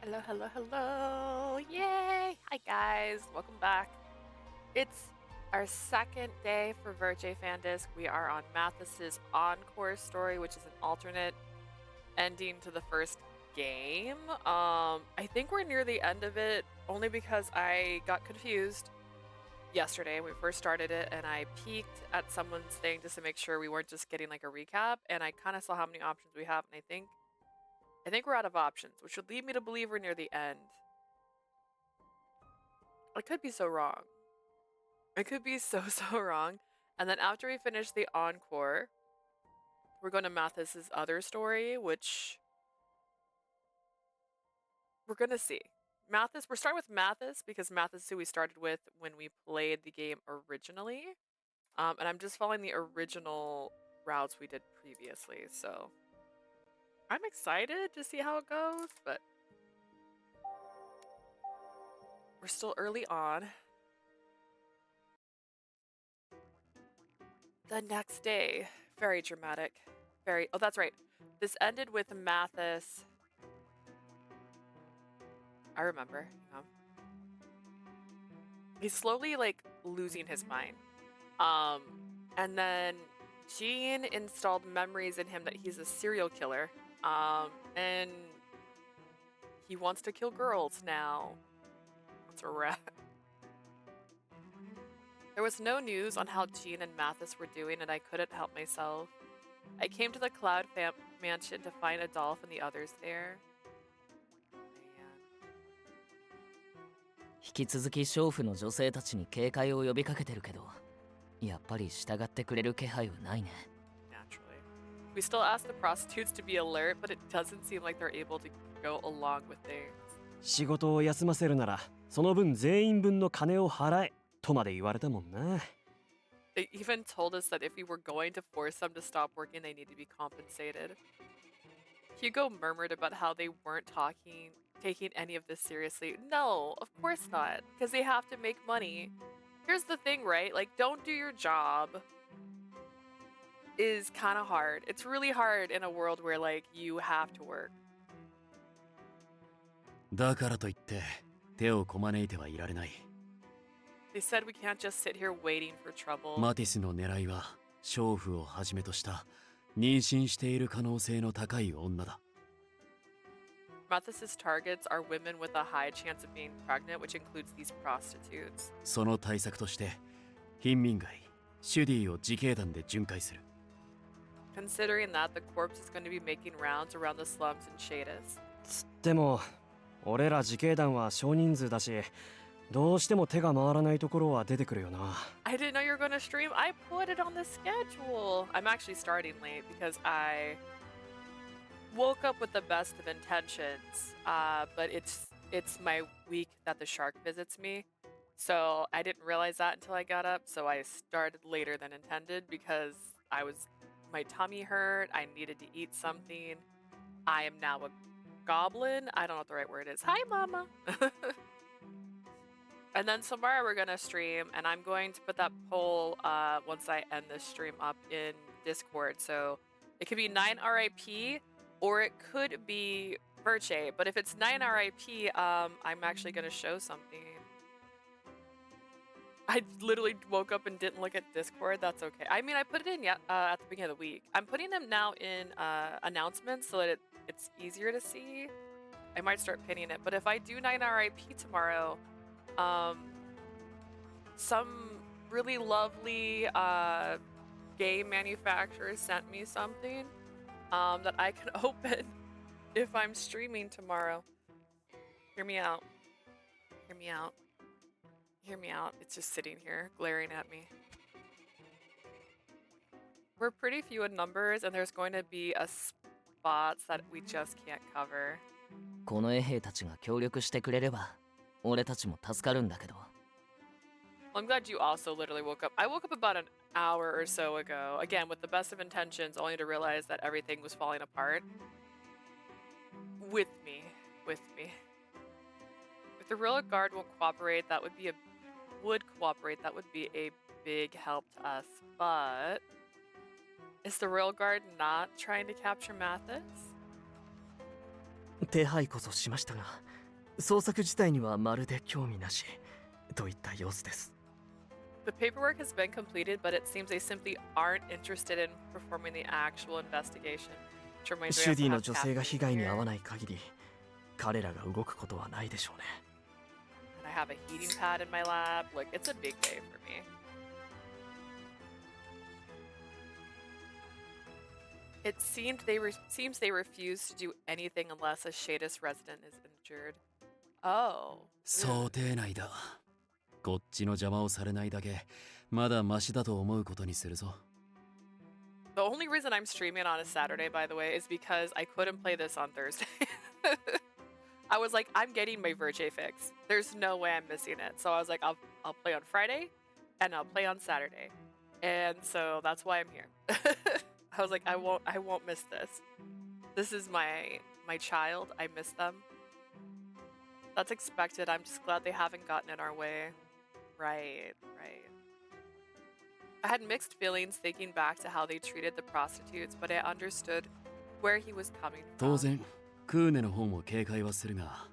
Hello, hello, hello. Yay! Hi, guys. Welcome back. It's our second day for Virche Fan Disc. We are on Mathis's Encore story, which is an alternate ending to the first game. I think we're near the end of it, only because I got confused yesterday when we first started it, and I peeked at someone's thing just to make sure we weren't just getting like a recap, and I kind of saw how many options we have, and I think we're out of options, which would lead me to believe we're near the end. I could be so wrong. I could be so wrong. And then after we finish the Encore, we're going to Mathis's other story, which we're going to see. Mathis, we're starting with Mathis because Mathis is who we started with when we played the game originally. And I'm just following the original routes we did previously, so I'm excited to see how it goes, but we're still early on. The next day, very dramatic. Oh, that's right. This ended with Mathis. I remember. He's slowly like losing his mind. And then Jean installed memories in him that he's a serial killer. And he wants to kill girls now. That's a wrap. There was no news on how Jean and Mathis were doing, and I couldn't help myself. I came to the Cloud Mansion to find Adolphe and the others there. 引き続き娼婦の女性たちに警戒を呼びかけてるけど、やっぱり従ってくれる気配はないね。Naturally. We still ask the prostitutes to be alert, but it doesn't seem like they're able to go along with things. 仕事を休ませるなら、その分全員分の金を払えとまで言われたもんな。They even told us that if we were going to force them to stop working, they need to be compensated. Hugo murmured about how they weren't taking any of this seriously. No, of course not, because they have to make money. Here's the thing, right? Like, don't do your job is kind of hard. It's really hard in a world where, like, you have to work. だからといって手をこまねいてはいられない。They said we can't just sit here waiting for trouble. マティスの狙いは娼婦をはじめとした妊娠している可能性の高い女だ。Mathis's targets are women with a high chance of being pregnant, which includes these prostitutes. その対策として貧民街シュディを自警団で巡回する。Considering that, the corpse is going to be making rounds around the slums in Shadis. つっても俺ら自警団は少人数だし、どうしても手が回らないところは出てくるよな。I didn't know you were going to stream. I put it on the schedule. I'm actually starting late because I woke up with the best of intentions, but it's my week that the shark visits me. So I didn't realize that until I got up, so I started later than intended because my tummy hurt, I needed to eat something. I am now a goblin. I don't know what the right word is. Hi, Mama. And then tomorrow we're going to stream, and I'm going to put that poll once I end this stream up in Discord. So it could be 9 RIP, or it could be Virche. But if it's 9 RIP, I'm actually going to show something. I literally woke up and didn't look at Discord. That's okay. I mean, I put it in at the beginning of the week. I'm putting them now in announcements so that it's easier to see. I might start pinning it. But if I do 9 RIP tomorrow, some really lovely game manufacturer sent me something that I can open if I'm streaming tomorrow. Hear me out. Hear me out. Hear me out. It's just sitting here glaring at me. We're pretty few in numbers, and there's going to be a spots that we just can't cover. この衛兵たちが協力してくれれば、俺たちも助かるんだけど。Well, I'm glad you also literally woke up. I woke up about an hour or so ago, again with the best of intentions, only to realize that everything was falling apart. With me. If the real guard will cooperate, that would be a big help to us. But is the real guard not trying to capture Mathis? 手配こそしましたが、捜索自体にはまるで興味なしといった様子です。 The paperwork has been completed, but it seems they simply aren't interested in performing the actual investigation. Which reminds me シュ I ディ also の have 女性が被 caffeine 害に遭 here. わない限り彼らが動くことはないでしょうね。 And I have a heating pad in my lap. Look, it's a big day for me. It seems they refuse to do anything unless a Shadis resident is injured. Oh. 想定内だ。こっちの邪魔をされないだけまだマシだと思うことにするぞ。 The only reason I'm streaming on a Saturday, by the way, is because I couldn't play this on Thursday. I was like, I'm getting my Virche fix. There's no way I'm missing it. So I was like, I'll play on Friday and I'll play on Saturday. And so that's why I'm here. I was like, I won't miss this. This is my child. I miss them. That's expected. I'm just glad they haven't gotten in our way. Right. I had mixed feelings thinking back to how they treated the prostitutes, but I understood where he was coming from. 当然、クーネの方も警戒はするが。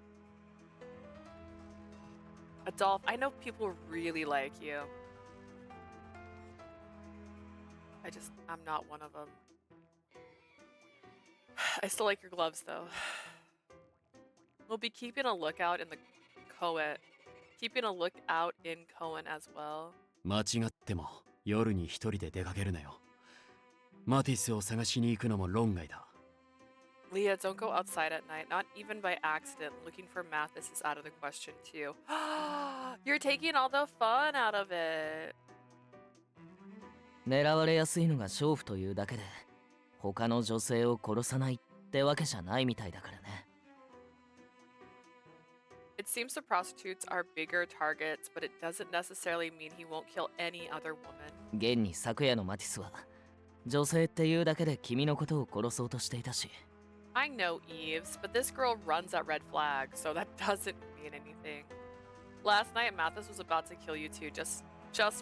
Adolf, I know people really like you. I'm not one of them. I still like your gloves, though. We'll be keeping a lookout in Cohen as well. 間違っても夜に一人で出かけるなよ。マティスを探しに行くのも論外だ。Leah, don't go outside at night, not even by accident. Looking for Mathis is out of the question, too. You're taking all the fun out of it. 狙われやすいのが娼婦というだけで他の女性を殺さないってわけじゃないみたいだからね。 It seems the prostitutes are bigger targets, but it doesn't necessarily mean he won't kill any other woman. 現に昨夜のマティスは女性っていうだけで君のことを殺そうとしていたし。 I know Eves, but this girl runs at red flags, so that doesn't mean anything. Last night, Mathis was about to kill you too, just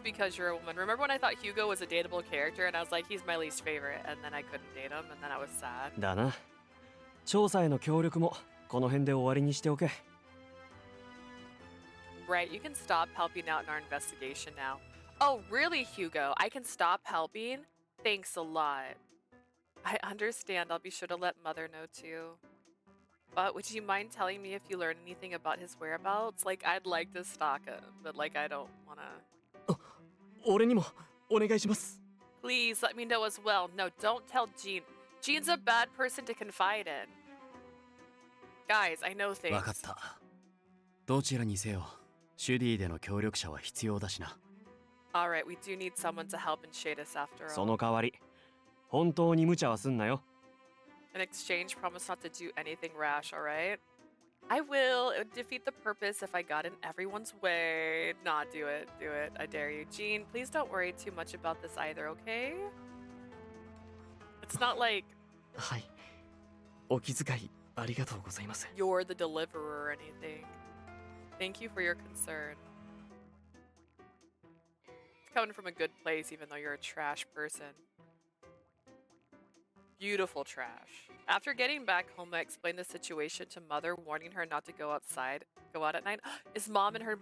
because you're a woman. Remember when I thought Hugo was a dateable character and I was like, he's my least favorite, and then I couldn't date him, and then I was sad. だな。調査への協力もこの辺で終わりにしておけ。 Right, you can stop helping out in our investigation now. Oh, really, Hugo? I can stop helping? Thanks a lot. I understand. I'll be sure to let Mother know too. But would you mind telling me if you learn anything about his whereabouts? Like, I'd like to stalk him, but like, I don't wanna. 俺にもお願いします。 Please let me know as well. No, don't tell Jean. Jean's a bad person to confide in. Guys, I know things. わかった。どちらにせよ、シュディでの協力者は必要だしな。Alright, we do need someone to help in Shadis after all. その代わり本当に無茶はすんなよ。 In exchange, promise not to do anything rash, alright? I will. It would defeat the purpose if I got in everyone's way. Nah, do it. Do it. I dare you. Jean, please don't worry too much about this either, okay? It's not like はい。お気遣いありがとうございます。 you're the deliverer or anything. Thank you for your concern. It's coming from a good place, even though you're a trash person. Beautiful trash. After getting back home, I explained the situation to Mother, warning her not to go out at night. Is Mom in her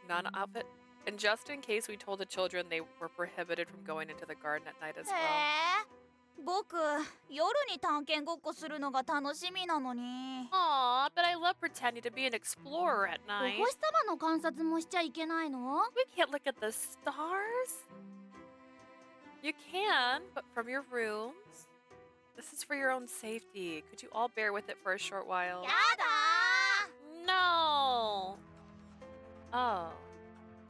nun outfit? And just in case, we told the children they were prohibited from going into the garden at night as well. 僕、夜に探検ごっこするのが楽しみなのに。 Aw, but I love pretending to be an explorer at お night. 星様の観察もしちゃいけないの？ We can't look at the stars. You can, but from your rooms. This is for your own safety. Could you all bear with it for a short while? やだー。 No. Oh,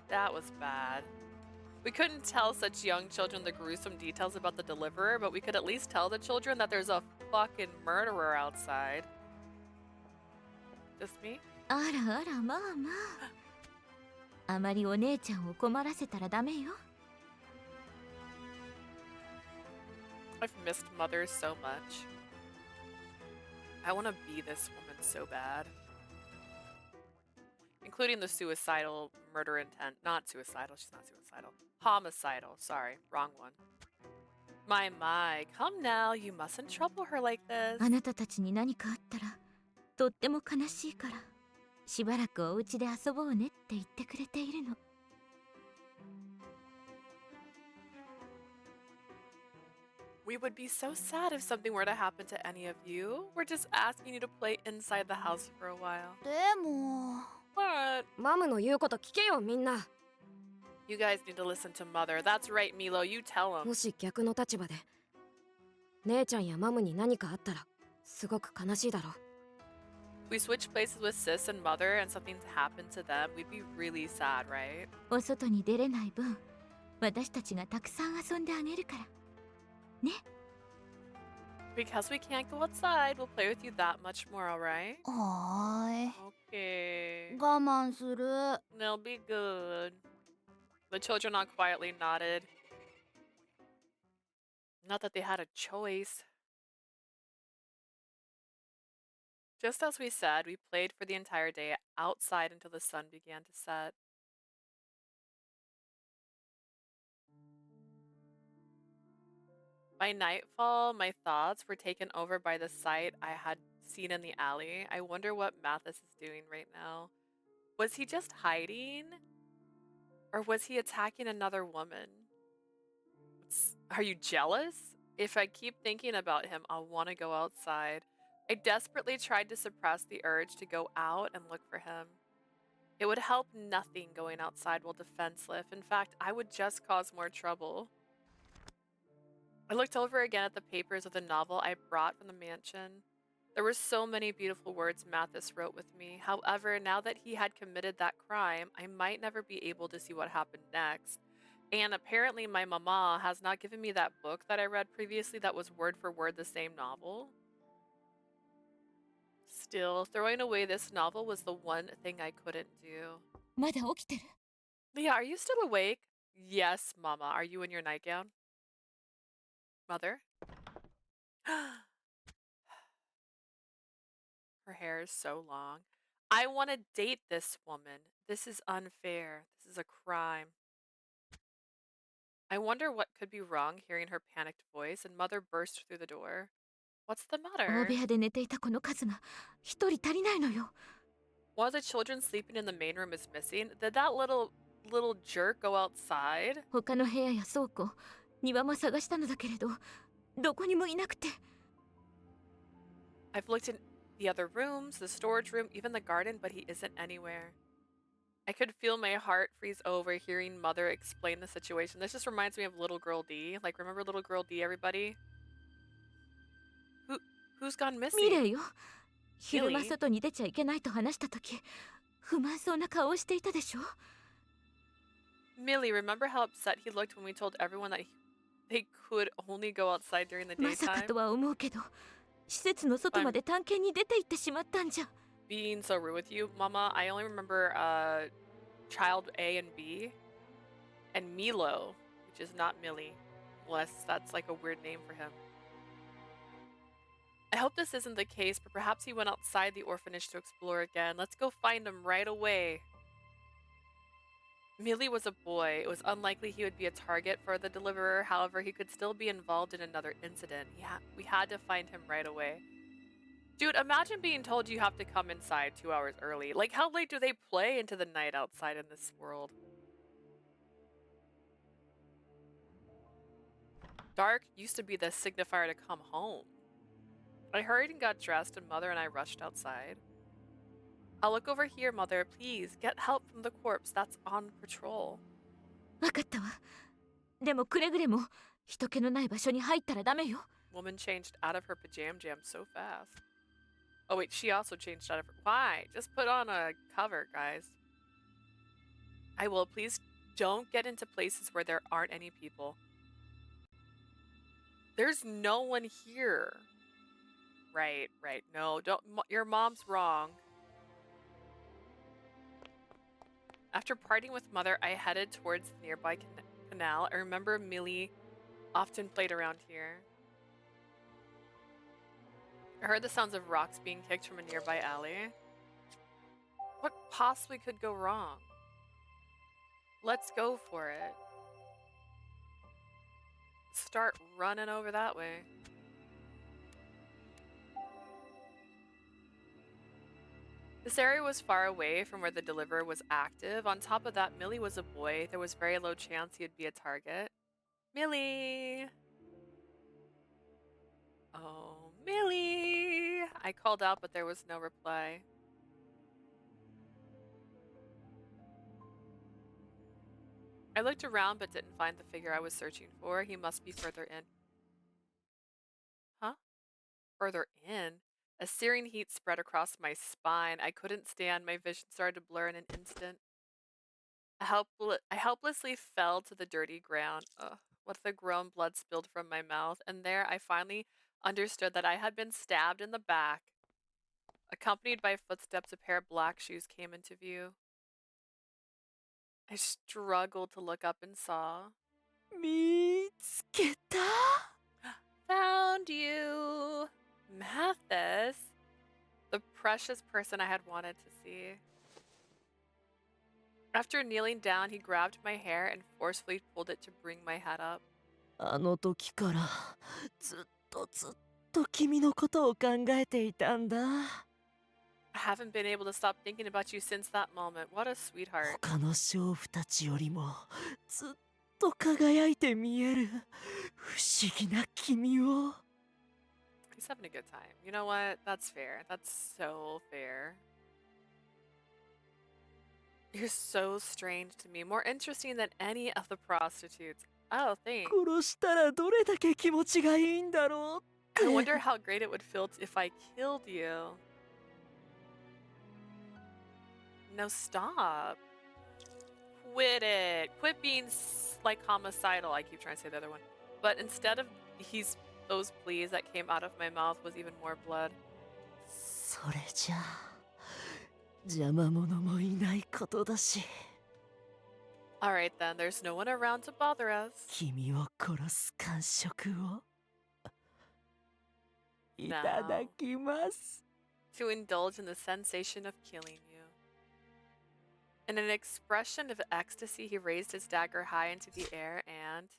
that was bad. We couldn't tell such young children the gruesome details about the deliverer, but we could at least tell the children that there's a fucking murderer outside. Just me? あらあら、まあまあ。あまりお姉ちゃんを困らせたらダメよ。 I've missed Mother so much. I want to be this woman so bad. Including the suicidal murder intent. Not suicidal, she's not suicidal. Homicidal, sorry, wrong one. My, come now, you mustn't trouble her like this. あなたたちに何かあったら、とっても悲しいからしばらくお家で遊ぼうねって言ってくれているの。We would be so sad if something were to happen to any of you. We're just asking you to play inside the house for a while. でも What? マムの言うこと聞けよみんな。 You guys need to listen to Mother. That's right, Milo. You tell him. もし逆の立場で姉ちゃんやマムに何かあったらすごく悲しいだろう。 If we switch places with Sis and Mother and something's happened to them, we'd be really sad, right? お外に出れない分私たちがたくさん遊んであげるからね。 Because we can't go outside, we'll play with you that much more, alright? はーい Okay. 我慢する。 They'll be good. The children all quietly nodded. Not that they had a choice. Just as we said, we played for the entire day outside until the sun began to set. By nightfall, my thoughts were taken over by the sight I had seen in the alley. I wonder what Mathis is doing right now. Was he just hiding? Or was he attacking another woman? Are you jealous? If I keep thinking about him, I'll want to go outside. I desperately tried to suppress the urge to go out and look for him. It would help nothing going outside while defenseless. In fact, I would just cause more trouble. I looked over again at the papers of the novel I brought from the mansion. There were so many beautiful words Mathis wrote with me. However, now that he had committed that crime, I might never be able to see what happened next. And apparently my mama has not given me that book that I read previously that was word for word the same novel. Still, throwing away this novel was the one thing I couldn't do. まだ起きてる？ Leah, are you still awake? Yes, Mama. Are you in your nightgown? Mother? Her hair is so long. I want to date this woman. This is unfair. This is a crime. I wonder what could be wrong hearing her panicked voice, and Mother burst through the door. What's the 大 matter? 部屋で寝ていた子の数が一人足りないのよ。 One of the children sleeping in the main room is missing. Did that little jerk go outside? 他の部屋や倉庫、庭も探したのだけれど、どこにもいなくて。 I've looked in the other rooms, the storage room, even the garden, but he isn't anywhere. I could feel my heart freeze over hearing Mother explain the situation. This just reminds me of Little Girl D. Like, remember Little Girl D, everybody? Who's gone ミレ missing? イよ。昼間外に出ちゃいけないと話したとき、不満そうな顔をしていたでしょ。 Millie, remember how upset he looked when we told everyone that they could only go outside during the まさか daytime? とは思うけど、施設の外まで探検に出て行ってしまったんじゃ。 Being so rude with you, Mama, I only remember Child A and B and Milo, which is not Millie, unless that's like a weird name for him. I hope this isn't the case, but perhaps he went outside the orphanage to explore again. Let's go find him right away. Millie was a boy. It was unlikely he would be a target for the deliverer. However, he could still be involved in another incident. We had to find him right away. Dude, imagine being told you have to come inside 2 hours early. Like, how late do they play into the night outside in this world? Dark used to be the signifier to come home. I hurried and got dressed, and Mother and I rushed outside. I'll look over here, Mother. Please, get help from the corpse that's on patrol. わかったわ。でもくれぐれも人気のない場所に入ったらダメよ。 Woman changed out of her pajam jam so fast. Oh wait, she also changed out of her... Why? Just put on a cover, guys. I will. Please don't get into places where there aren't any people. There's no one here. Right. No, don't... Your mom's wrong. After parting with Mother, I headed towards the nearby canal. I remember Millie often played around here. I heard the sounds of rocks being kicked from a nearby alley. What possibly could go wrong? Let's go for it. Start running over that way. This area was far away from where the deliverer was active. On top of that, Millie was a boy. There was very low chance he'd be a target. Millie! Oh, Millie! I called out, but there was no reply. I looked around but didn't find the figure I was searching for. He must be further in. Huh? Further in? A searing heat spread across my spine. I couldn't stand. My vision started to blur in an instant. I helplessly fell to the dirty ground. Ugh. With a groan, blood spilled from my mouth, and there I finally understood that I had been stabbed in the back. Accompanied by footsteps, a pair of black shoes came into view. I struggled to look up and saw. 見つけた Found you! Mathis! The precious person I had wanted to see. After kneeling down, he grabbed my hair and forcefully pulled it to bring my head up. あの時からずっと君のことを考えていたんだ I haven't been able to stop thinking about you since that moment. What a sweetheart. 他の娼婦たちよりもずっと輝いて見える不思議な君を He's having a good time. You know what? That's fair. That's so fair. You're so strange to me. More interesting than any of the prostitutes. Oh, thanks. 殺したらどれだけ気持ちがいいんだろう I wonder how great it would feel if I killed you. No, stop. Quit it. Quit being like homicidal. I keep trying to say the other one. But instead of those pleas that came out of my mouth was even more blood. それじゃ邪魔者もいないことだし Alright then, there's no one around to bother us. 君を殺す感触をいただきます To indulge in the sensation of killing you. In an expression of ecstasy, he raised his dagger high into the air and,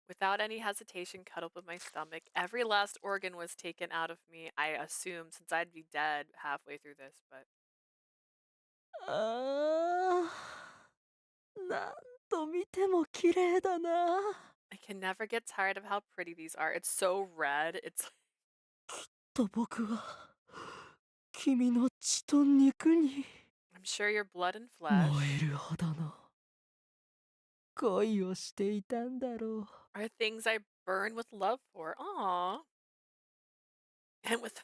without any hesitation, cut open my stomach. Every last organ was taken out of me, I assumed, since I'd be dead halfway through this, but... ああなんと見ても綺麗だな I can never get tired of how pretty these are. It's so red. It's と僕は君の血と肉に I'm sure your blood and flesh 燃えるほどの恋をしていたんだろう are things I burn with love for. Aww. And with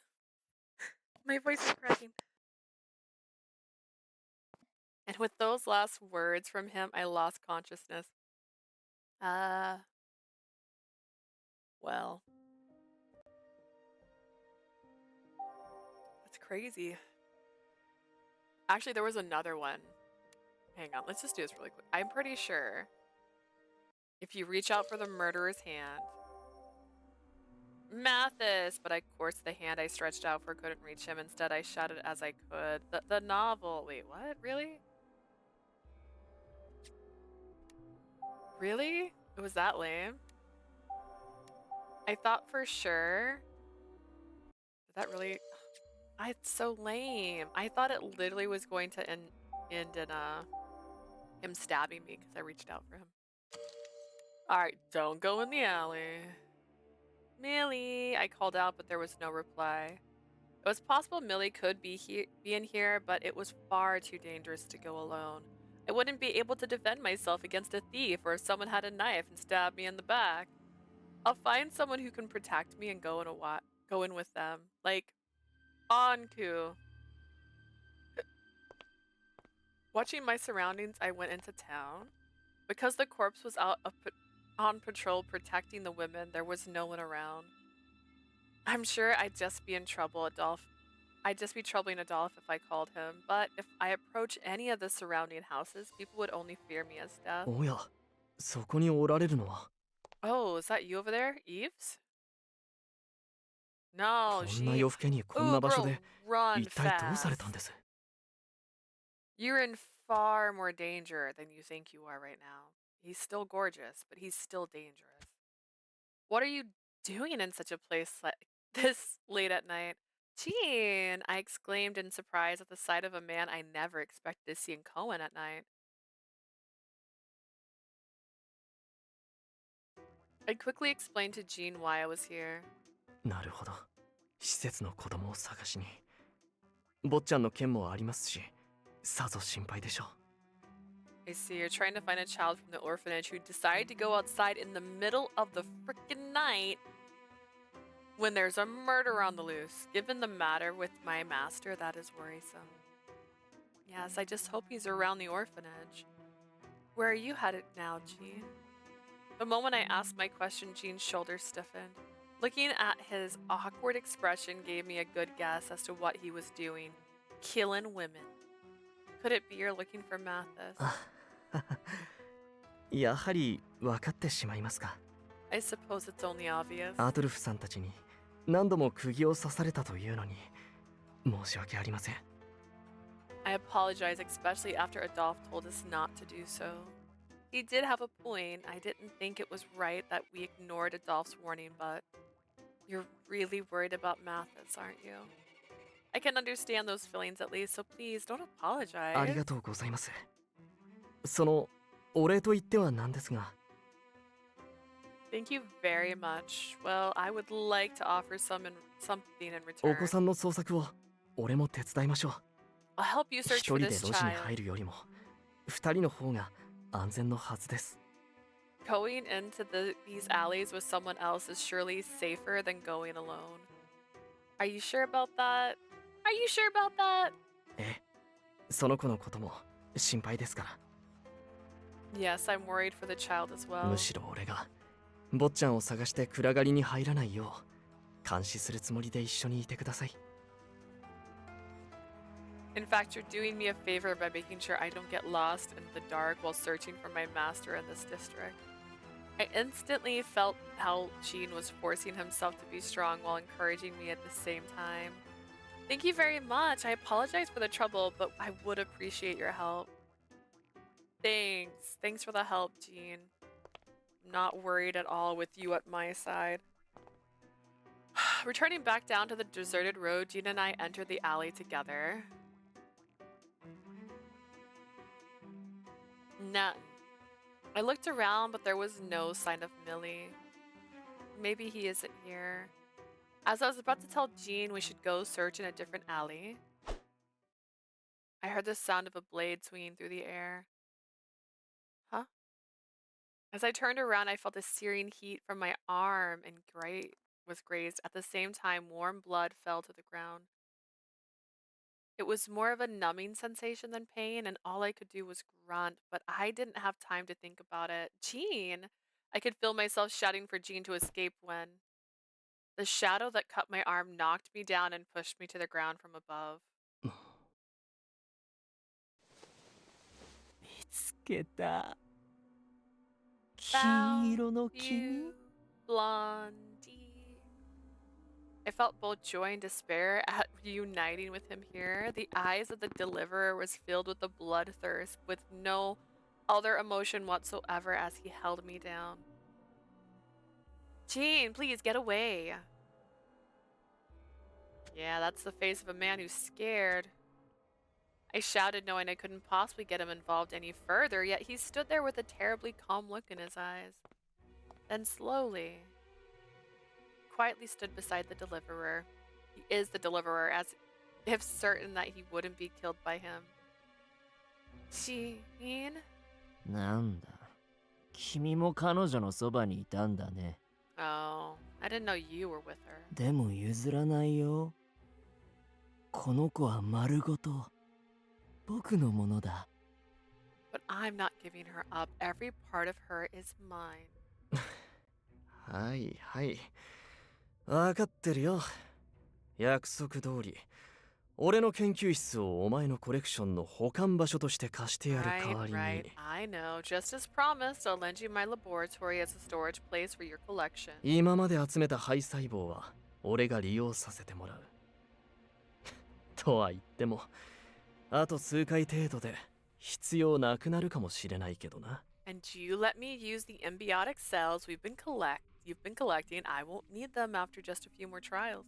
my voice is cracking. And with those last words from him, I lost consciousness. Well. That's crazy. Actually, there was another one. Hang on, let's just do this really quick. I'm pretty sure if you reach out for the murderer's hand, Mathis, but of course the hand I stretched out for couldn't reach him. Instead, I shouted as I could. The novel. Wait, what? Really? Really? It was that lame? I thought for sure. Did that really? It's so lame. I thought it literally was going to end in him stabbing me because I reached out for him. Alright, don't go in the alley. Millie! I called out, but there was no reply. It was possible Millie could be in here, but it was far too dangerous to go alone. I wouldn't be able to defend myself against a thief or if someone had a knife and stabbed me in the back. I'll find someone who can protect me and go in with them. Like, Anku. Watching my surroundings, I went into town. Because the corpse was out on patrol protecting the women, there was no one around. I'm sure I'd just be in trouble, I'd just be troubling Adolf if I called him, but if I approach any of the surrounding houses, people would only fear me as death. おや、そこにおられるのは Oh, is that you over there, Eves? No, こんな夜更けにこんな場所で run 一体どうされたん fast. です You're in far more danger than you think you are right now. He's still gorgeous, but he's still dangerous. What are you doing in such a place like this late at night? Jean! I exclaimed in surprise at the sight of a man I never expected to see in Cohen at night. I quickly explained to Jean why I was here. なるほど。施設の子供を探しに。坊ちゃんの件もありますし、さぞ心配でしょう。I see you're trying to find a child from the orphanage who decided to go outside in the middle of the frickin' night when there's a murder on the loose. Given the matter with my master, that is worrisome. Yes, I just hope he's around the orphanage. Where are you headed now, Jean? The moment I asked my question, Jean's shoulders stiffened. Looking at his awkward expression gave me a good guess as to what he was doing. Killing women. Could it be you're looking for Mathis? やはり分かってしまいますか。 I suppose it's only obvious. アートルフさんたちに何度も釘を刺されたというのに申し訳ありません。 I apologize, especially after Adolphe told us not to do so. He did have a point. I didn't think it was right that we ignored Adolphe's warning, but you're really worried about Mathis, aren't you? I can understand those feelings at least, so please don't apologize. ありがとうございます。そのお礼と言ってはなんですが。 Thank you very much. Well, I would like to offer something in お return. 子さんの捜索を俺も手伝いましょう。 I'll help you 一 search 人 for で this 路地に child. 入るよりも二人の方が安全のはずです。 Going into these alleys with someone else is surely safer than going alone. Are you sure about that? Are you sure about that? ええ、その子のことも心配ですから。 Yes, I'm worried for the child as well. むしろ俺が坊ちゃんを探して暗がりに入らないよう監視するつもりで一緒にいてください。 In fact, you're doing me a favor by making sure I don't get lost in the dark while searching for my master in this district. I instantly felt how Jean was forcing himself to be strong while encouraging me at the same time. Thank you very much. I apologize for the trouble, but I would appreciate your help. Thanks. Thanks for the help, Jean. I'm not worried at all with you at my side. Returning back down to the deserted road, Jean and I entered the alley together. None. I looked around, but there was no sign of Millie. Maybe he isn't here. As I was about to tell Jean we should go search in a different alley, I heard the sound of a blade swinging through the air. Huh? As I turned around, I felt a searing heat from my arm and was grazed. At the same time, warm blood fell to the ground. It was more of a numbing sensation than pain, and all I could do was grunt, but I didn't have time to think about it. Jean! I could feel myself shouting for Jean to escape when the shadow that cut my arm knocked me down and pushed me to the ground from above. 見つけた。 Found 黄色の君 you, Blondie. I felt both joy and despair at reuniting with him here. The eyes of the deliverer was filled with a bloodthirst, with no other emotion whatsoever as he held me down. Jean, please get away. Yeah, that's the face of a man who's scared. I shouted, knowing I couldn't possibly get him involved any further, yet he stood there with a terribly calm look in his eyes. Then slowly, quietly stood beside the deliverer. He is the deliverer, as if certain that he wouldn't be killed by him. Jean? なんだ。君も彼女のそばにいたんだね。 Oh, I didn't know you were with her. でも譲らないよ。この子は丸ごと僕のものだ。 But I'm not giving her up. Every part of her is mine. はいはい。分かってるよ。約束通り。俺の研究室をお前のコレクションの保管場所として貸してやる代わりに。Right. I know. Just as promised, I'll lend you my laboratory as a storage place for your collection. 今まで集めた肺細胞は俺が利用させてもらう。とは言っても、あと数回程度で必要なくなるかもしれないけどな。And you let me use the embiotic cells you've been collecting. I won't need them after just a few more trials.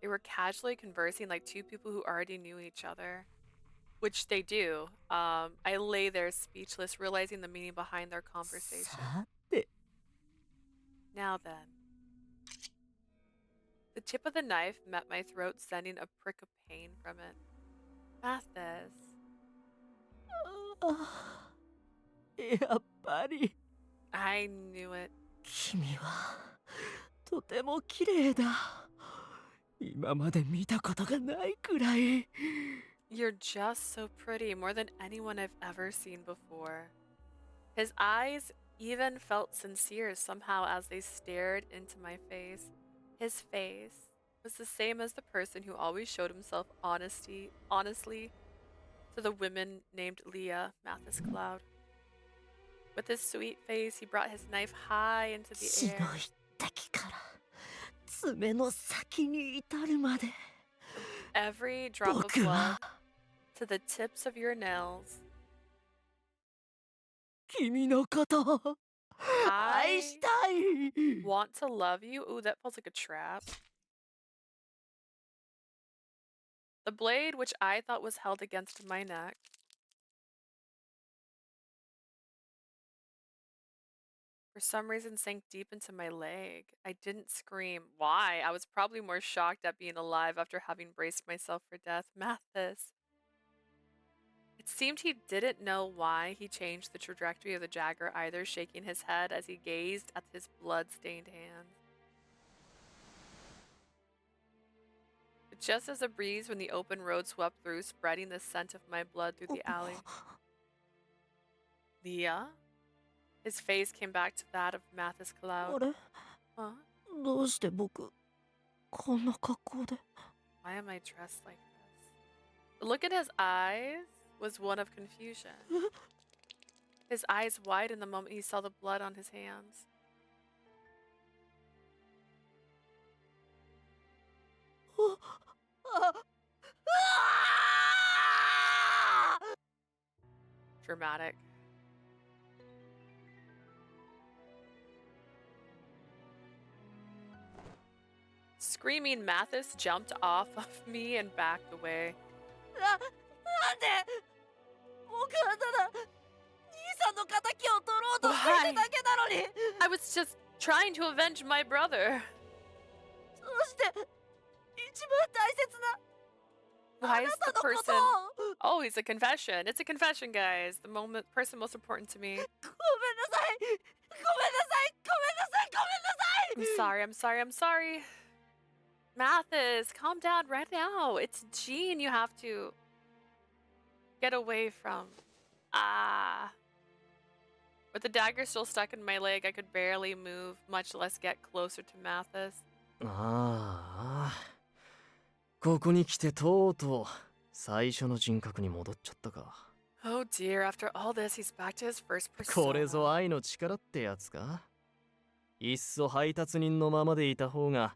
They were casually conversing like two people who already knew each other. Which they do. I lay there speechless, realizing the meaning behind their conversation. さて Now then. The tip of the knife met my throat, sending a prick of pain from it. Mathis. やっぱり I knew it. 君はとても綺麗だ。今まで見たことがないくらい。 You're just so pretty, more than anyone I've ever seen before. His eyes even felt sincere somehow as they stared into my face. His face was the same as the person who always showed himself honestly to the women named Leah, Mathis Cloud. With his sweet face, he brought his knife high into the 血の air. 一滴から爪の先に至るまで Every drop of 僕 blood は to the tips of your nails. 君のことを I 愛したい。 want to love you. Ooh, that feels like a trap. The blade, which I thought was held against my neck, for some reason sank deep into my leg. I didn't scream. Why? I was probably more shocked at being alive after having braced myself for death. Mathis. It seemed he didn't know why he changed the trajectory of the dagger either, shaking his head as he gazed at his blood-stained hands. But just as a breeze when the open road swept through, spreading the scent of my blood through the alley. Leah? His face came back to that of Mathis あ Cloud. れ Huh? どうして僕こんな格好で Why am I dressed like this? The look in his eyes was one of confusion. His eyes widened the moment he saw the blood on his hands. Dramatic. Screaming, Mathis jumped off of me and backed away. なんで僕はただ兄さんの敵を取ろうとしていただけなのに I was just trying to avenge my brother. どうして一番大切な Why あ is な the たのこと person? を Oh, it's a confession. It's a confession, guys. The person most important to me. ごめんなさいごめんなさいごめんなさいごめんなさい I'm sorry, I'm sorry, I'm sorry. Mathis, calm down right now. It's Jean you have to get away from. Ah. With the dagger still stuck in my leg, I could barely move, much less get closer to Mathis. ああここに来てとうとう最初の人格に戻っちゃったか。 Oh dear, after all this, he's back to his first persona. これぞ愛の力ってやつか。いっそ配達人のままでいた方が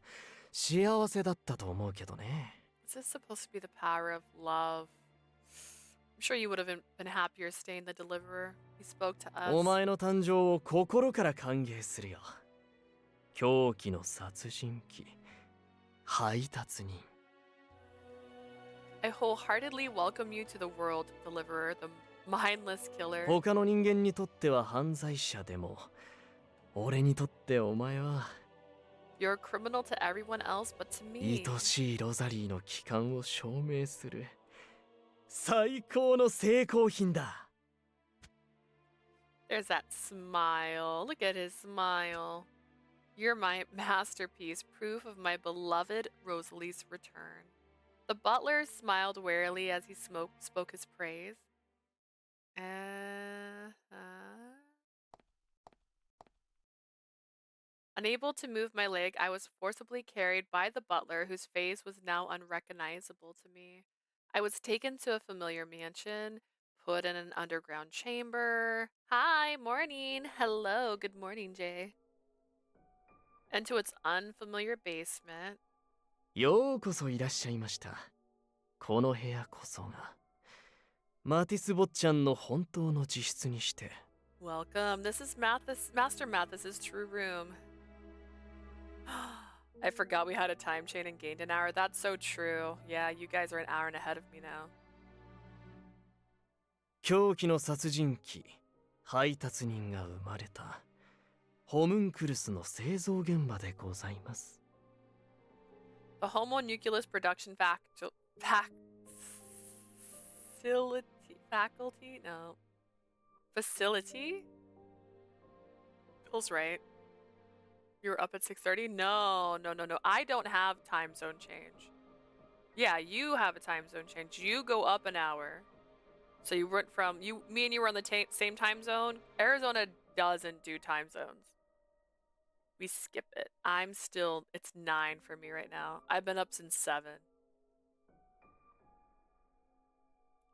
幸せだったと思うけどね。 Is this supposed to be the power of love? I'm sure you would have been happier staying the deliverer. He spoke to us. お前の誕生を心から歓迎するよ。狂気の殺人鬼、配達人。 I wholeheartedly welcome you to the world, deliverer, the mindless killer. 他の人間にとっては犯罪者でも、俺にとってお前は You're a criminal to everyone else but to me. 愛しいロザリーの帰還を証明する最高の成功品だ。 There's that smile. Look at his smile. You're my masterpiece, proof of my beloved Rosalie's return. The butler smiled warily as he spoke his praise. Unable to move my leg, I was forcibly carried by the butler, whose face was now unrecognizable to me. I was taken to a familiar mansion, put in an underground chamber. Hi, morning. Hello, good morning, Jay. And to its unfamiliar basement. ようこそいらっしゃいました。この部屋こそがマティス坊ちゃんの本当の自室にして。 Welcome. This is Mathis, Master Mathis's true room. I forgot we had a time chain and gained an hour. That's so true. Yeah, you guys are an hour and ahead of me now. 狂気の殺人鬼配達人が生まれたホムンクルスの製造現場でございます。 The homunculus production faculty? No. Facility? Feels right. You were up at 6:30? No. I don't have time zone change. Yeah, you have a time zone change. You go up an hour. So you went from me and you were on the same time zone. Arizona doesn't do time zones. We skip it. It's 9 for me right now. I've been up since 7.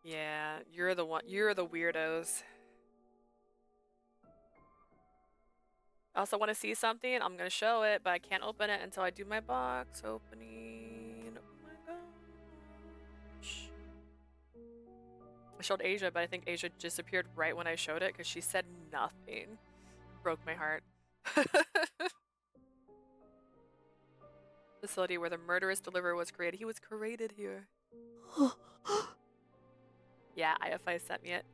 Yeah, you're the weirdos. I also want to see something. I'm gonna show it, but I can't open it until I do my box opening. Oh my gosh. I showed Asia, but I think Asia disappeared right when I showed it because she said nothing. Broke my heart. Facility where the murderous deliverer was created. He was created here. Yeah, IFI sent me it.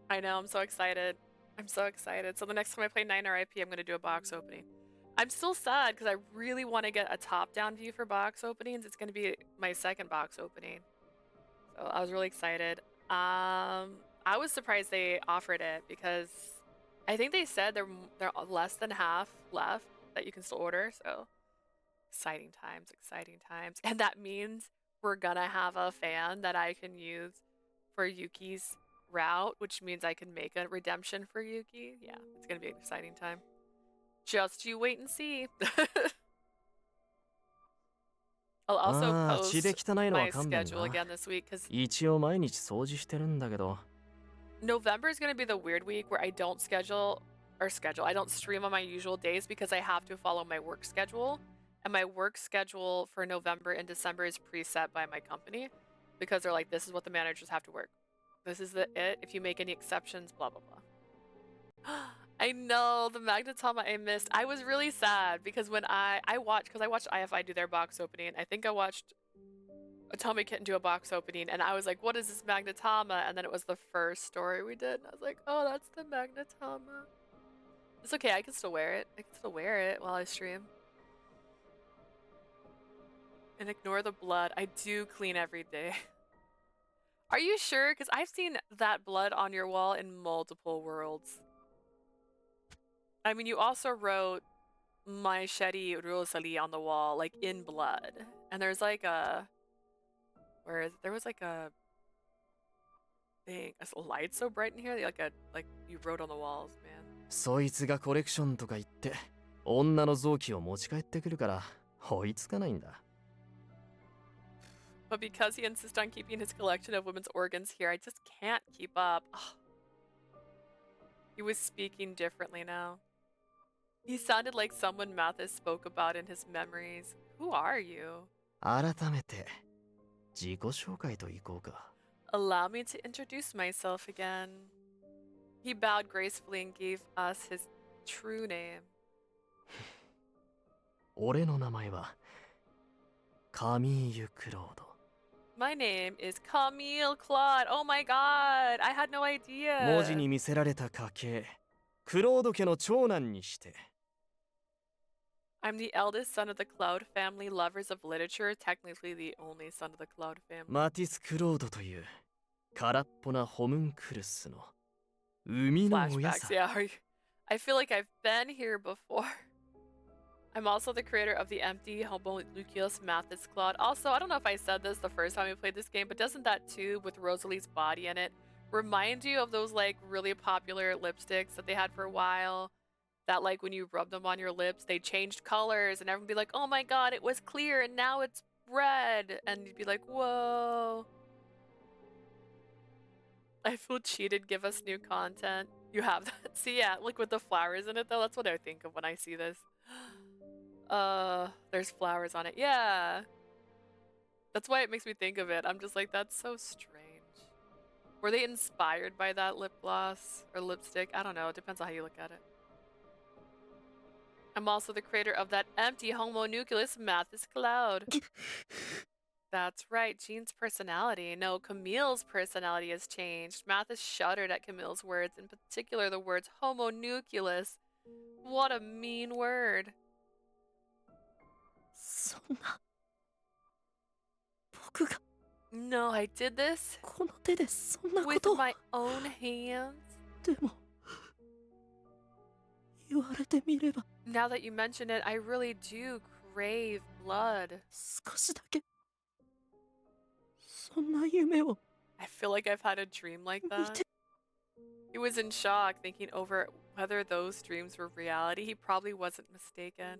I know, I'm so excited. I'm so excited. So the next time I play 9 RIP, I'm going to do a box opening. I'm still sad because I really want to get a top-down view for box openings. It's going to be my second box opening. So I was really excited. I was surprised they offered it because I think they said they're less than half left that you can still order. So exciting times, exciting times. And that means we're going to have a fan that I can use for Yuki's route, which means I can make a redemption for Yuki. Yeah, it's gonna be an exciting time. Just you wait and see. I'll also post my schedule again this week because 一応毎日掃除してるんだけど November is gonna be the weird week where I don't I don't stream on my usual days because I have to follow my work schedule, and my work schedule for November and December is preset by my company because they're like, this is what the managers have to work. This is it. If you make any exceptions, blah, blah, blah. I know, the Magnetama I missed. I was really sad because when I watched IFI do their box opening. I think I watched Atomic Kitten do a box opening, and I was like, what is this Magnetama? And then it was the first story we did. And I was like, oh, that's the Magnetama. It's okay, I can still wear it. I can still wear it while I stream. And ignore the blood. I do clean every day. Are you sure? Because I've seen that blood on your wall in multiple worlds. I mean, you also wrote my Shetty Rosali on the wall, like in blood. And there's like a... there was like a thing. A light so bright in here? Like you wrote on the walls, man. そいつがコレクションとか言って女の臓器を持ち帰ってくるから追いつかないんだ But because he insists on keeping his collection of women's organs here, I just can't keep up. Ugh. He was speaking differently now. He sounded like someone Mathis spoke about in his memories. Who are you? 改めて自己紹介といこうか Allow me to introduce myself again. He bowed gracefully and gave us his true name. 俺の名前はカミーユ・クロード My name is Camille Claude. Oh my god, I had no idea. 文字に見せられた家系クロード家の長男にして I'm the eldest son of the Cloud family, lovers of literature, technically the only son of the Cloud family. マティス・クロードという空っぽなホムンクルスの生みの親さ Flashbacks, yeah. I feel like I've been here before. I'm also the creator of the empty homunculus Mathis Claude. Also, I don't know if I said this the first time we played this game, but doesn't that tube with Rosalie's body in it remind you of those like really popular lipsticks that they had for a while? That like when you rub them on your lips, they changed colors and everyone would be like, oh my god, it was clear and now it's red. And you'd be like, whoa. I feel cheated, give us new content. You have that. See, yeah, like with the flowers in it though, that's what I think of when I see this. There's flowers on it. Yeah. That's why it makes me think of it. I'm just like, that's so strange. Were they inspired by that lip gloss or lipstick? I don't know. It depends on how you look at it. I'm also the creator of that empty homunculus Mathis Cloud. That's right, Jean's personality. No, Camille's personality has changed. Mathis shuddered at Camille's words, in particular the words homunculus. What a mean word. そんな僕が No, I did this この手でそんなこ with とを my own hands. でも言われてみれば Now that you mention it, I really do crave blood. 少しだけそんな夢を I feel like I've had a dream like 見 that. て He was in shock, thinking over whether those dreams were reality. He probably wasn't mistaken.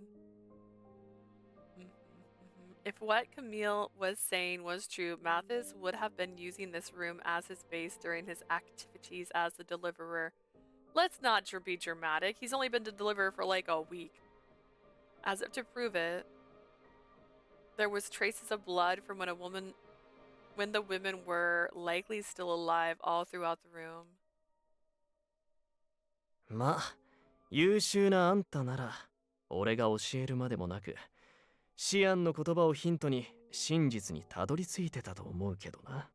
If what Camille was saying was true, Mathis would have been using this room as his base during his activities as the deliverer. Let's not be dramatic. He's only been to deliver for like a week. As if to prove it, there was traces of blood from when the women were likely still alive all throughout the room. まあ優秀なあんたなら俺が教えるまでもなくシアンの言葉をヒントに真実にたどり着いてたと思うけどな。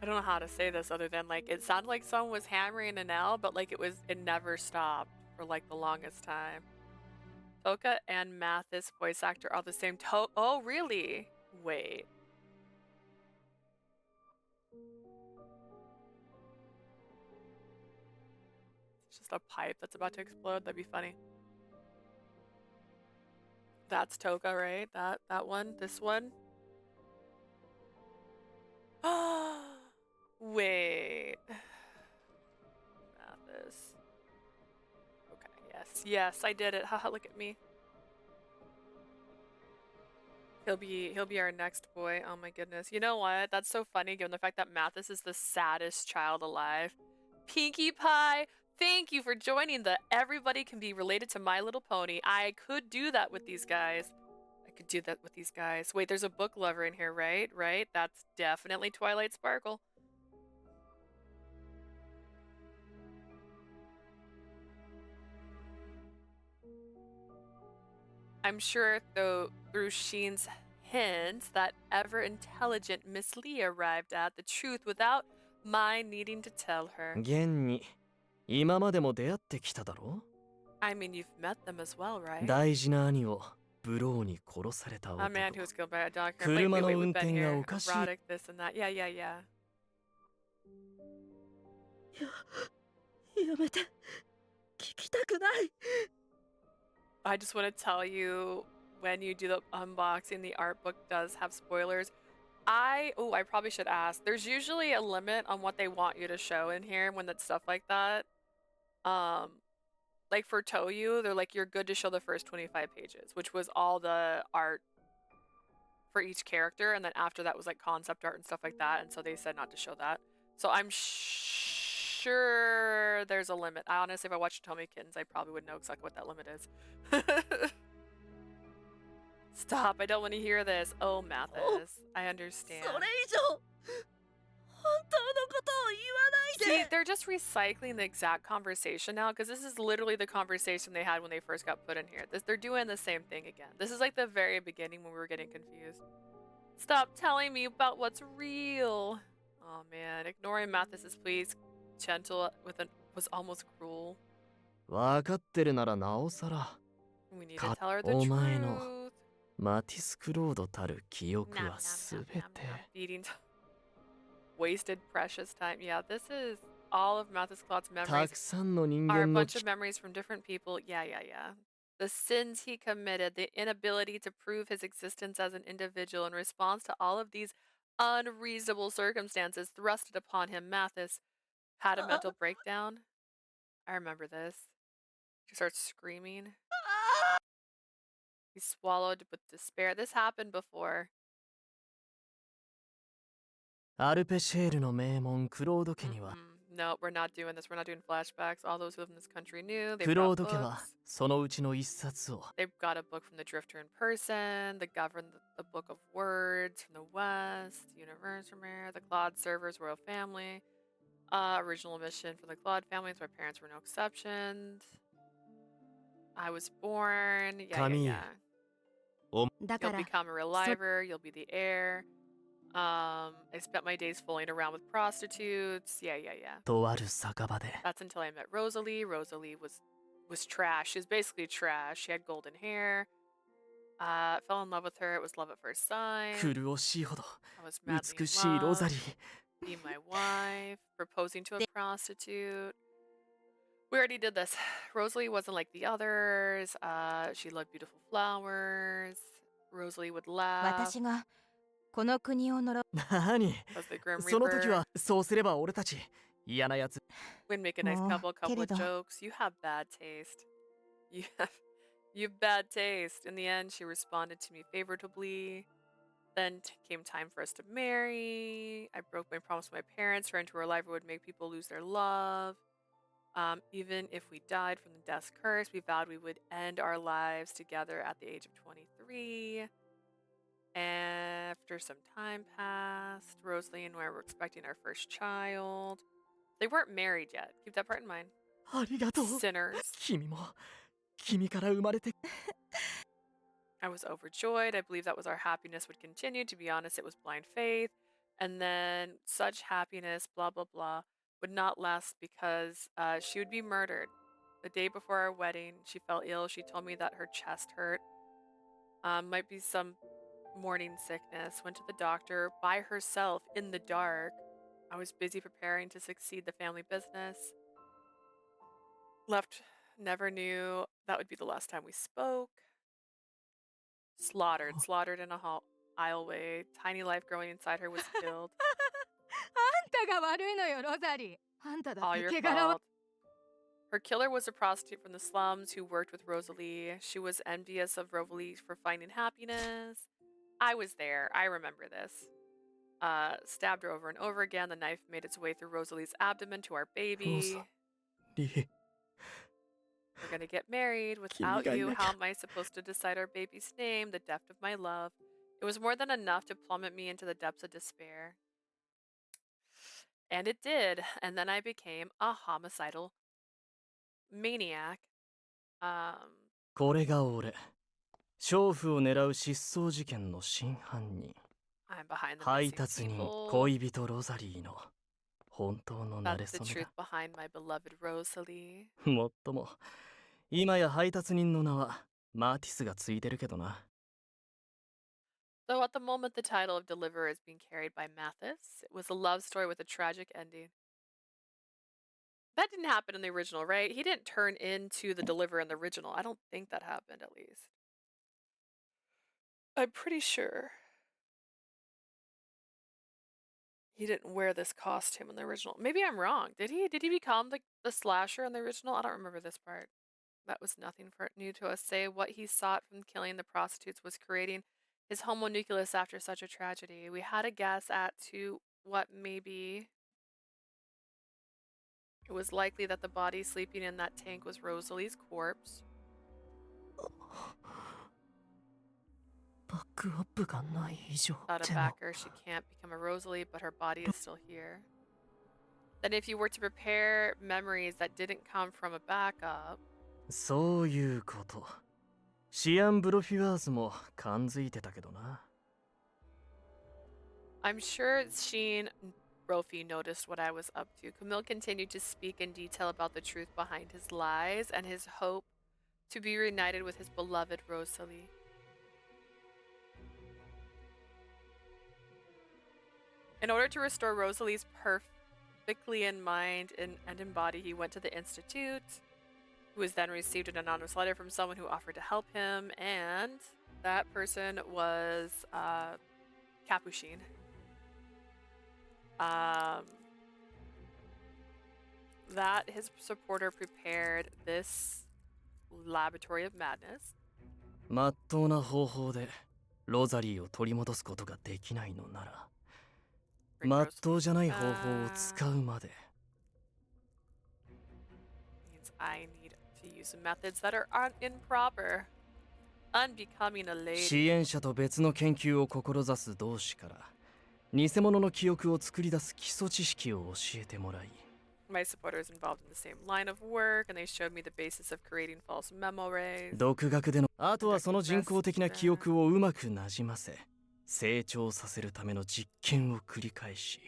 I don't know how to say this other than like it sounded like someone was hammering a nail, but like it never stopped for like the longest time. Toka and Mathis voice actor are the same. Oh really? Wait. It's just a pipe that's about to explode. That'd be funny. That's Toka, right? That one? This one? Wait. Mathis. Okay, yes. Yes, I did it. Haha, look at me. He'll be our next boy. Oh my goodness. You know what? That's so funny given the fact that Mathis is the saddest child alive. Pinkie Pie, thank you for joining the Everybody Can Be Related to My Little Pony. I could do that with these guys. Wait, there's a book lover in here, right? Right? That's definitely Twilight Sparkle. I'm sure, though, through Sheen's hints, that ever-intelligent Miss Lee arrived at the truth without my needing to tell her. 現に今までも出会ってきただろ I mean, you've met them as well, right? 大事な兄をブローに殺された A 男 man who was killed by a doctor. 車の Wait, 運 we've been 転が here. おかしい Erotic, this and that. Yeah. やめて聞きたくない I just want to tell you, when you do the unboxing, the art book does have spoilers. I probably should ask. There's usually a limit on what they want you to show in here when it's stuff like that. Like for Toyu, they're like, you're good to show the first 25 pages, which was all the art for each character. And then after that was like concept art and stuff like that. And so they said not to show that. So I'm sure there's a limit. I honestly, if I watched Tomy Kittens, I probably would know exactly what that limit is. Stop, I don't want to hear this. Oh, Mathis, I understand. それ以上本当のことを言わない See, they're just recycling the exact conversation now because this is literally the conversation they had when they first got put in here. They're doing the same thing again. This is like the very beginning when we were getting confused. Stop telling me about what's real. Oh man, ignoring Mathis's pleas, gentle was almost cruel. 分かってるならなおさら We need to tell her the お前の truth. マティスクロードたる記憶はすべて Eating wasted precious time. Yeah, this is all of Mathis Cloud's た memories くさんの人 are a 間の bunch of memories from different people. Yeah. The sins he committed, the inability to prove his existence as an individual in response to all of these unreasonable circumstances thrusted upon him. Mathis had a mental breakdown. I remember this. He starts screaming. He swallowed with despair. This happened before. アルペシェールの名門クロード家には No, we're not doing this. We're not doing flashbacks. All those who live in this country knew. They クロー brought ド家は books. そのうちの一冊を They've got a book from the Drifter in person. The Govern, the Book of Words from the West. Universe from here. The Claude servers, Royal Family. Original mission from the Claude families. My parents were no exceptions. I was born. Yeah, yeah, 神 yeah. だ You'll から become a reliver. You'll be the heir. I spent my days fooling around with prostitutes. Yeah, yeah, yeah. とある酒場で That's until I met Rosalie. Rosalie was trash. She was basically trash. She had golden hair. Fell in love with her. It was love at first sight. 苦しいほど I was madly 美 in しいロザ love. リー Be my wife. Proposing to a prostitute. We already did this. Rosalie wasn't like the others. She loved beautiful flowers. Rosalie would laugh 私がこの国を呪何 as the Grim その時 Reaper はそうすれば俺たち嫌なやつ would make a nice もう couple け of れど jokes. You have bad taste. You have bad taste. In the end, she responded to me favorably. Then came time for us to marry. I broke my promise to my parents. Her into her life would make people lose their love. Even if we died from the death's curse, we vowed we would end our lives together at the age of 23. After some time passed, Rosalie and I were expecting our first child. They weren't married yet. Keep that part in mind. ありがとう Sinners. 君も君から生まれて I was overjoyed. I believed that was our happiness would continue. To be honest, it was blind faith. And then such happiness, blah, blah, blah, would not last because she would be murdered. The day before our wedding, she fell ill. She told me that her chest hurt. Might be some morning sickness. Went to the doctor by herself in the dark. I was busy preparing to succeed the family business. Left, never knew that would be the last time we spoke. Slaughtered in a aisleway. Tiny life growing inside her was killed. あんたが悪いのよロザリー。あんただっ All て your 汚らわ fault. Her killer was a prostitute from the slums who worked with Rosalie. She was envious of Rosalie for finding happiness. I was there. I remember this. Stabbed her over and over again. The knife made its way through Rosalie's abdomen to our baby. Rosa- リー We're gonna get married. Without Kimi ga you, inaka. how am I supposed to decide our baby's name? The depth of my love. It was more than enough to plummet me into the depths of despair. And it did. And then I became a homicidal maniac. これが俺娼婦を狙う失踪事件の真犯人 I'm behind the 配 missing 達人 people. 恋人ロザリーの本当の馴れ That's the 初め truth だ behind my beloved Rosalie. もっとも今や配達人の名はマーティスがついてるけどな Though at the moment the title of Deliverer is being carried by Mathis, it was a love story with a tragic ending. That didn't happen in the original, right? He didn't turn into the Deliverer in the original. I don't think that happened, at least. I'm pretty sure. He didn't wear this costume in the original. Maybe I'm wrong. Did he? Did he become the slasher in the original? I don't remember this part. That was nothing new to us. Say what he sought from killing the prostitutes was creating his homunculus after such a tragedy. We had a guess at to what maybe. It was likely that the body sleeping in that tank was Rosalie's corpse. バックアップがない以上 Without で a も backer, she can't become a Rosalie, but her body is still here. Then if you were to prepare memories that didn't come from a backup, そういうことシアン・ブロフィワーズも感づいてたけどな I'm sure Sheen Brophy noticed what I was up to. Camille continued to speak in detail about the truth behind his lies and his hope to be reunited with his beloved Rosalie. In order to restore Rosalie's perfectly in mind and in body, he went to the Institute, who was then received an anonymous letter from someone who offered to help him, and that person was Capuchin. That his supporter prepared this laboratory of madness. まっとうな方法でロザリーを取り戻すことができないのなら Bring まっ Rosalie とうじゃない方法を使うまで I need to use some methods that are improper. Unbecoming a lady. 支援者と別の研究を志す同志から偽物の記憶を作り出す基礎知識を教えてもらい My supporters involved in the same line of work, and they showed me the basis of creating false memories. 独学でのあとはその人工的な記憶をうまくなじませ成長させるための実験を繰り返し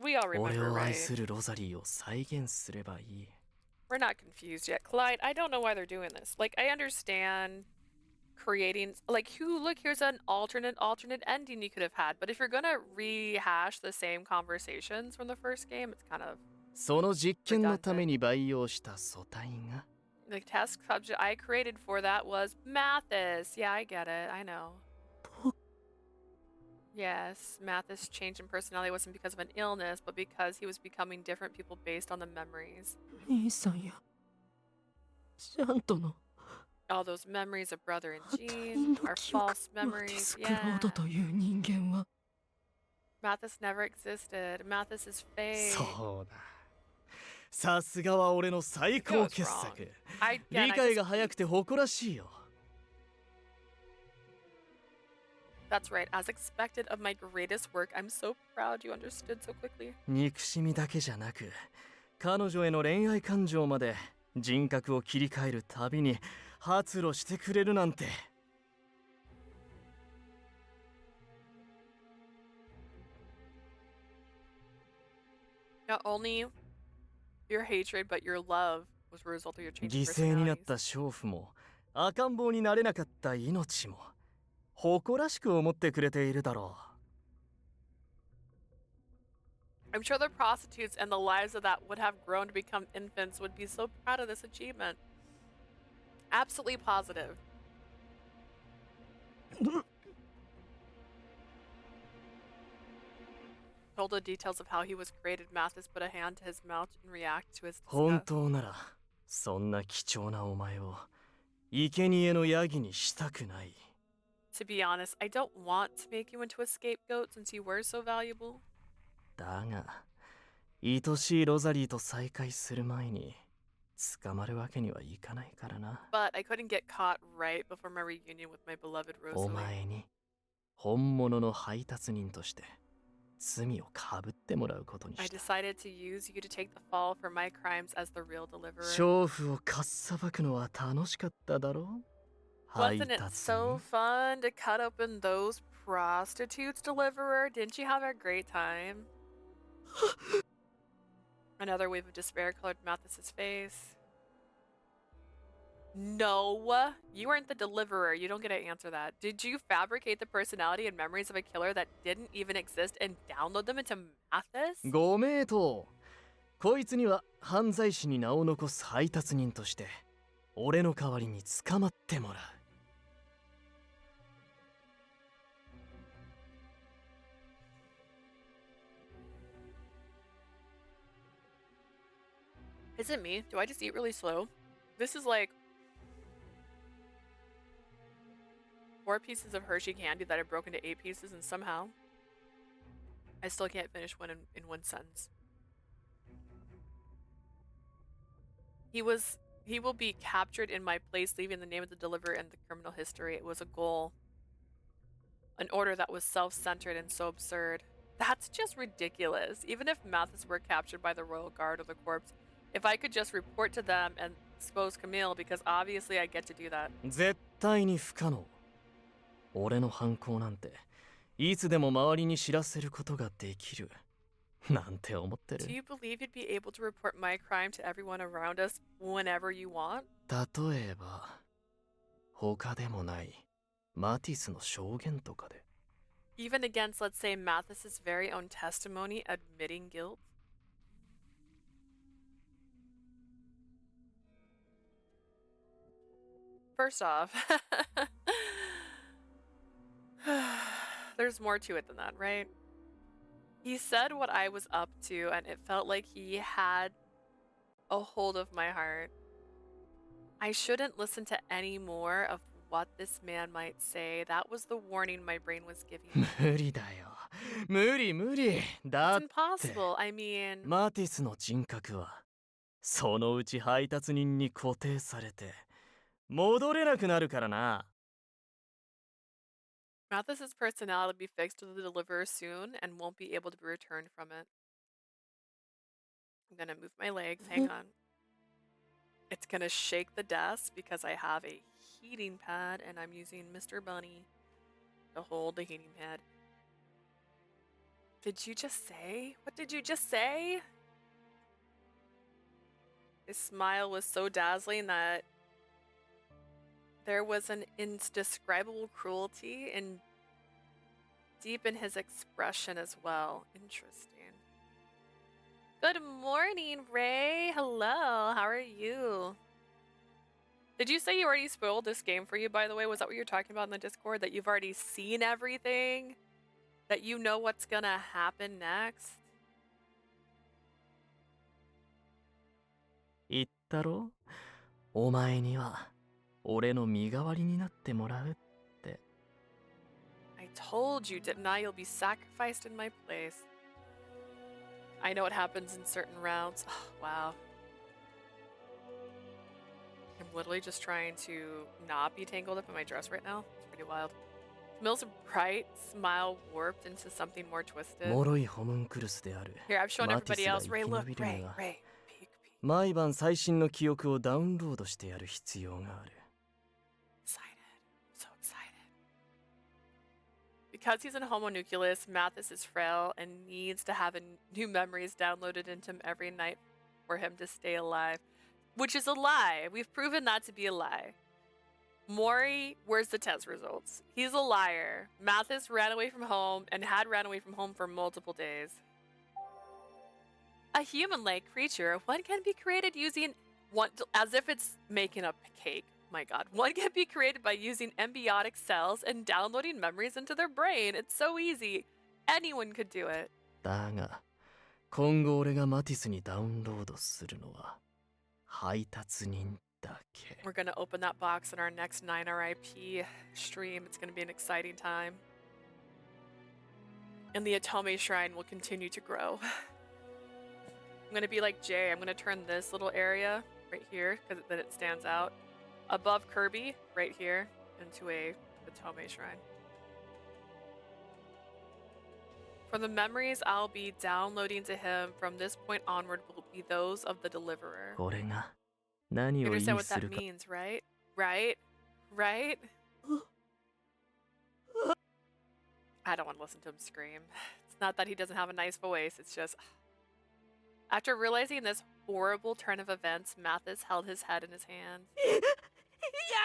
We all 俺 remember, を愛 right? するロザリーを再現すればいい We're not confused yet. Clyde, I don't know why they're doing this. Like, I understand creating, like, look, here's an alternate ending you could have had. But if you're gonna rehash the same conversations from the first game, it's kind of... その実験のために培養した素体が The test subject I created for that was Mathis. Yeah, I get it. I know. Yes, Mathis' change in personality wasn't because of an illness, but because he was becoming different people based on the memories. 兄さんやちゃんとの All those memories of brother and Jean are false マティ memories. ス・クロー Yeah. ドという人間は Mathis never existed. Mathis is fake. そうださすがは俺の最高傑作 I 理 I 解が just- 早くて誇らしいよ That's right. As expected of my greatest work, I'm so proud you understood so quickly. 憎しみだけじゃなく彼女への恋愛感情まで人格を切り替えるたびに発露してくれるなんて Not only your hatred, but your love was a result of your change 犠 in 牲になっ personalities. た娼婦も赤ん坊になれなかった命も誇らしく思ってくれているだろ I'm sure the prostitutes and the lives of that would have grown to become infants would be so proud of this achievement. Absolutely positive. Told the details of how he was created, Mathis put a hand to his mouth and reacted to his う本 disgust. 当ならそんな貴重なお前を生贄のヤギにしたくない To be honest, I don't want to make you into a scapegoat since you were so valuable. だが愛しいロザリーと再会する前に捕まるわけにはいかないからな But I couldn't get caught right before my reunion with my beloved お Rosalie. 前に本物の配達人として罪をかぶってもらうことに I した decided to use you to take the fall for my crimes as the real deliverer. 娼婦をかっさばくのは楽しかっただろう Wasn't it so fun to cut open those prostitutes, deliverer? Didn't you have a great time? Another wave of despair colored Mathis's face. No, you weren't the deliverer. You don't get to answer that. Did you fabricate the personality and memories of a killer that didn't even exist and download them into Mathis? ご名答こいつには犯罪師に名を残す配達人として俺の代わりに捕まってもらう Is it me? Do I just eat really slow? This is like 4 pieces of Hershey candy that I broke into 8 pieces, and somehow I still can't finish one in one sentence. He will be captured in my place, leaving the name of the deliverer and the criminal history. It was a goal. An order that was self-centered and so absurd. That's just ridiculous. Even if Mathis were captured by the royal guard or the corpse, if I could just report to them and expose Camille, because obviously I get to do that. 絶対に不可能俺の犯行なんていつでも周りに知らせることができるなんて思ってる Do you believe you'd be able to report my crime to everyone around us whenever you want? 例えば他でもないマティスの証言とかで Even against, let's say, Mathis's very own testimony admitting guilt? First off, there's more to it than that, right? He said what I was up to, and it felt like he had a hold of my heart. I shouldn't listen to any more of what this man might say. That was the warning my brain was giving me. 無理だよ無理だ It's impossible. I mean, マティスの人格はそのうち配達人に固定されて戻れなくなるからな。 Mathis's personality will be fixed to the deliverer soon and won't be able to be returned from it. I'm gonna move my legs. Hang on. It's gonna shake the desk because I have a heating pad and I'm using Mr. Bunny to hold the heating pad. Did you just say? What did you just say? His smile was so dazzling that there was an indescribable cruelty and deep in his expression as well. Interesting. Good morning, Ray. Hello, how are you? Did you say you already spoiled this game for you, by the way? Was that what you're talking about in the Discord? That you've already seen everything? That you know what's gonna happen next? 言ったろ、お前には俺の身代わりになってもらうって。 I told you, didn't I? You'll be sacrificed in my place. I know what happens in certain rounds. Oh, wow. I'm literally just trying to not be tangled up in my dress right now. It's pretty wild. Camille's bright smile warped into something more twisted. 脆いホムンクルスである Here, I've shown マティ everybody スが else. 生 Ray, き look, 延びる Ray, には Ray, peek, peek. 毎晩最新の記憶をダウンロードしてやる必要がある。 Excited. So excited. Because he's in homunculus, Mathis is frail and needs to have new memories downloaded into him every night for him to stay alive. Which is a lie. We've proven that to be a lie. Maury, where's the test results? He's a liar. Mathis ran away from home and had ran away from home for multiple days. A human-like creature, one can be created using one, as if it's making a cake. My god. One can be created by using embiotic cells and downloading memories into their brain. It's so easy. Anyone could do it. だが今後俺がマティスにダウンロードするのは配達人だけ。 We're gonna open that box in our next 9RIP stream. It's gonna be an exciting time. And the Atome Shrine will continue to grow. I'm gonna be like Jay. I'm gonna turn this little area right here, because then it stands out, above Kirby, right here, into a Atome Shrine. For the memories I'll be downloading to him from this point onward will be those of the deliverer. これが何 You を意 understand 味 what す that るか。 means, right? Right? Right? I don't want to listen to him scream. It's not that he doesn't have a nice voice, it's just... After realizing this horrible turn of events, Mathis held his head in his hands. や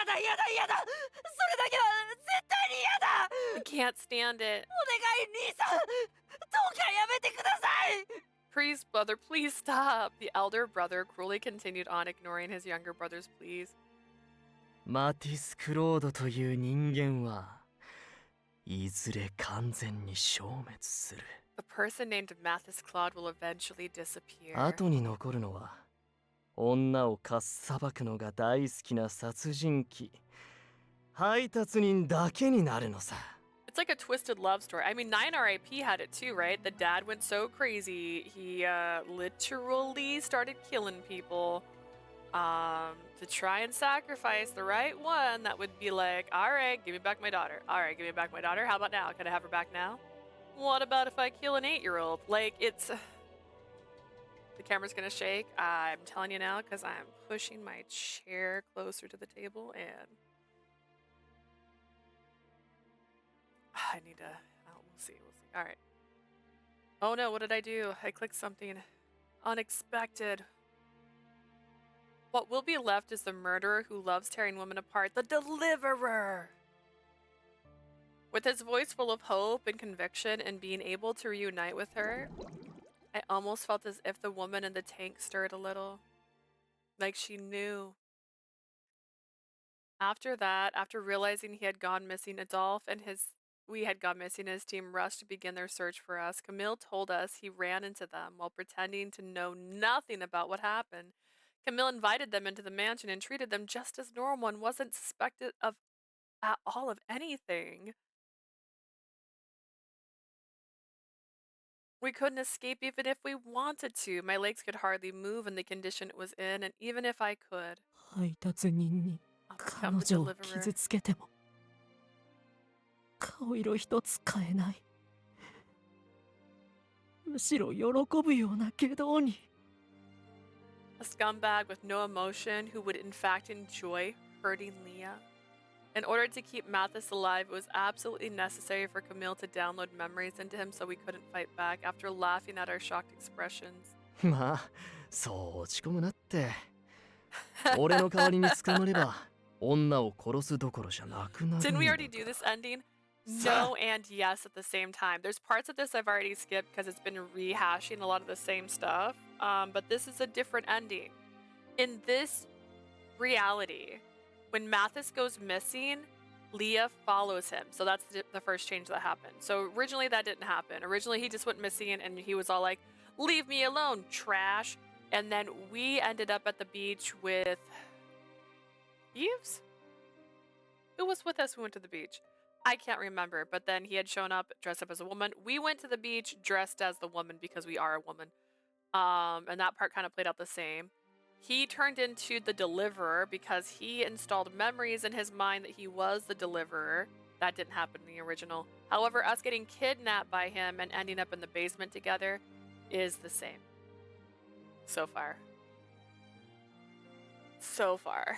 だやだやだ、それだけは絶対にやだ。 I can't stand it. お願い兄さん、どうかやめてください。 Please, brother, please stop. The elder brother cruelly continued on, ignoring his younger brother's pleas. マティス・クロードという人間はいずれ完全に消滅する。 The person named Mathis Claude will eventually disappear. 後に残るのは女をかっさばくのが大好きな殺人鬼配達人だけになるのさ。 It's like a twisted love story. I mean, 9RIP had it too, right? The dad went so crazy, he literally started killing people to try and sacrifice the right one that would be like, all right, give me back my daughter. All right, give me back my daughter. How about now? Can I have her back now? What about if I kill an 8-year-old? Like, it's... The camera's gonna shake. I'm telling you now because I'm pushing my chair closer to the table and... I need to... Oh, we'll see. We'll see. All right. Oh no, what did I do? I clicked something unexpected. What will be left is the murderer who loves tearing women apart. The deliverer! With his voice full of hope and conviction and being able to reunite with her, I almost felt as if the woman in the tank stirred a little. Like she knew. After that, after realizing he had gone missing, Adolphe and we had gone missing, his team rushed to begin their search for us. Camille told us he ran into them while pretending to know nothing about what happened. Camille invited them into the mansion and treated them just as normal and wasn't suspected of at all of anything. We couldn't escape even if we wanted to. My legs could hardly move in the condition it was in, and even if I could, 配達人に I'll become 彼 the 女を deliverer. 傷つけても顔色一つ変えない。むしろ喜ぶような下道に。 A scumbag with no emotion who would in fact enjoy hurting Leah. In order to keep Mathis alive, it was absolutely necessary for Camille to download memories into him so we couldn't fight back after laughing at our shocked expressions. まあそう落ち込むなって俺の代わりに捕まれば女を殺すどころじゃなくなるんだ Didn't we か already do this ending? No and yes at the same time. There's parts of this I've already skipped because it's been rehashing a lot of the same stuff. But this is a different ending. In this reality, when Mathis goes missing, Leah follows him. So that's the first change that happened. So originally that didn't happen. Originally he just went missing and he was all like, "Leave me alone, trash." And then we ended up at the beach with Eves? Who was with us who went to the beach? I can't remember, but then he had shown up dressed up as a woman. We went to the beach dressed as the woman because we are a woman. And that part kind of played out the same. He turned into the deliverer because he installed memories in his mind that he was the deliverer. That didn't happen in the original. However, us getting kidnapped by him and ending up in the basement together is the same. So far. So far.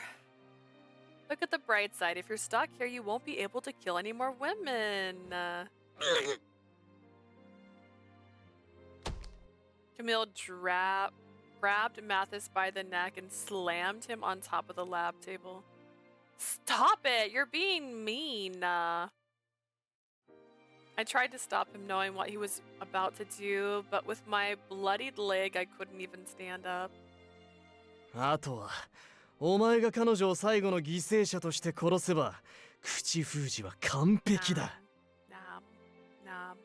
Look at the bright side. If you're stuck here, you won't be able to kill any more women. Camille grabbed Mathis by the neck and slammed him on top of the lab table. Stop it! You're being mean. I tried to stop him knowing what he was about to do, but with my bloodied leg, I couldn't even stand up. あとはお前が彼女を最後の犠牲者として殺せば口封じは完璧だ Nom.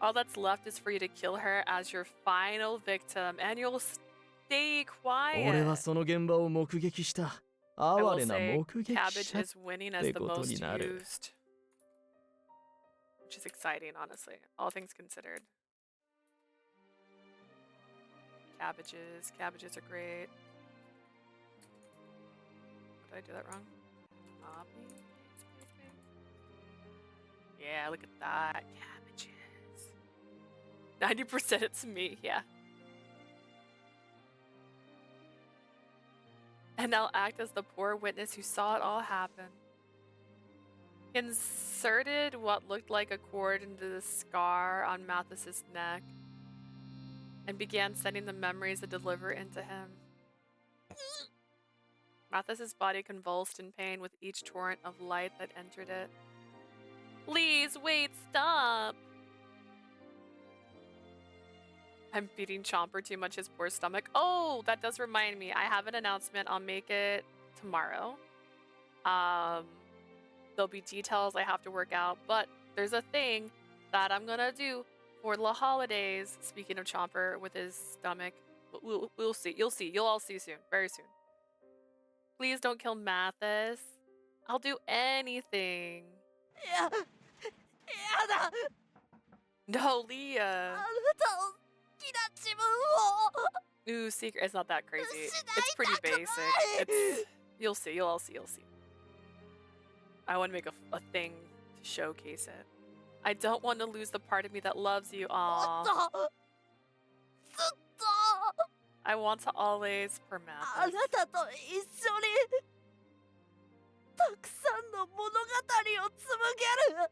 All that's left is for you to kill her as your final victim, and you'll stay quiet. 俺はその現場を目撃した哀 I will れな say 目撃 cabbage 者 is winning as って the こと most になる used. Which is exciting, honestly. All things considered. Cabbages are great. Did I do that wrong? Poppy. Yeah, look at that. Cabbages. 90% it's me, yeah. And I'll act as the poor witness who saw it all happen. Inserted what looked like a cord into the scar on Mathis's neck and began sending the memories to deliver into him. Mathis's body convulsed in pain with each torrent of light that entered it. Please, wait, stop! I'm feeding Chomper too much his poor stomach. Oh, that does remind me. I have an announcement. I'll make it tomorrow. There'll be details I have to work out, but there's a thing that I'm gonna do for the holidays. Speaking of Chomper with his stomach, we'll see. You'll see. You'll all see soon. Very soon. Please don't kill Mathis. I'll do anything. やだ No, Leah. あなたを好きな自分を Ooh, secret. It's not that crazy. It's pretty basic. It's, you'll see. You'll all see. You'll see. I want to make a thing to showcase it. I don't want to lose the part of me that loves you. も Aww. っとずっと I want to always per あ Mathis. なたと一緒にたくさんの物語を紡げる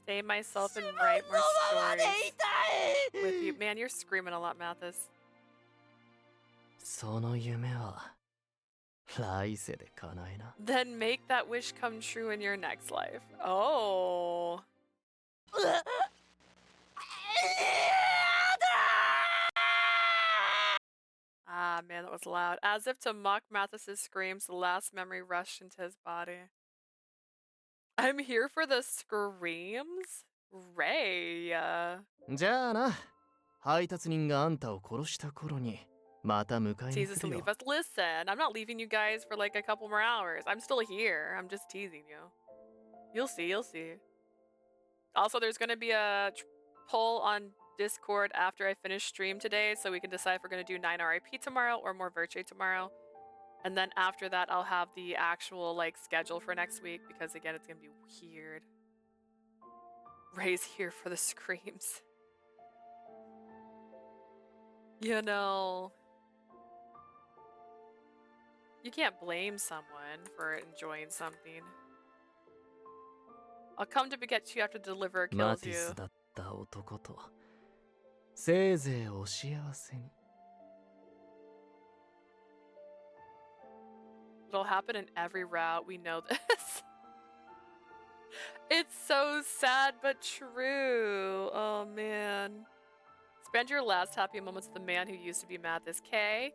Stay myself and 自分 write の more ままで stories いたい with you. Man, you're screaming a lot, Mathis. その夢は来世で叶えな Then make that wish come true in your next life. Oh. やだ Ah, man, that was loud. As if to mock Mathis's screams, the last memory rushed into his body. I'm here for the screams? Ray. じゃあな配達人があんたを殺した頃にまた迎えに Teases 来 to るよ leave us. Listen, I'm not leaving you guys for like a couple more hours. I'm still here. I'm just teasing you. You'll see, you'll see. Also, there's gonna be a poll on Discord after I finish stream today so we can decide if we're going to do 9 RIP tomorrow or more Virche tomorrow. And then after that, I'll have the actual like schedule for next week because again, it's going to be weird. Ray's here for the screams. You know, you can't blame someone for enjoying something. I'll come to get you after the deliverer マ kills ティ you. スだった男とせいぜいお幸せに。 It'll happen in every route. We know this. It's so sad but true. Oh man. Spend your last happy moments with the man who used to be Mathis. Kay,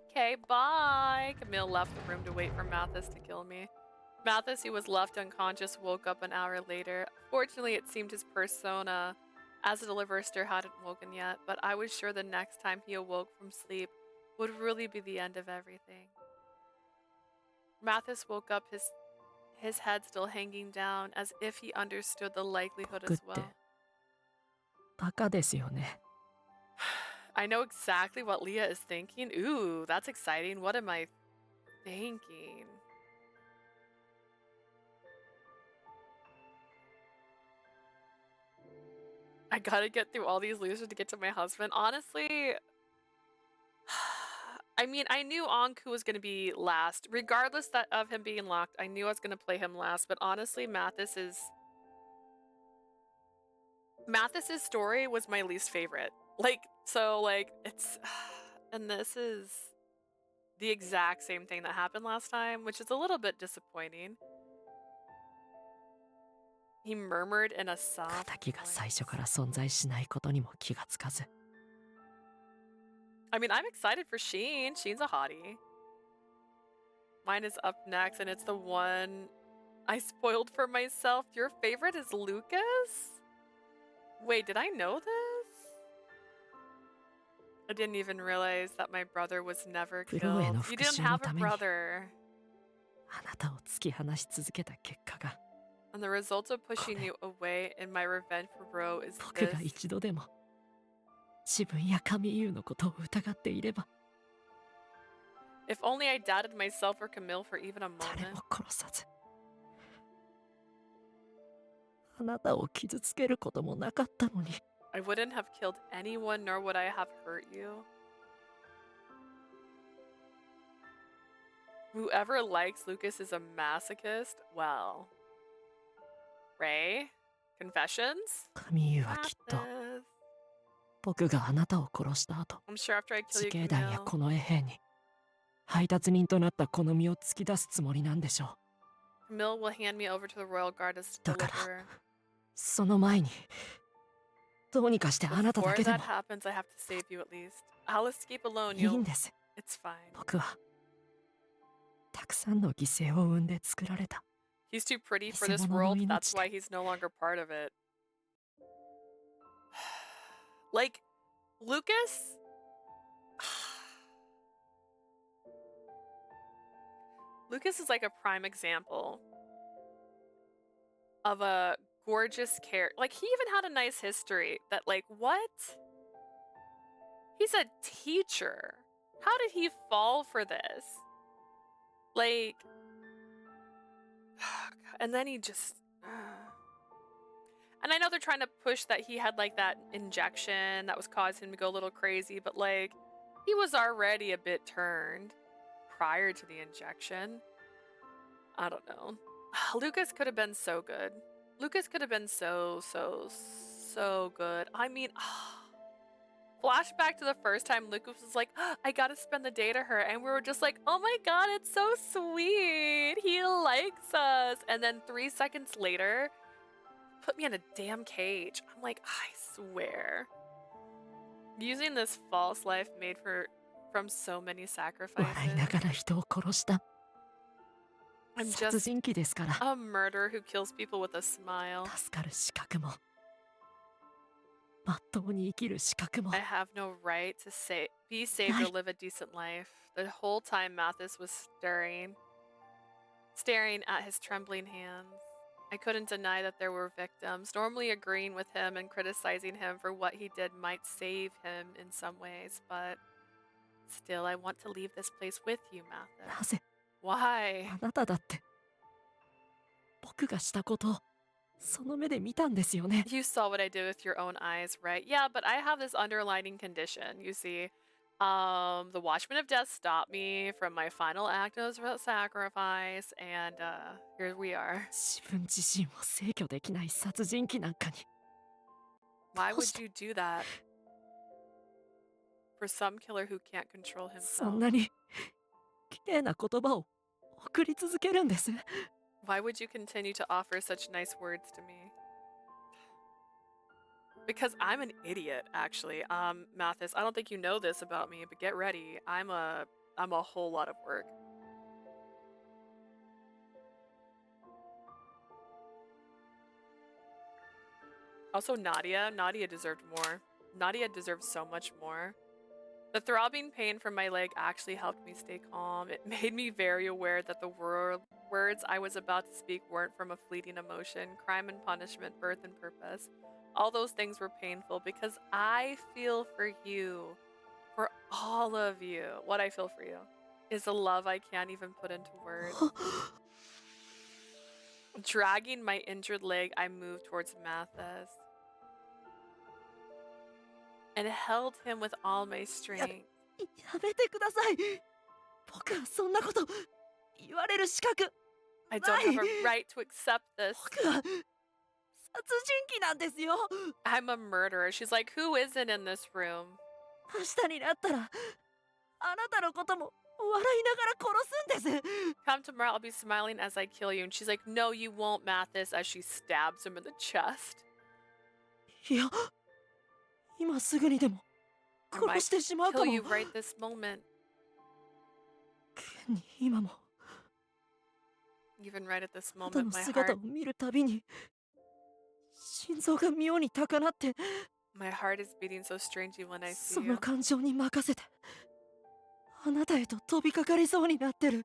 bye. Camille left the room to wait for Mathis to kill me. Mathis, who was left unconscious, woke up an hour later. Fortunately, it seemed his persona as a deliverer still hadn't woken yet, but I was sure the next time he awoke from sleep would really be the end of everything. Mathis woke up, his head still hanging down, as if he understood the likelihood as well. バカですよね。 I know exactly what Leah is thinking. Ooh, that's exciting. What am I thinking? I gotta get through all these losers to get to my husband. Honestly, I mean, I knew Anku was gonna be last. Regardless of him being locked, I knew I was gonna play him last. But honestly, Mathis's story was my least favorite. Like, so, like, it's... And this is the exact same thing that happened last time, which is a little bit disappointing. He murmured in a soft 敵が voice. 最初から存在しないことにも気がつかず。 I mean, I'm excited for Sheen. Sheen's a hottie. Mine is up next, and it's the one I spoiled for myself. Your favorite is Lucas? Wait, did I know this? I didn't even realize that my brother was never プロへ killed. の You 復 didn't 讐の have a ために brother. あなたを突き放し続けた結果が And the result of pushing you away in my revenge for Bro is 僕が this. 一度でも自分や神優のことを疑っていれば If only I doubted myself or Camille for even a 誰 moment. も殺さずあなたを傷つけることもなかったのに I wouldn't have killed anyone, nor would I have hurt you. Whoever likes Lucas is a masochist. Well, Ray, confessions? 神優はきっと Mathis. 僕があなたを殺した後 I'm sure after I kill 自 you, 警団や Camille. この衛兵に配達人となったこの身を突き出すつもりなんでしょう Camille will hand me over to the royal guard as だから deliverer. その前にどうにかしてあなただ Before けで that も happens, I have to save you at least. I'll escape alone. いい You'll. んです It's fine. 僕はたくさんの犠牲を生んで作られた He's too pretty for this 偽物の world. 命 That's で why he's no longer part of it. Like, Lucas? Lucas is like a prime example of a gorgeous character. Like, he even had a nice history that, like, what? He's a teacher. How did he fall for this? Like, and then he just... And I know they're trying to push that he had, like, that injection that was causing him to go a little crazy, but, like, he was already a bit turned prior to the injection. I don't know. Lucas could have been so good. Lucas could have been so good. I mean, flashback to the first time Lucas was like, I gotta spend the day to her. And we were just like, oh my god, it's so sweet. He likes us. And then 3 seconds later, put me in a damn cage. I'm like, I swear. Using this false life made from so many 笑 sacrifices. いながら人を殺した I'm 殺 just 人鬼ですから a murderer who kills people with a smile. 助かる資格もまっとうに生きる資格も I have no right to be saved or Right. live a decent life. The whole time Mathis was staring at his trembling hands. I couldn't deny that there were victims. Normally agreeing with him and criticizing him for what he did might save him in some ways, but still I want to leave this place with you, な Mathis. ぜ Why? あなただって僕がしたことをその目で見たんですよね。 You saw what I did with your own eyes, right? Yeah, but I have this underlining condition, you see. The Watchmen of Death stopped me from my final act of sacrifice, and here we are. 自分自身を制御できない殺人鬼なんかに Why どうし would て you do that? For some killer who can't control そ himself. んなに綺麗な言葉を送り続けるんです。 Why would you continue to offer such nice words to me? Because I'm an idiot, actually. Mathis, I don't think you know this about me, but get ready. I'm a whole lot of work. Also, Nadia deserved more. Nadia deserves so much more. The throbbing pain from my leg actually helped me stay calm. It made me very aware that the words I was about to speak weren't from a fleeting emotion. Crime and punishment, birth and purpose. All those things were painful because I feel for you. For all of you. What I feel for you is a love I can't even put into words. Dragging my injured leg, I moved towards Mathis and held him with all my strength. やめてください。僕はそんなこと言われる資格 I don't have a right to accept this. 僕は殺人鬼なんですよ。 I'm a murderer. She's like, who isn't in this room? 明日になったらあなたのことも笑いながら殺すんです。 Come tomorrow, I'll be smiling as I kill you. And she's like, no, you won't, Mathis, as she stabs him in the chest. いや、今すぐにでも I might 殺してしまうか kill も。 you right this moment. 現に今も Even right at this あなた moment, の my 姿 heart, を見るたびに心臓が妙に高鳴って my heart is beating so strangely when I see そ you. の感情に任せてあなたへと飛びかかりそうになってる。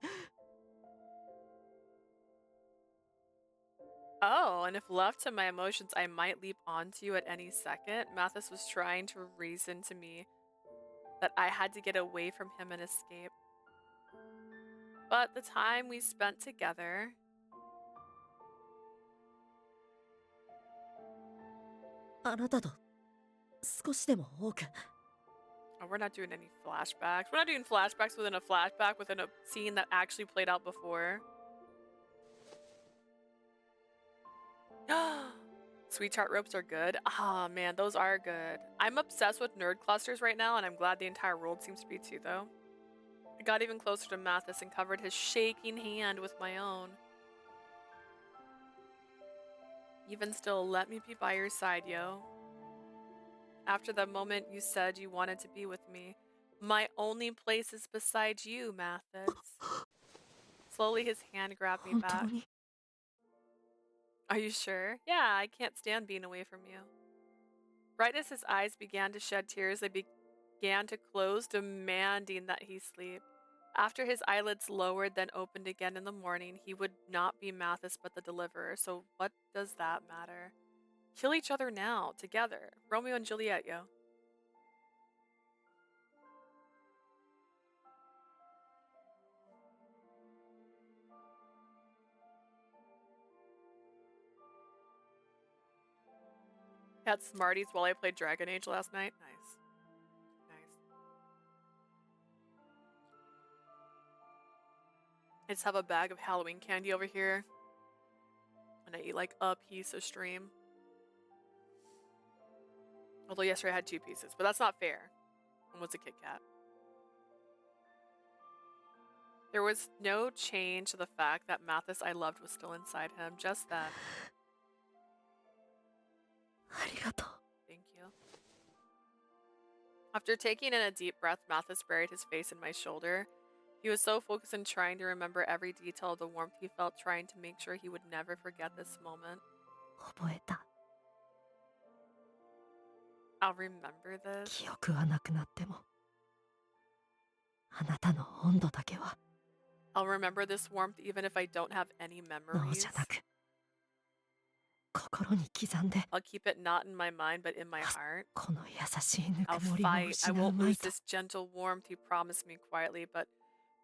Oh, and if left to my emotions, I might leap onto you at any second. Mathis was trying to reason to me that I had to get away from him and escape. But the time we spent together, あなたと少しでも多く oh, we're not doing any flashbacks. We're not doing flashbacks within a flashback within a scene that actually played out before. Sweetheart ropes are good. Ah, man, those are good. I'm obsessed with nerd clusters right now, and I'm glad the entire world seems to be too, though. I got even closer to Mathis and covered his shaking hand with my own. Even still, let me be by your side, yo. After the moment you said you wanted to be with me, my only place is beside you, Mathis. Slowly, his hand grabbed me 本 back. 当に Are you sure? Yeah, I can't stand being away from you. Right as his eyes began to shed tears, they began to close, demanding that he sleep. After his eyelids lowered, then opened again in the morning, he would not be Mathis but the deliverer, so what does that matter? Kill each other now, together. Romeo and Juliet, yo. Had Smarties while I played Dragon Age last night. Nice. Nice. I just have a bag of Halloween candy over here. And I eat like a piece a stream. Although yesterday I had 2 pieces, but that's not fair. One was a Kit Kat. There was no change to the fact that Mathis I loved was still inside him. Just that. ありがとう。 Thank you. After taking in a deep breath, Mathis buried his face in my shoulder. He was so focused on trying to remember every detail of the warmth he felt, trying to make sure he would never forget this moment. 覚えた。 I'll remember this. 記憶はなくなってもあなたの温度だけは I'll remember this warmth even if I don't have any 脳 memories. じゃなく心に刻んで I'll keep it not in my mind, but in my heart. この優しいぬ I'll くもりを fight. I 失う won't まい lose と this gentle warmth you promised me quietly, but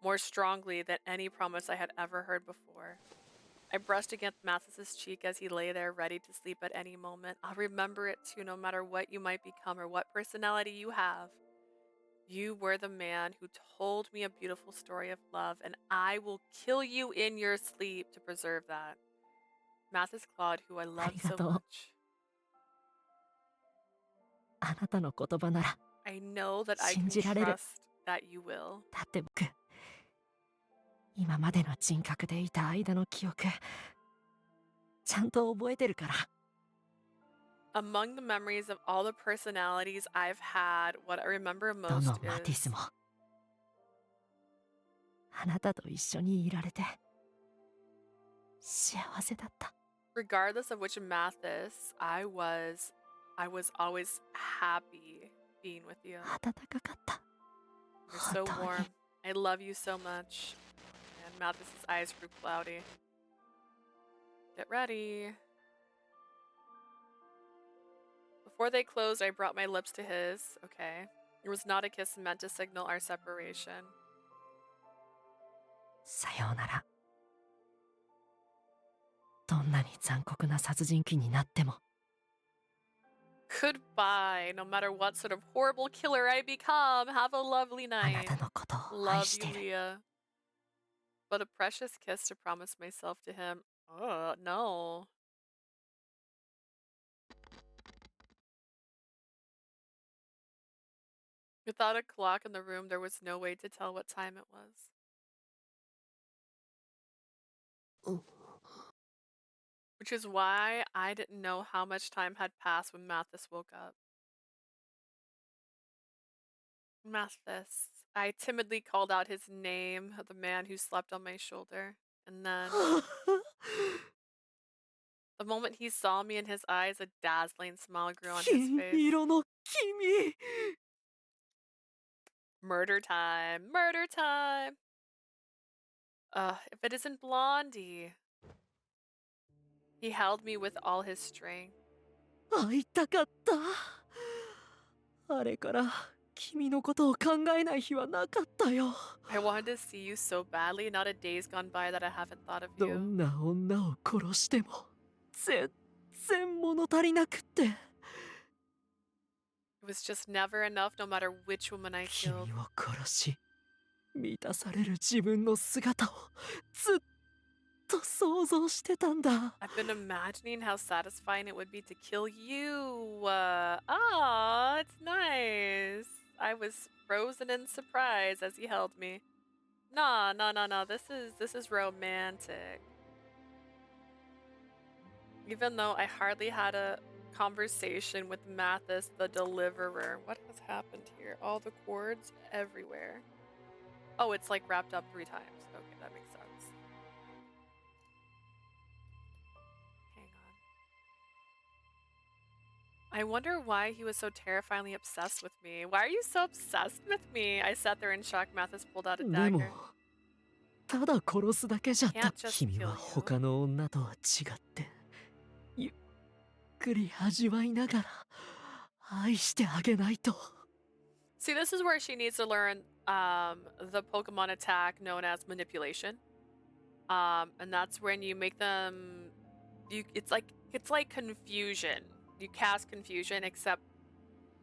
more strongly than any promise I had ever heard before. I brushed against Mathis's cheek as he lay there ready to sleep at any moment. I'll remember it too, no matter what you might become or what personality you have. You were the man who told me a beautiful story of love, and I will kill you in your sleep to preserve that. Mathis Claude, who I love so Arigato. much. あなたの言葉なら I know that I 信 can じられる trust that you will. だって僕今までの人格でいた間の記憶ちゃんと覚えてるから Among the memories of all the personalities I've had, what I remember ど most のマティ is スもあなたと一緒にいられて幸せだった regardless of which Mathis, I was always happy being with you. 暖かかった You're so 本当に warm. I love you so much. And Mathis's eyes grew cloudy. Get ready. Before they closed, I brought my lips to his. Okay. It was not a kiss meant to signal our separation. さようならどんなに残酷な殺人鬼になっても Goodbye. No matter what sort of horrible killer I become, have a lovely あな night. たのことを愛 Love して you, る Leah. But a precious kiss to promise myself to him. Oh, no. Without a clock in the room, there was no way to tell what time it was. Which is why I didn't know how much time had passed when Mathis woke up. Mathis. I timidly called out his name, the man who slept on my shoulder. And then, the moment he saw me in his eyes, a dazzling smile grew on his 金 face. 色の君 Murder time. Murder time. If it isn't Blondie. He held me with all his strength. 会いたかったあれから君のことを考えない日はなかったよ I wanted to see you so badly, not a day's gone by that I haven't thought of ど you. んな女を殺しても全然物足りなくって It was just never enough no matter which woman I 君 killed. を殺し満たされる自分の姿をずっと想像してたんだ I've been imagining how satisfying it would be to kill you. It's nice. I was frozen in surprise as he held me. Nah. This is romantic. Even though I hardly had a conversation with Mathis, the deliverer. What has happened here? All the cords everywhere. Oh, it's like wrapped up 3 times. Okay, that makes sense. Hang on. I wonder why he was so terrifyingly obsessed with me. Why are you so obsessed with me? I sat there in shock. Mathis pulled out a でも dagger. ただ殺すだけじゃった Can't just 君 kill は you. 他の女とは違ってゆっくり味わいながら愛してあげないと See, this is where she needs to learn the Pokemon attack known as manipulation. And that's when you make them it's like confusion. You cast confusion, except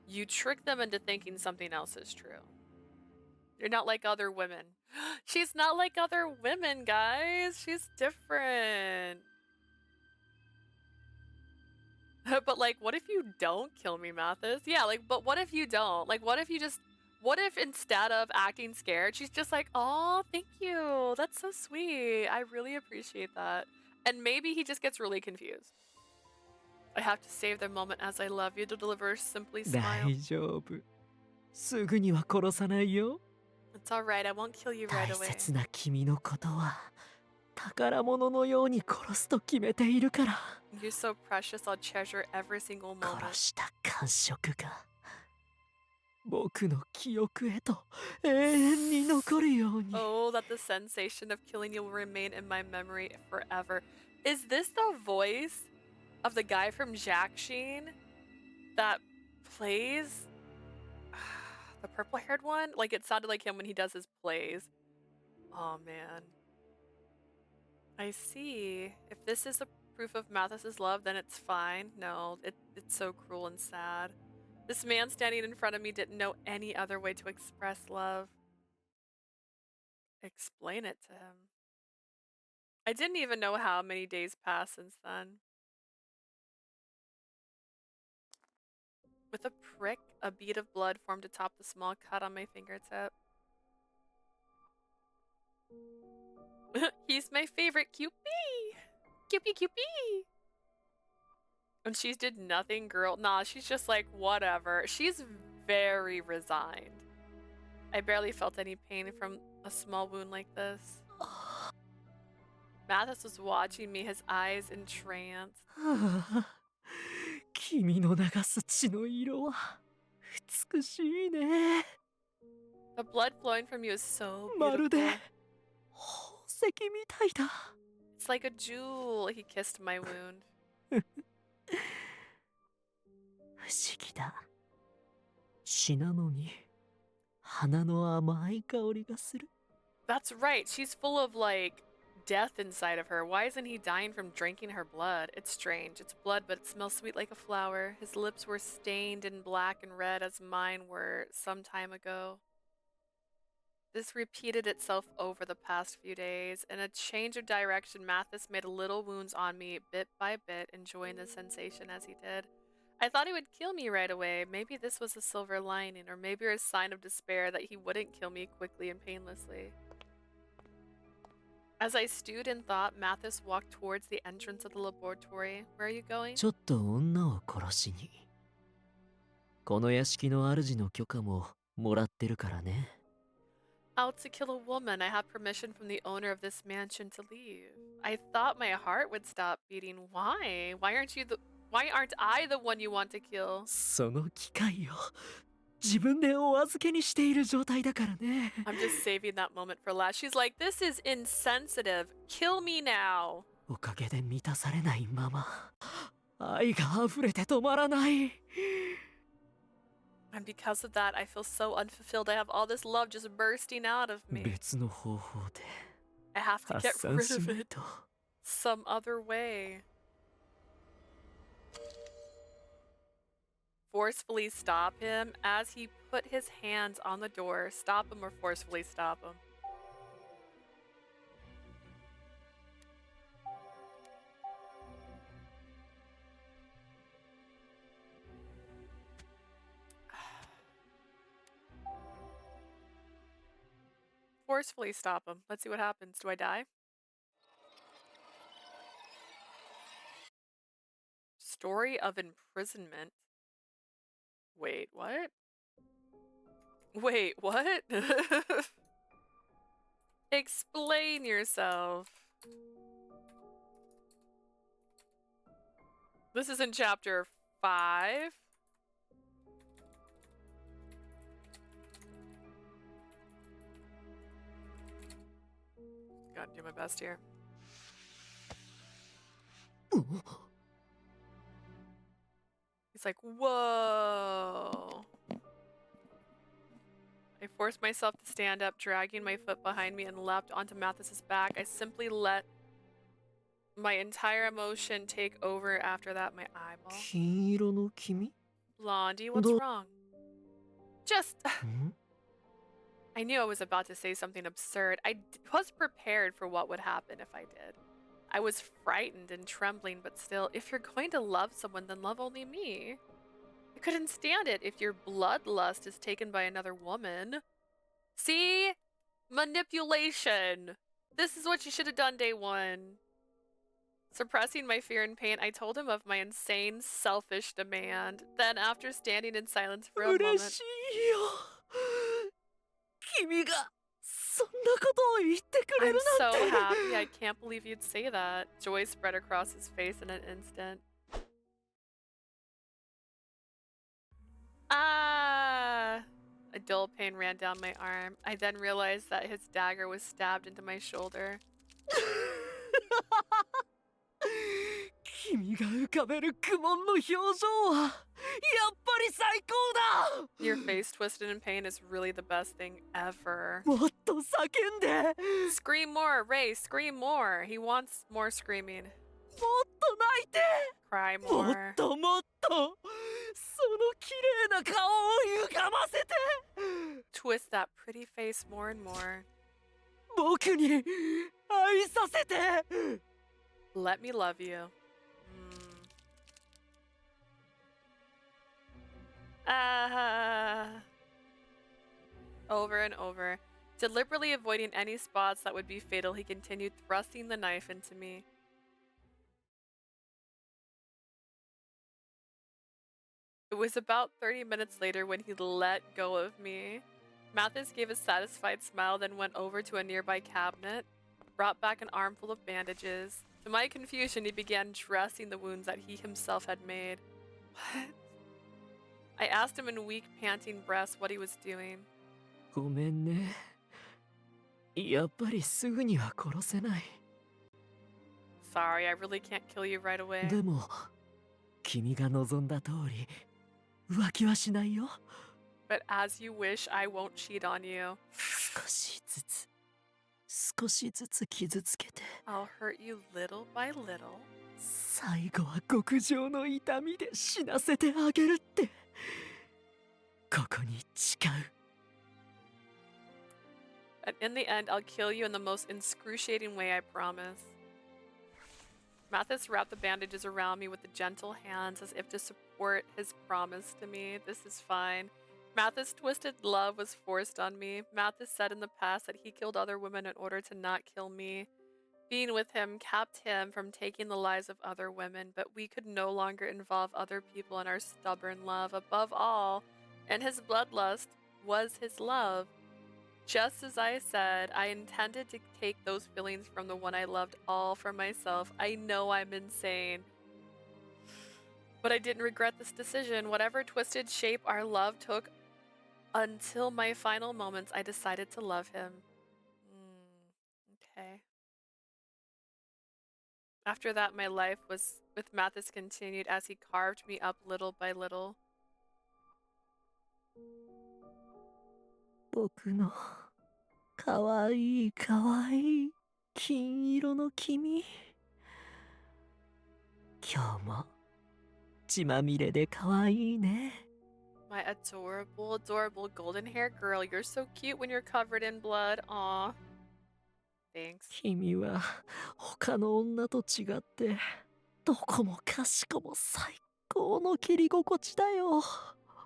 you trick them into thinking something else is true. You're not like other women. She's not like other women, guys. She's different. But like, what if you don't kill me, Mathis? Yeah, like, but what if you don't? Like, what if instead of acting scared, she's just like, oh, thank you. That's so sweet. I really appreciate that. And maybe he just gets really confused. I have to save the moment as I love you. The deliverer simply 大 smiled. 丈夫すぐには殺さないよ It's alright, I won't kill you right 大 away. 切な君のことは宝物のように殺すと決めているから You're so precious, I'll treasure every single moment. 殺した感触が僕の記憶へと永遠に残るように Oh, that the sensation of killing you will remain in my memory forever. Is this the voice of the guy from Jack Sheen that plays the purple-haired one. Like, it sounded like him when he does his plays. Oh, man. I see. If this is a proof of Mathis's love, then it's fine. No, it's so cruel and sad. This man standing in front of me didn't know any other way to express love. Explain it to him. I didn't even know how many days passed since then. With a prick, a bead of blood formed atop the small cut on my fingertip. He's my favorite Cupie! Cupie, Cupie! And she did nothing, girl. Nah, she's just like, whatever. She's very resigned. I barely felt any pain from a small wound like this. Mathis was watching me, his eyes entranced. 君の流す血の色は美しいね。 The blood flowing from you is so まるで beautiful. 宝石みたいだ。 It's like a jewel. He kissed my wound. 不思議だ。血なのに花の甘い香りがする。 That's right. She's full of, like, death inside of her. Why isn't he dying from drinking her blood? It's strange. It's blood, but it smells sweet like a flower. His lips were stained in black and red as mine were some time ago. This repeated itself over the past few days. In a change of direction, Mathis made little wounds on me bit by bit, enjoying the sensation as he did. I thought he would kill me right away. Maybe this was a silver lining, or maybe a sign of despair that he wouldn't kill me quickly and painlessly. As I stewed in thought, Mathis walked towards the entrance of the laboratory. Where are you going? ちょっと女を殺しに。この屋敷の主の許可ももらってるからね。 Out to kill a woman. I have permission from the owner of this mansion to leave. I thought my heart would stop beating. Why? Why aren't I the one you want to kill? その機会を自分でお預けにしている状態だからね。 I'm just saving that moment for last. She's like, this is insensitive. Kill me now. おかげで満たされないまま愛が溢れて止まらない。 And because of that, I feel so unfulfilled. I have all this love just bursting out of me. 別の方法で I have to 発 get 散 rid し of ない it と。 some other way. Forcefully stop him as he put his hands on the door. Stop him or forcefully stop him. Forcefully stop him. Let's see what happens. Do I die? Story of imprisonment. Wait, what? Wait, what? Explain yourself. This is in chapter 5. Gotta do my best here. He's like, whoa. I forced myself to stand up, dragging my foot behind me, and leapt onto Mathis's back. I simply let my entire emotion take over after that. My eyeball. 金色の君? Blondie, what's wrong? Just... I knew I was about to say something absurd. I was prepared for what would happen if I did. I was frightened and trembling, but still, if you're going to love someone, then love only me. I couldn't stand it if your bloodlust is taken by another woman. See? Manipulation. This is what you should have done day one. Suppressing my fear and pain, I told him of my insane, selfish demand. Then, after standing in silence for a moment... 嬉しいよ。君がそんなことを言ってくれ I'm るなんて。 so happy. I can't believe you'd say that. Joy spread across his face in an instant. Ah! A dull pain ran down my arm. I then realized that his dagger was stabbed into my shoulder. 君が浮かべる苦悶の表情はやっぱり最高だ。 Your face twisted in pain is really the best thing ever. もっと叫んで。 Scream more, Ray, scream more. He wants more screaming. もっと泣いて。 Cry も more. っともっとその綺麗な顔を歪ませて。 Twist that pretty face more and more. 僕に愛させて。 Let me love you. Over and over. Deliberately avoiding any spots that would be fatal, he continued thrusting the knife into me. It was about 30 minutes later when he let go of me. Mathis gave a satisfied smile, then went over to a nearby cabinet, brought back an armful of bandages. To my confusion, he began dressing the wounds that he himself had made. What? I asked him in weak, panting breaths what he was doing. ごめんね。やっぱりすぐには殺せない。 Sorry, I really can't kill you right away. でも、君が望んだ通り、浮気はしないよ。 But as you wish, I won't cheat on you. 少しずつ、少しずつ傷つけて。 I'll hurt you little by little. 最後は極上の痛みで死なせてあげるって。ここに誓う。 And in the end, I'll kill you in the most excruciating way, I promise. Mathis wrapped the bandages around me with the gentle hands as if to support his promise to me. This is fine. Mathis' twisted love was forced on me. Mathis said in the past that he killed other women in order to not kill me. Being with him kept him from taking the lives of other women, but we could no longer involve other people in our stubborn love. Above all, and his bloodlust was his love. Just as I said, I intended to take those feelings from the one I loved all for myself. I know I'm insane. But I didn't regret this decision. Whatever twisted shape our love took, until my final moments, I decided to love him. Okay. After that, my life was with Mathis continued as he carved me up little by little. 僕のかわいいかわいい金色の君。今日も血まみれでかわいいね。 My adorable, adorable golden-haired girl. You're so cute when you're covered in blood. Aw. Thanks. 君は他の女と違ってどこもかしこも最高の切り心地だよ。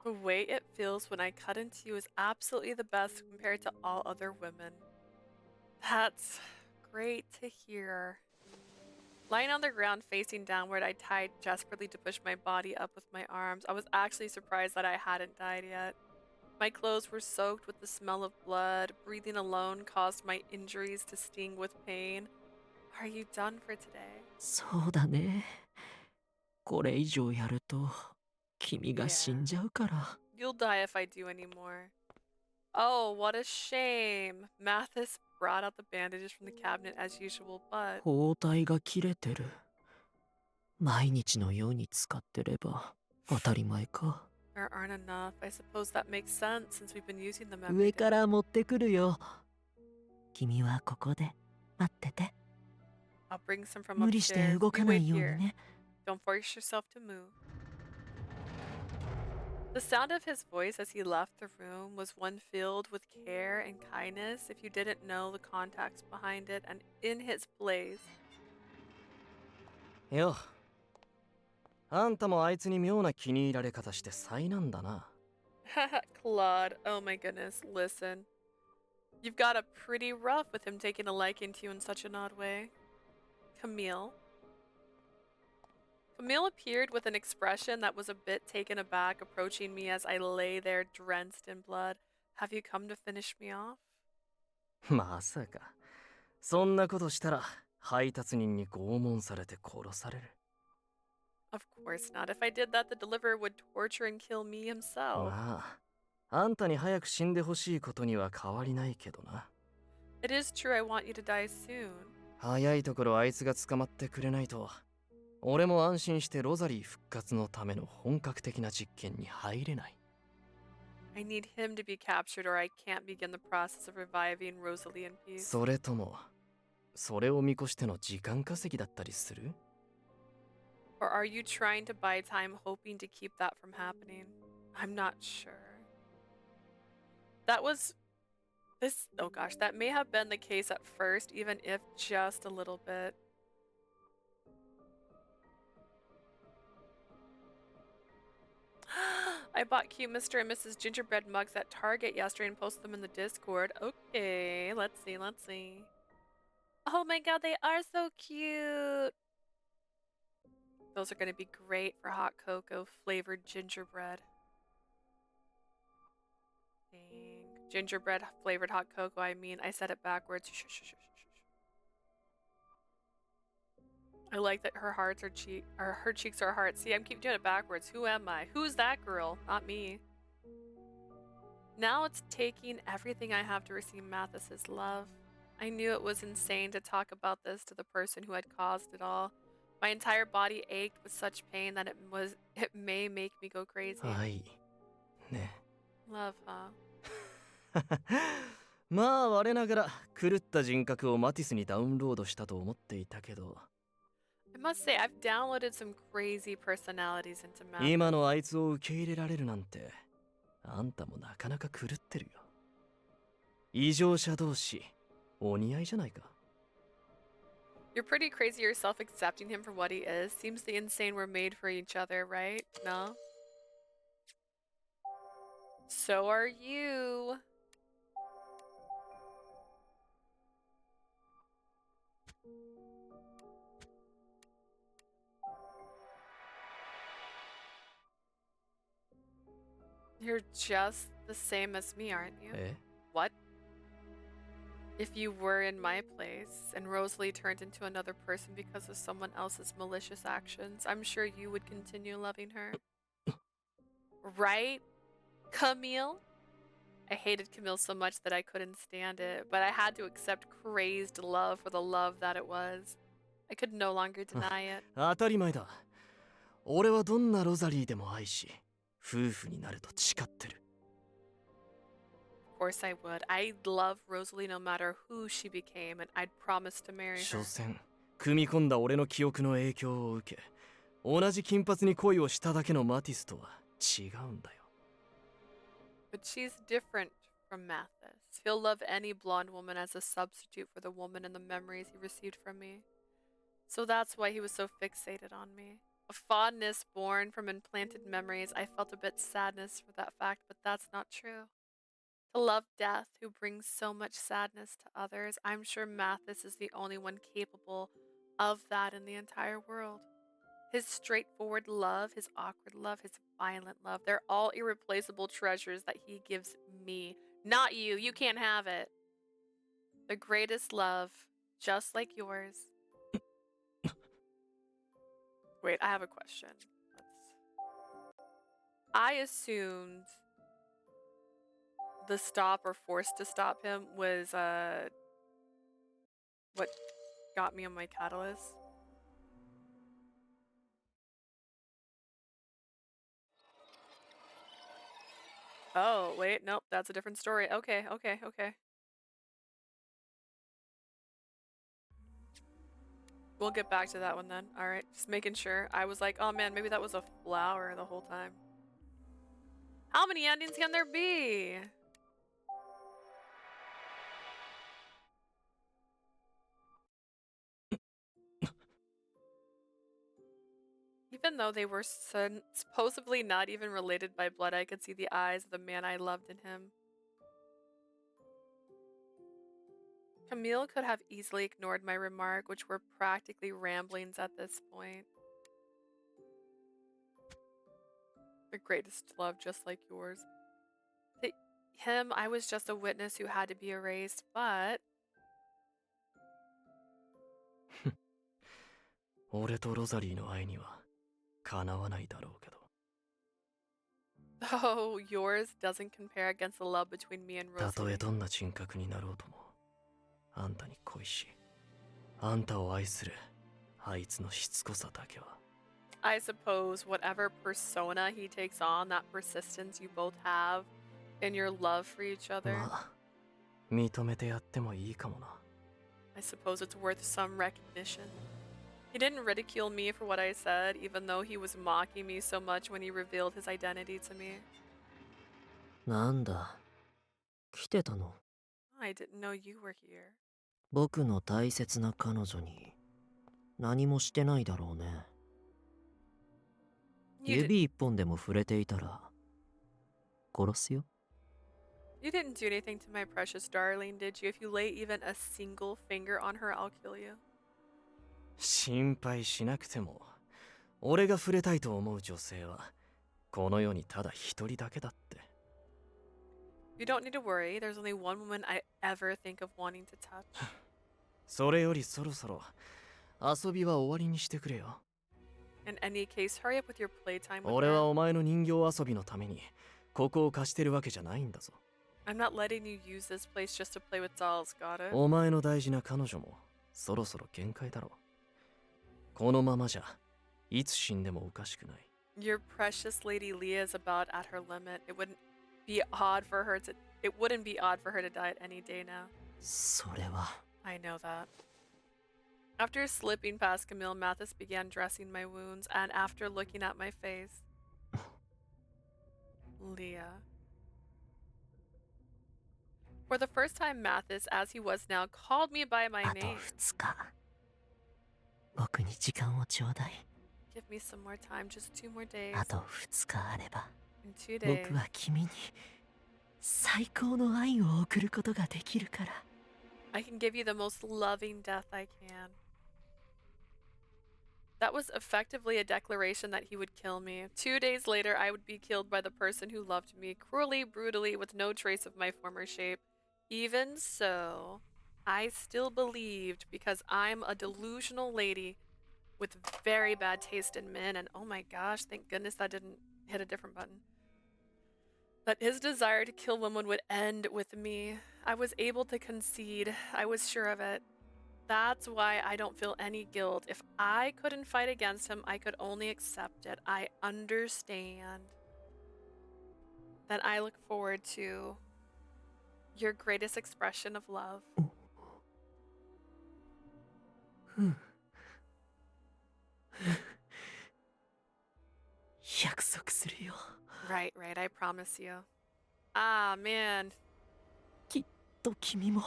The way it feels when I cut into you is absolutely the best compared to all other women. That's great to hear. Lying on the ground facing downward, I tried desperately to push my body up with my arms. I was actually surprised that I hadn't died yet. My clothes were soaked with the smell of blood. Breathing alone caused my injuries to sting with pain. Are you done for today? そうだね。これ以上やると君が死んじゃうから。 You'll die if I do any more. Oh, what a shame. Mathis brought out the bandages from the cabinet as usual, but... 包帯が切れてる。毎日のように使ってれば当たり前か。 There aren't enough. I suppose that makes sense since we've been using them every 上 day. から持ってくるよ。君はここで待ってて。 I'll bring some from 無理して upstairs. 動 You かな wait いよう here. にね。 Don't force yourself to move. The sound of his voice as he left the room was one filled with care and kindness if you didn't know the context behind it and in his place. よ。あんたもあいつに妙な気に入られ方して災難だな。Claude, oh my goodness, listen. You've got it pretty rough with him taking a liking to you in such an odd way. Camille. Camille appeared with an expression that was a bit taken aback, approaching me as I lay there drenched in blood. Have you come to finish me off? まさか。そんなことしたら配達人に拷問されて殺される。Of course not. If I did that, the deliverer would torture and kill me himself. まあ、あんたに早く死んでほしいことには変わりないけどな。It is true I want you to die soon. 早いところあいつが捕まってくれないと、俺も安心してロザリー復活のための本格的な実験に入れない。I need him to be captured or I can't begin the process of reviving Rosalie in peace. それとも、それを見越しての時間稼ぎだったりする？ Or are you trying to buy time hoping to keep that from happening? I'm not sure. That was... This... Oh gosh, that may have been the case at first, even if just a little bit. I bought cute Mr. and Mrs. Gingerbread mugs at Target yesterday and posted them in the Discord. Okay, let's see, let's see. Oh my god, they are so cute! Those are going to be great for hot cocoa flavored gingerbread. Dang. Gingerbread flavored hot cocoa, I mean, I said it backwards. Shh, shh, shh, shh, shh. I like that her hearts are her cheeks are hearts. See, I'm keep doing it backwards. Who am I? Who's that girl? Not me. Now it's taking everything I have to receive Mathis's love. I knew it was insane to talk about this to the person who had caused it all. My entire body ached with such pain that it may make me go crazy. はい。ね。Love, huh? まあ我ながら狂った人格をマティスにダウンロードしたと思っていたけど。I must say, I've downloaded some crazy personalities into Mathis. 今のあいつを受け入れられるなんて、あんたもなかなか狂ってるよ。異常者同士、お似合いじゃないか。You're pretty crazy yourself accepting him for what he is. Seems the insane were made for each other, right? No? So are you. You're just the same as me, aren't you? Eh? What? If you were in my place and Rosalie turned into another person because of someone else's malicious actions, I'm sure you would continue loving her. Right? Camille? I hated Camille so much that I couldn't stand it, but I had to accept crazed love for the love that it was. I could no longer deny it. 当たり前だ。俺はどんなロザリーでも愛し、夫婦になると誓ってる。Of course I would. I'd love Rosalie no matter who she became, and I'd promise to marry her. 所詮、組み込んだ俺の記憶の影響を受け、同じ金髪に恋をしただけのマティスとは違うんだよ。But she's different from Mathis. He'll love any blonde woman as a substitute for the woman and the memories he received from me. So that's why he was so fixated on me. A fondness born from implanted memories. I felt a bit sadness for that fact, but that's not true. To love death, who brings so much sadness to others, I'm sure Mathis is the only one capable of that in the entire world. His straightforward love, his awkward love, his violent love, they're all irreplaceable treasures that he gives me. Not you. You can't have it. The greatest love, just like yours. Wait, I have a question. I assumed the stop or forced to stop him was what got me on my catalyst. Oh, wait, nope, that's a different story. Okay. We'll get back to that one then. Alright, just making sure. I was like, oh man, maybe that was a flower the whole time. How many endings can there be? Even though they were supposedly not even related by blood, I could see the eyes of the man I loved in him. Camille could have easily ignored my remark, which were practically ramblings at this point. The greatest love, just like yours. To him, I was just a witness who had to be erased, but... 俺とロザリーの愛にはかなわないだろうけど。 Oh, yours doesn't compare against the love between me and たとえ Rosalie. どんな人格になろうとも、あんたに恋し、あんたを愛するあいつのしつこさだけは。 I suppose whatever persona he takes on, that persistence you both have in your love for each other. まあ認めてやってもいいかもな。 I suppose it's worth some recognition. He didn't ridicule me for what I said, even though he was mocking me so much when he revealed his identity to me. なんだ、来てたの。 I didn't know you were here. 僕の大切な彼女に何もしてないだろうね。 You 指一本でも触れていたら殺すよ。 didn't do anything to my precious darling, did you? If you lay even a single finger on her, I'll kill you. 心配しなくても、俺が触れたいと思う女性はこの世にただ一人だけだって。 You don't need to worry. There's only one woman I ever think of wanting to touch. それよりそろそろ遊びは終わりにしてくれよ。 In any case, hurry up with your playtime with 俺は her. お前の人形遊びのためにここを貸してるわけじゃないんだぞ。 I'm not letting you use this place just to play with dolls, got it? お前の大事な彼女もそろそろ限界だろう。このままじゃいつ死んでもおかしくない。 Your precious lady Leah is about at her limit. It wouldn't be odd for her to die at any day now. それは I know that. After slipping past Camille, Mathis began dressing my wounds, and after looking at my face, Leah. For the first time, Mathis, as he was now, called me by my あと name. 2日。僕に時間をちょうだい。 Give me some more time, just 2 more days. あと2日あれば In 2 days. 僕は君に最高の愛を送ることができるから。 I can give you the most loving death I can. That was effectively a declaration that he would kill me. 2 days later, I would be killed by the person who loved me, cruelly, brutally, with no trace of my former shape. Even so, I still believed, because I'm a delusional lady with very bad taste in men, and oh my gosh, thank goodness that didn't hit a different button, that his desire to kill women would end with me. I was able to concede. I was sure of it. That's why I don't feel any guilt. If I couldn't fight against him, I could only accept it. I understand. Then I look forward to your greatest expression of love. 約束するよ。 Right, I promise you. Ah, man. きっと君も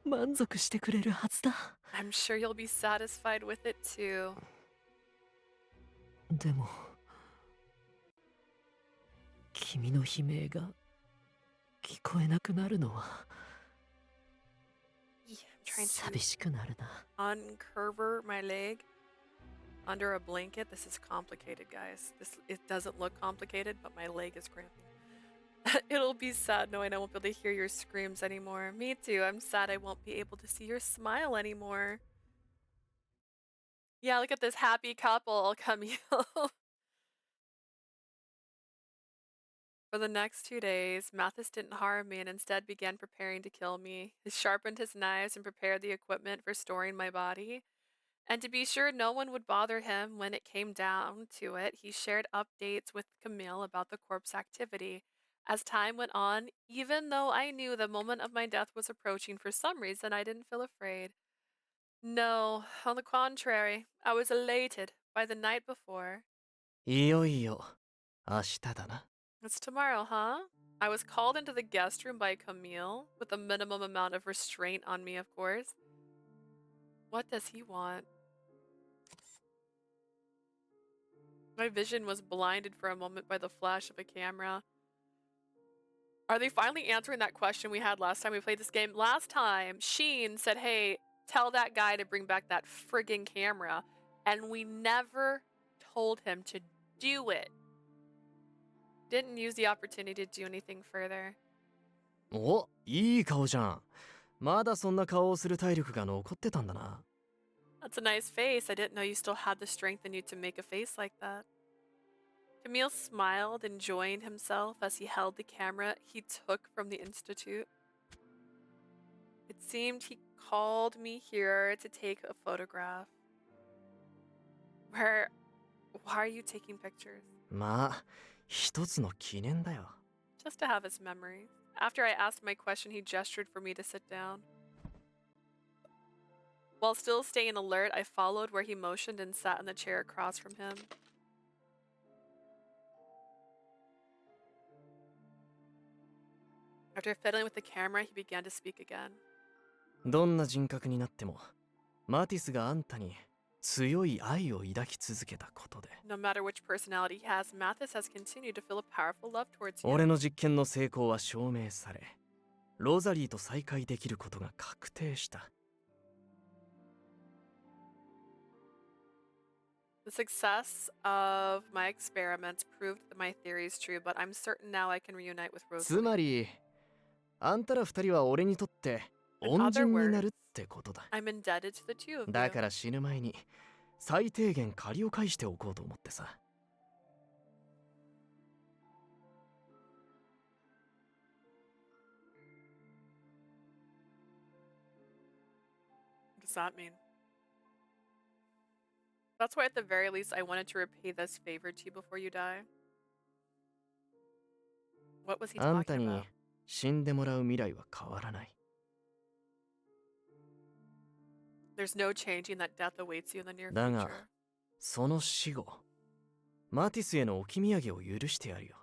満足してくれるはずだ。 I'm sure you'll be satisfied with it too. でも君の悲鳴が聞こえなくなるのは Yeah, I'm trying 寂 to しくなるな。 uncurve my leg under a blanket. This is complicated, guys. It doesn't look complicated, but my leg is cramping. It'll be sad knowing I won't be able to hear your screams anymore. Me too. I'm sad I won't be able to see your smile anymore. Yeah, look at this happy couple, Camille. For the next 2 days, Mathis didn't harm me and instead began preparing to kill me. He sharpened his knives and prepared the equipment for storing my body. And to be sure no one would bother him when it came down to it, he shared updates with Camille about the corpse activity. As time went on, even though I knew the moment of my death was approaching, for some reason I didn't feel afraid. No, on the contrary, I was elated by the night before. いよいよ明日だな。 It's tomorrow, huh? I was called into the guest room by Camille, with a minimum amount of restraint on me, of course. What does he want? My vision was blinded for a moment by the flash of a camera. Are they finally answering that question we had last time we played this game? Last time, Sheen said, hey, tell that guy to bring back that friggin' camera. And we never told him to do it. Didn't use the opportunity to do anything further. お、いい顔じゃん。まだそんな顔をする体力が残ってたんだな。 That's a nice face. I didn't know you still had the strength in you to make a face like that. Camille smiled, enjoying himself as he held the camera he took from the Institute. It seemed he called me here to take a photograph. Why are you taking pictures? まあ、一つの記念だよ。 Just to have his memory. After I asked my question, he gestured for me to sit down. While still staying alert, I followed where he motioned and sat in the chair across from him. After fiddling with the camera, he began to speak again. どんな人格になっても、マティスがあんたに強い愛を抱き続けたことで。 No matter which personality he has, Mathis has continued to feel a powerful love towards you. 俺の実験の成功は証明され、ロザリーと再会できることが確定した。 The success of my experiments proved that my theory is true, but I'm certain now I can reunite with つ Rosalie. まり、あんたら二人は俺にとって恩人になるってことだ。 I'm indebted to the two of だ you. から死ぬ前に最低限借りを返しておこうと思ってさ。 What does that mean? That's why at the very least I wanted to repay this favor to you before you die. What was he あんた talking に about? 死んでもらう未来は変わらない。 There's no changing that death awaits you in the near だ future. が、その死後、マティスへの置き土産を許してやるよ。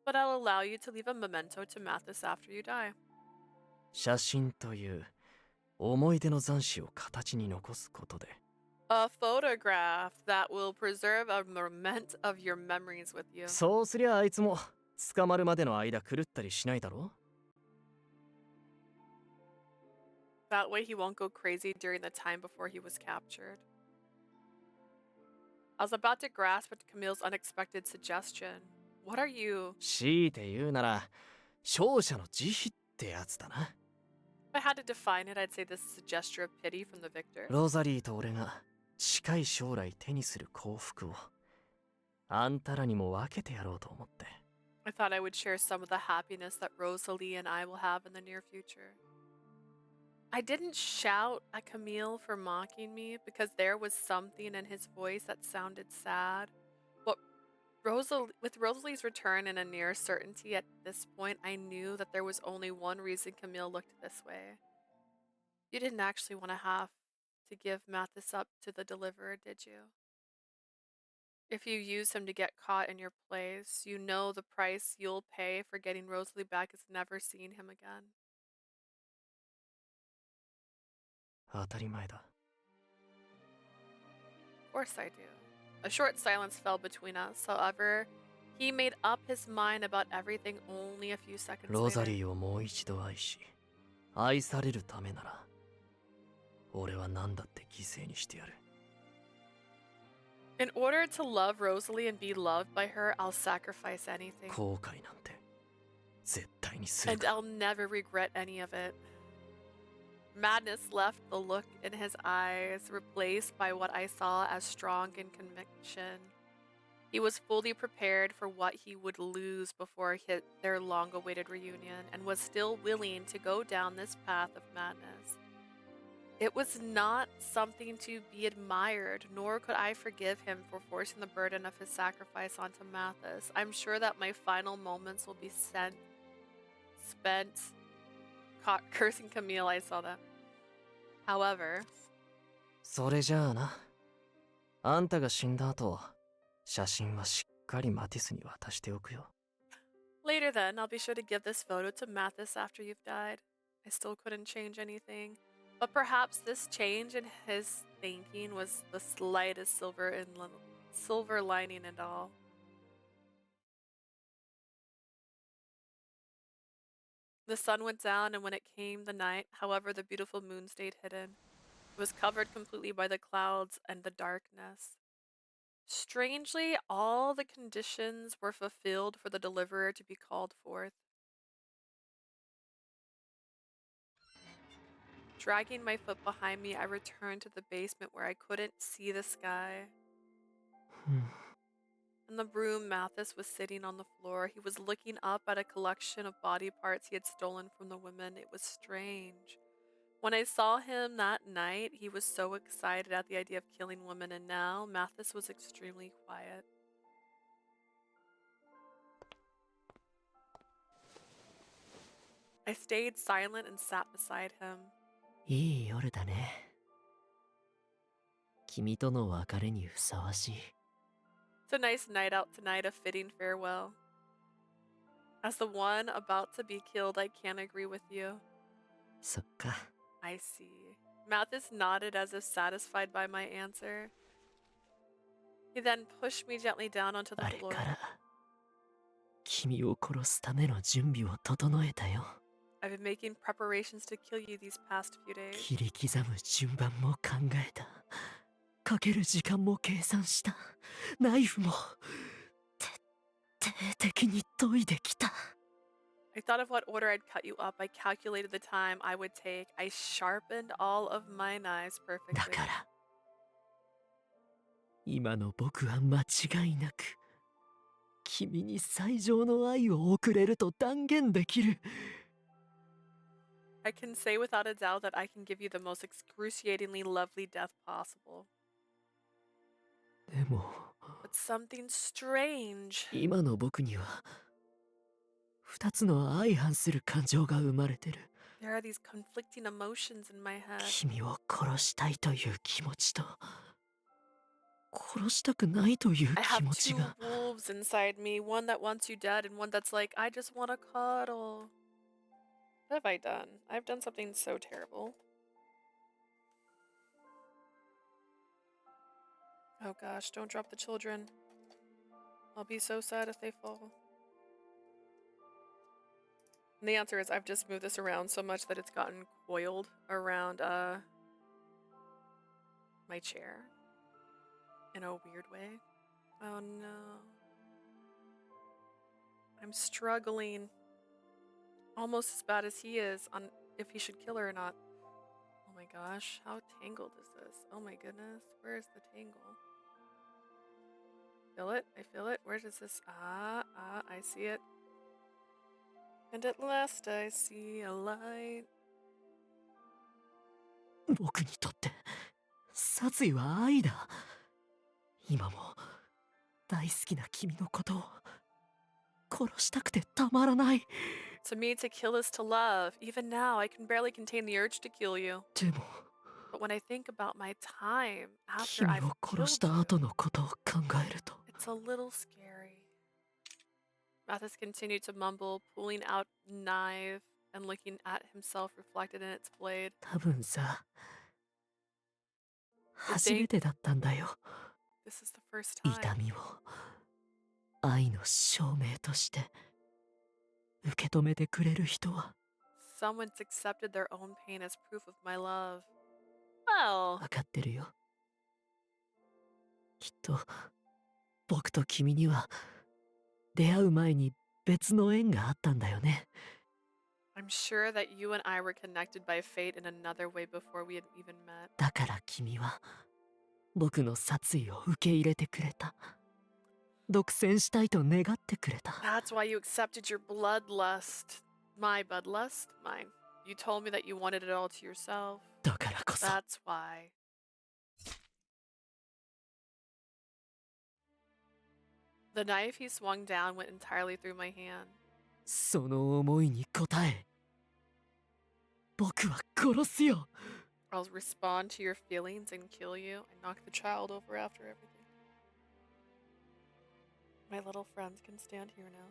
But I'll allow you to leave a memento to Mathis after you die. 写真という思い出の残滓を形に残すことで。 A photograph that will preserve a moment of your memories with you. そうすりゃあいつも捕まるまでの間狂ったりしないだろ。 That way he won't go crazy during the time before he was captured. I was about to grasp at Camille's unexpected suggestion. What are you? 強いて言うなら勝者の慈悲ってやつだな。 If I had to define it, I'd say this is a gesture of pity from the victor. ロザリーと俺が近い将来手にする幸福をあんたらにも分けてやろうと思って。 I thought I would share some of the happiness that Rosalie and I will have in the near future. I didn't shout at Camille for mocking me because there was something in his voice that sounded sad. But with Rosalie's return and a near certainty at this point, I knew that there was only one reason Camille looked this way. You didn't actually want to have to give Mathis up to the deliverer, did you? If you use him to get caught in your place, you know the price you'll pay for getting Rosalie back is never seeing him again. 当たり前だ。 Of course I do. A short silence fell between us. However, he made up his mind about everything only a few seconds ロザ later. リーをもう一度愛し、愛されるためなら、俺は何だって犠牲にしてやる。 In order to love Rosalie and be loved by her, I'll sacrifice anything. 後悔なんて絶対にする And I'll never regret any of it. Madness left the look in his eyes, replaced by what I saw as strong in conviction. He was fully prepared for what he would lose before their long-awaited reunion, and was still willing to go down this path of madness. It was not something to be admired, nor could I forgive him for forcing the burden of his sacrifice onto Mathis. I'm sure that my final moments will be spent cursing Camille. I saw that. However, それじゃあな。あんたが死んだ後、写真はしっかりマティスに渡しておくよ。 later then, I'll be sure to give this photo to Mathis after you've died. I still couldn't change anything, but perhaps this change in his thinking was the slightest silver lining and all. The sun went down, and when it came the night, however, the beautiful moon stayed hidden. It was covered completely by the clouds and the darkness. Strangely, all the conditions were fulfilled for the deliverer to be called forth. Dragging my foot behind me, I returned to the basement where I couldn't see the sky. In the room, Mathis was sitting on the floor. He was looking up at a collection of body parts he had stolen from the women. It was strange. When I saw him that night, he was so excited at the idea of killing women, and now Mathis was extremely quiet. I stayed silent and sat beside him. いい夜だね。君との別れにふさわしい。 It's a nice night out tonight, a fitting farewell. As the one about to be killed, I can't agree with you. そっか。 I see. Mathis nodded as if satisfied by my answer. He then pushed me gently down onto the あれ floor. から君を殺すための準備を整えたよ。 I've been making preparations to kill you these past few days. 切り刻む順番も考えた。かける時間も計算した。ナイフも徹底的に研いできた。 I thought of what order I'd cut you up. I calculated the time I would take. I sharpened all of my knives だ perfectly. から今の僕は間違いなく君に最上の愛を送れると断言できる。 I can say without a doubt that I can give you the most excruciatingly lovely death possible. でも But something strange. 今の僕には二つの相反する感情が生まれてる。 There are these conflicting emotions in my head. 君を殺したいという気持ちと殺したくないという I 気 have 持ち two が wolves inside me, one that wants you dead and one that's like, I just want to cuddle. What have I done? I've done something so terrible. Oh gosh, don't drop the children. I'll be so sad if they fall. And the answer is I've just moved this around so much that it's gotten coiled around my chair in a weird way. Oh no. I'm struggling. Almost as bad as he is on if he should kill her or not. Oh my gosh, how tangled is this? Oh my goodness, where is the tangle? Feel it? I feel it. Where does this? I see it. And at last I see a light. 僕にとって殺意は愛だ。今も大好きな君のことを殺したくてたまらない。 To me, to kill is to love. Even now, I can barely contain the urge to kill you. でも But when I think about my time after 君 I've を殺し killed た you, 後のことを考えると it's a little scary. Mathis continued to mumble, pulling out knife and looking at himself reflected in its blade. 多分さ初めてだったんだよ。 This is the first 痛 time. みを愛の証明として受け止めてくれる人は Someone's accepted their own pain as proof of my love. Well, 分かってるよ。きっと僕と君には出会う前に別の縁があったんだよね。 I'm sure that you and I were connected by fate in another way before we had even met. だから君は僕の殺意を受け入れてくれた。独占したいと願ってくれた。 That's why you accepted your bloodlust. My bloodlust? Mine. You told me that you wanted it all to yourself. だからこそ That's why. The knife he swung down went entirely through my hand. その思いに応え僕は殺すよ。 I'll respond to your feelings and kill you. I knocked the child over after everything. My little friends can stand here now.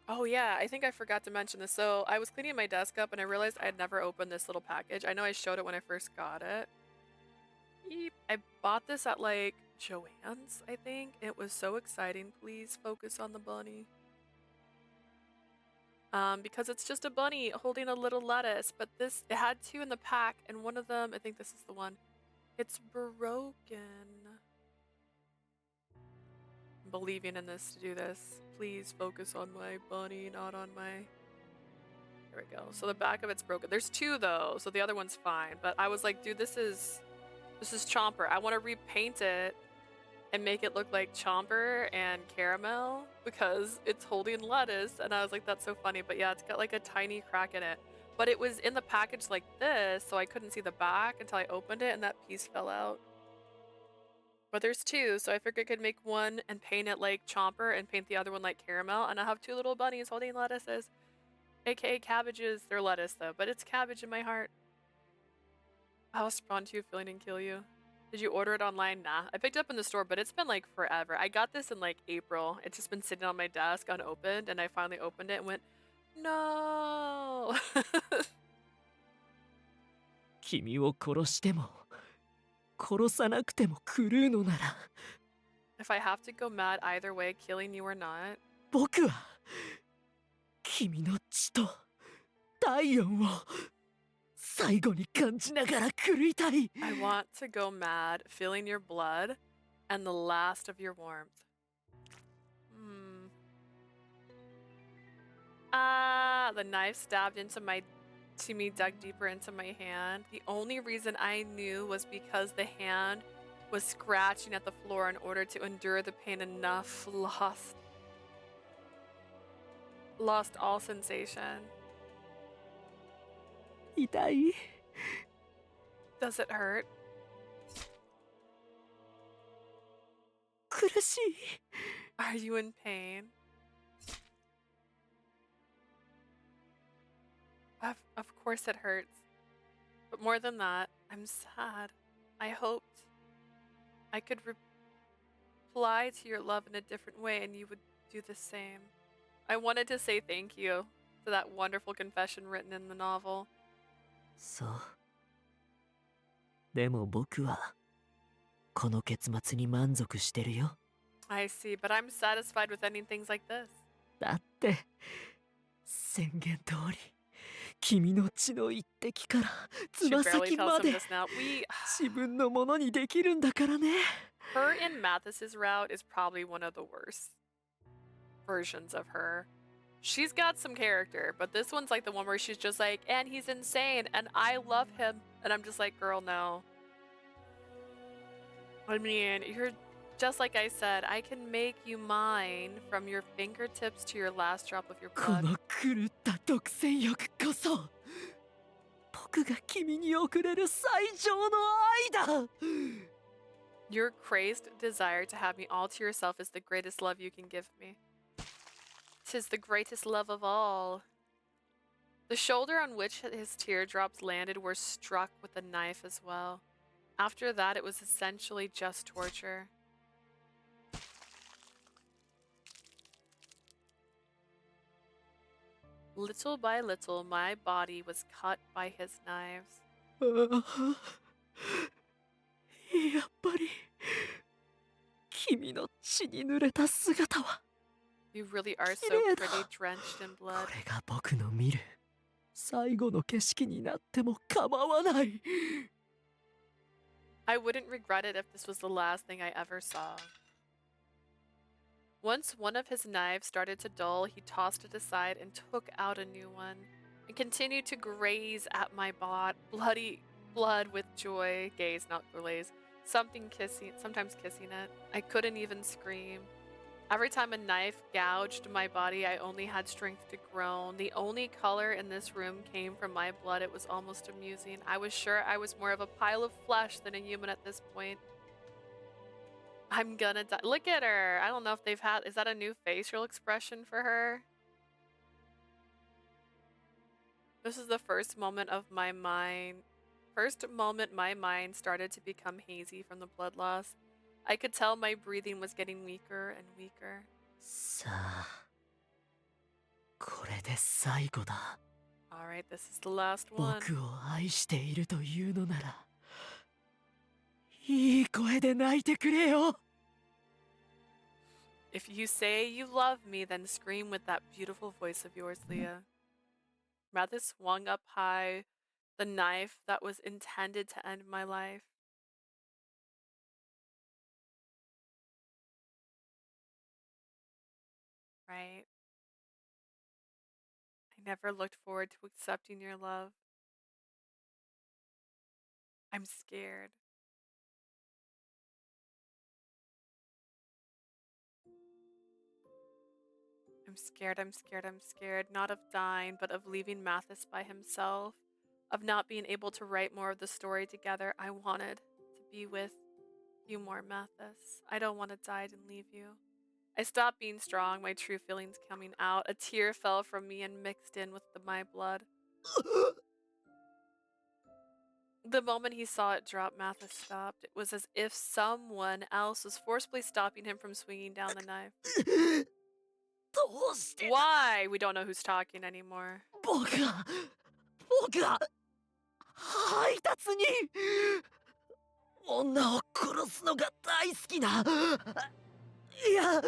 Oh yeah, I think I forgot to mention this. So I was cleaning my desk up and I realized I had never opened this little package. I know I showed it when I first got it. Yeep. I bought this at like Joann's, I think. It was so exciting. Please focus on the bunny. Because it's just a bunny holding a little lettuce, but this, it had two in the pack, and one of them, I think this is the one, it's broken. I'm believing in this to do this. Please focus on my bunny, not on my... There we go. So the back of it's broken. There's two though, so the other one's fine. But I was like, dude, this is Chomper. I want to repaint it and make it look like Chomper and Caramel because it's holding lettuce. And I was like, that's so funny. But yeah, it's got like a tiny crack in it. But it was in the package like this, so I couldn't see the back until I opened it and that piece fell out. But there's two, so I figured I could make one and paint it like Chomper and paint the other one like Caramel, and I have two little bunnies holding lettuces. AKA cabbages. They're lettuce though, but it's cabbage in my heart. I'll respond to you, feeling and kill you. Did you order it online? Nah. I picked it up in the store, but it's been like forever. I got this in like April. It's just been sitting on my desk unopened, and I finally opened it and went, no. 君を殺しても殺さなくても狂うのなら If I have to go mad either way, killing you or not. 僕は君の血と体温を最後に感じながら狂いたい I want to go mad, feeling your blood and the last of your warmth. The knife stabbed into me, dug deeper into my hand. The only reason I knew was because the hand was scratching at the floor in order to endure the pain enough. Lost all sensation. 痛い Does it hurt? 苦しい Are you in pain? Of course it hurts. But more than that, I'm sad. I hoped I could reply to your love in a different way and you would do the same. I wanted to say thank you to that wonderful confession written in the novel. そうでも僕はこの結末に満足してるよ I see, but I'm satisfied with ending things like this. だって宣言通り君の血の一滴からつ She ま barely 先 tells ま him で this now. 自分のものにできるんだからね Her in Mathis's route is probably one of the worst versions of her. She's got some character, but this one's like the one where she's just like, and he's insane, and I love him. And I'm just like, girl, no. I mean, you're just like I said, I can make you mine from your fingertips to your last drop of your こ blood. の狂った独占欲こそ僕が君に送れる最上の愛だ Your crazed desire to have me all to yourself is the greatest love you can give me. 'Tis the greatest love of all. The shoulder on which his teardrops landed were struck with a knife as well. After that, it was essentially just torture. Little by little, my body was cut by his knives. やっぱり君の血に濡れた姿は You really are so pretty, drenched in こ blood. れが僕の見る最後の景色になっても構わない I wouldn't regret it if this was the last thing I ever saw. Once one of his knives started to dull, he tossed it aside and took out a new one, and continued to graze at my bloody blood with joy. Gaze, not glaze. Sometimes kissing it. I couldn't even scream. Every time a knife gouged my body, I only had strength to groan. The only color in this room came from my blood. It was almost amusing. I was sure I was more of a pile of flesh than a human at this point. I'm gonna die. Look at her. I don't know if they've had... Is that a new facial expression for her? This is the first moment my mind started to become hazy from the blood loss. I could tell my breathing was getting weaker and weaker. さあこれで最後だ Alright, this is the last one. 僕を愛しているというのならいい声で泣いてくれよ If you say you love me, then scream with that beautiful voice of yours, Leah. Mathis swung up high the knife that was intended to end my life. Right. I never looked forward to accepting your love. I'm scared. I'm scared, I'm scared, I'm scared. Not of dying, but of leaving Mathis by himself. Of not being able to write more of the story together. I wanted to be with you more, Mathis. I don't want to die and leave you. I stopped being strong, my true feelings coming out. A tear fell from me and mixed in with my blood. The moment he saw it drop, Mathis stopped. It was as if someone else was forcibly stopping him from swinging down the knife. どうして Why? We don't know who's talking anymore. 僕が配達に女を殺すのが大好きな。いや、殺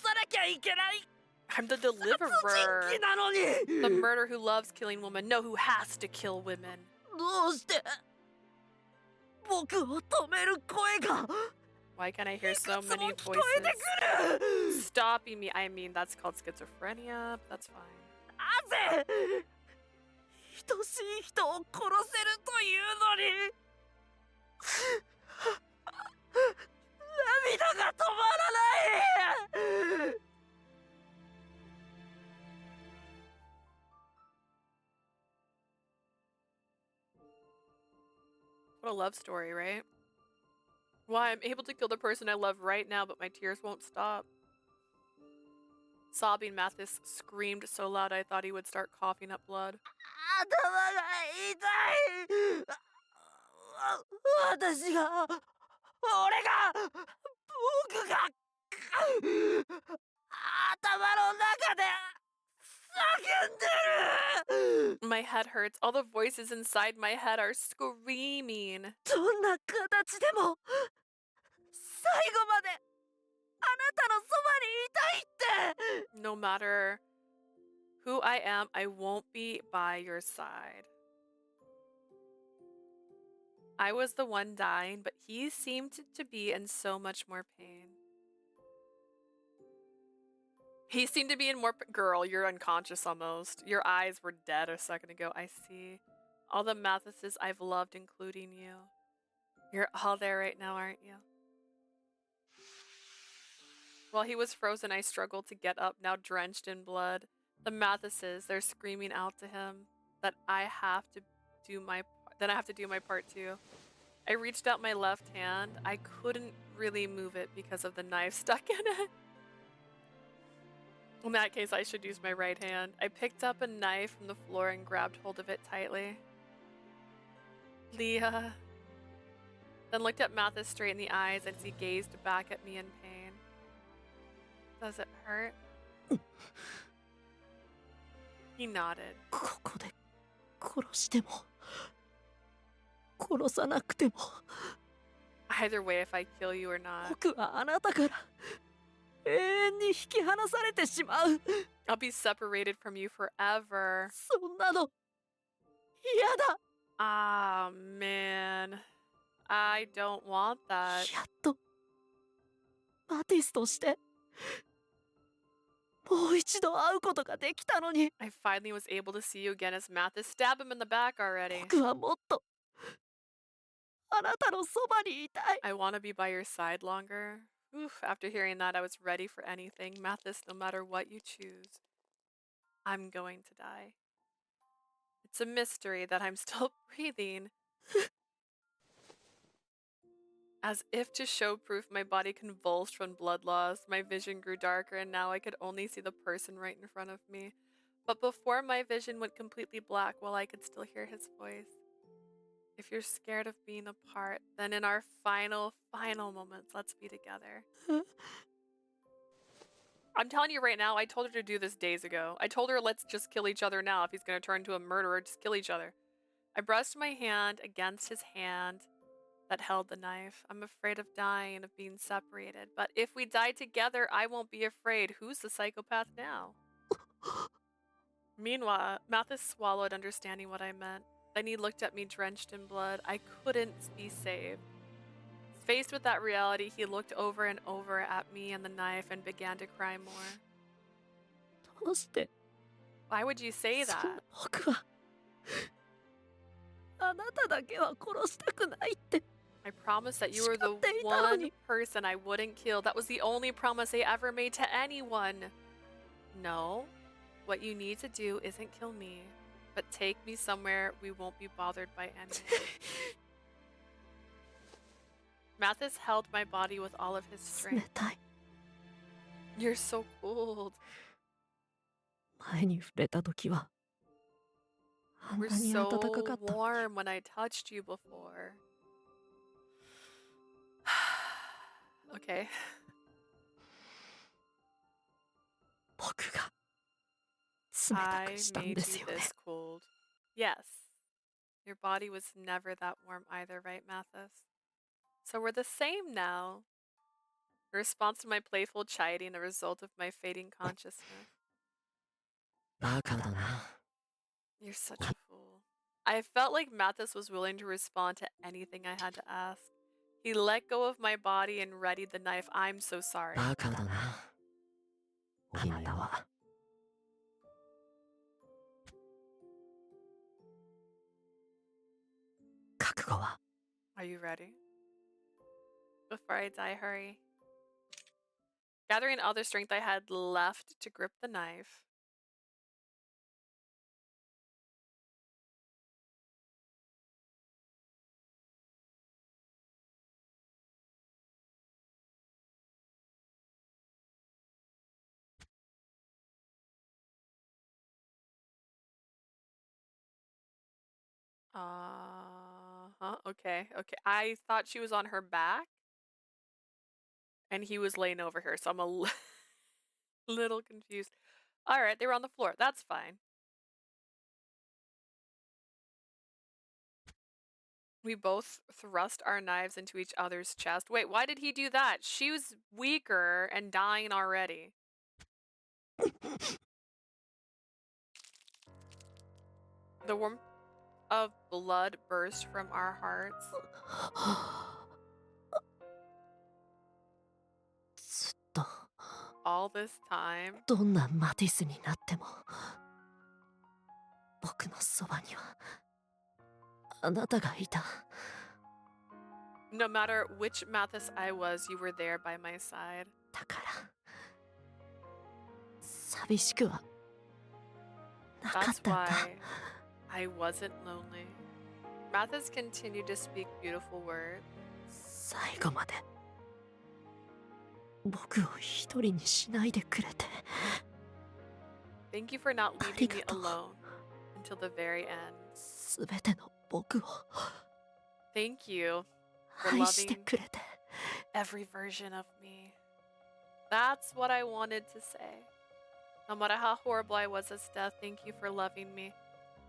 さなきゃいけない。 I'm the deliverer. 殺人鬼なのに。 The murderer who loves killing women. No, who has to kill women. どうして僕を止める声が Why can't I hear い so くつも many 聞こえて voices くる。 stopping me? I mean, that's called schizophrenia. But that's fine. なぜ愛しい人を殺せるというのに涙が止まらない。 What a love story, right? Why, I'm able to kill the person I love right now, but my tears won't stop. Sobbing, Mathis screamed so loud I thought he would start coughing up blood. 頭が痛い。私が俺が僕が頭の中で叫んでる。 My head hurts. All the voices inside my head are screaming. どんな形でも最後まであなたのそばにいたいって。 No matter who I am, I won't be by your side. I was the one dying, but he seemed to be in so much more pain. He seemed to be in more... Girl, you're unconscious almost. Your eyes were dead a second ago. I see. All the Mathises I've loved, including you. You're all there right now, aren't you? While he was frozen, I struggled to get up, now drenched in blood. The Mathises, they're screaming out to him that I have to do my part too. I reached out my left hand. I couldn't really move it because of the knife stuck in it. In that case, I should use my right hand. I picked up a knife from the floor and grabbed hold of it tightly. Leah. Then looked at Mathis straight in the eyes as he gazed back at me in pain. Does it hurt? He nodded. ここで殺しても殺さなくても Either way, if I kill you or not. 僕はあなたから永遠に引き離されてしまう。 I'll be separated from you forever. そんなの嫌だ。 Ah, man. I don't want that. やっとマティスとしてもう一度会うことができたのに。 I finally was able to see you again as Mathis stabbed him in the back already. 僕はもっとあなたのそばにいたい。 I want to be by your side longer. Oof, after hearing that, I was ready for anything. Mathis, no matter what you choose, I'm going to die. It's a mystery that I'm still breathing. As if to show proof, my body convulsed from blood loss. My vision grew darker, and now I could only see the person right in front of me. But before my vision went completely black, while I could still hear his voice. If you're scared of being apart, then in our final moments, let's be together. I'm telling you right now, I told her to do this days ago. I told her, let's just kill each other now. If he's going to turn into a murderer, just kill each other. I brushed my hand against his hand that held the knife. I'm afraid of dying, of being separated. But if we die together, I won't be afraid. Who's the psychopath now? Meanwhile, Mathis swallowed, understanding what I meant. Then he looked at me drenched in blood. I couldn't be saved. Faced with that reality, he looked over and over at me and the knife and began to cry more. どうして Why would you say そん that? な僕はあなただけは殺したくないって I promised that you were the 誓っていたの one に person I wouldn't kill. That was the only promise I ever made to anyone. No, what you need to do isn't kill me, but take me somewhere we won't be bothered by anyone. Mathis held my body with all of his 冷 strength. たい。 You're so cold. 前に触れた時はあん We're なに暖か so かったのに。 warm when I touched you before. Okay. 僕が冷た I くしたん made で you すよね。 this cold. Yes. Your body was never that warm either, right, Mathis? So we're the same now. A response to my playful chiding, a result of my fading consciousness. バカだな。 You're such a fool. I felt like Mathis was willing to respond to anything I had to ask. He let go of my body and readied the knife. I'm so sorry. バカだな。あなたは覚悟は Are you ready? Before I die, hurry. Gathering all the strength I had left to grip the knife. Okay, okay. I thought she was on her back and he was laying over her, so I'm a little confused. All right, they were on the floor. That's fine. We both thrust our knives into each other's chest. Wait, why did he do that? She was weaker and dying already. The warmth of blood burst from our hearts. ずっと All this time, どんなマティスになっても僕のそばにはあなたがいた。 no matter which Mathis I was, you were there by my side. だから寂しくはなかっ That's たんだ。 why I wasn't lonely. Mathis continued to speak beautiful words. 最後まで僕を一人にしないでくれて Thank you for not leaving me alone until the very end. すべての僕を Thank you for 愛して loving くれて every version of me. That's what I wanted to say. No matter how horrible I was as death, thank you for loving me.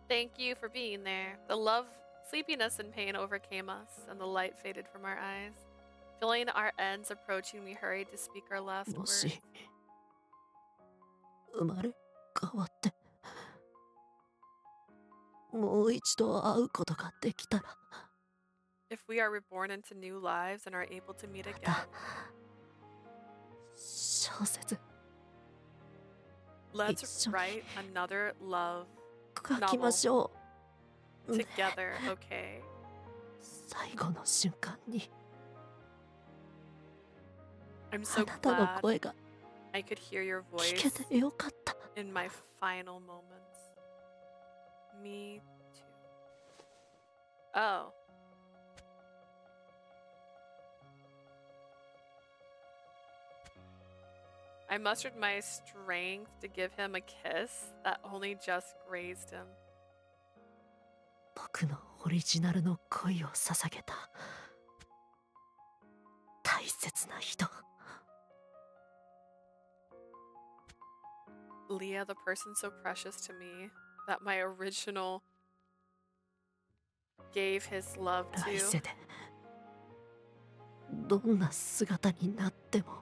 Thank you for being there. The love, sleepiness, and pain overcame us, and the light faded from our eyes. Feeling our ends approaching, we hurried to speak our last も words. し生まれ変わってもう一度会うことができたら If we are reborn into new lives and are able to meet ま again, た小説 let's 一緒に write another love 書きましょう、ね、 together, okay? 最後の瞬間に I'm あ so なたの glad 声が I could hear your 聞け voice てよかった in my final moments. Me too. Oh. I mustered my strength to give him a kiss that only just grazed him. 僕のオリジナルの恋を捧げた大切な人 Leah, the person so precious to me that my original gave his love 来 to. 世でどんな姿になっても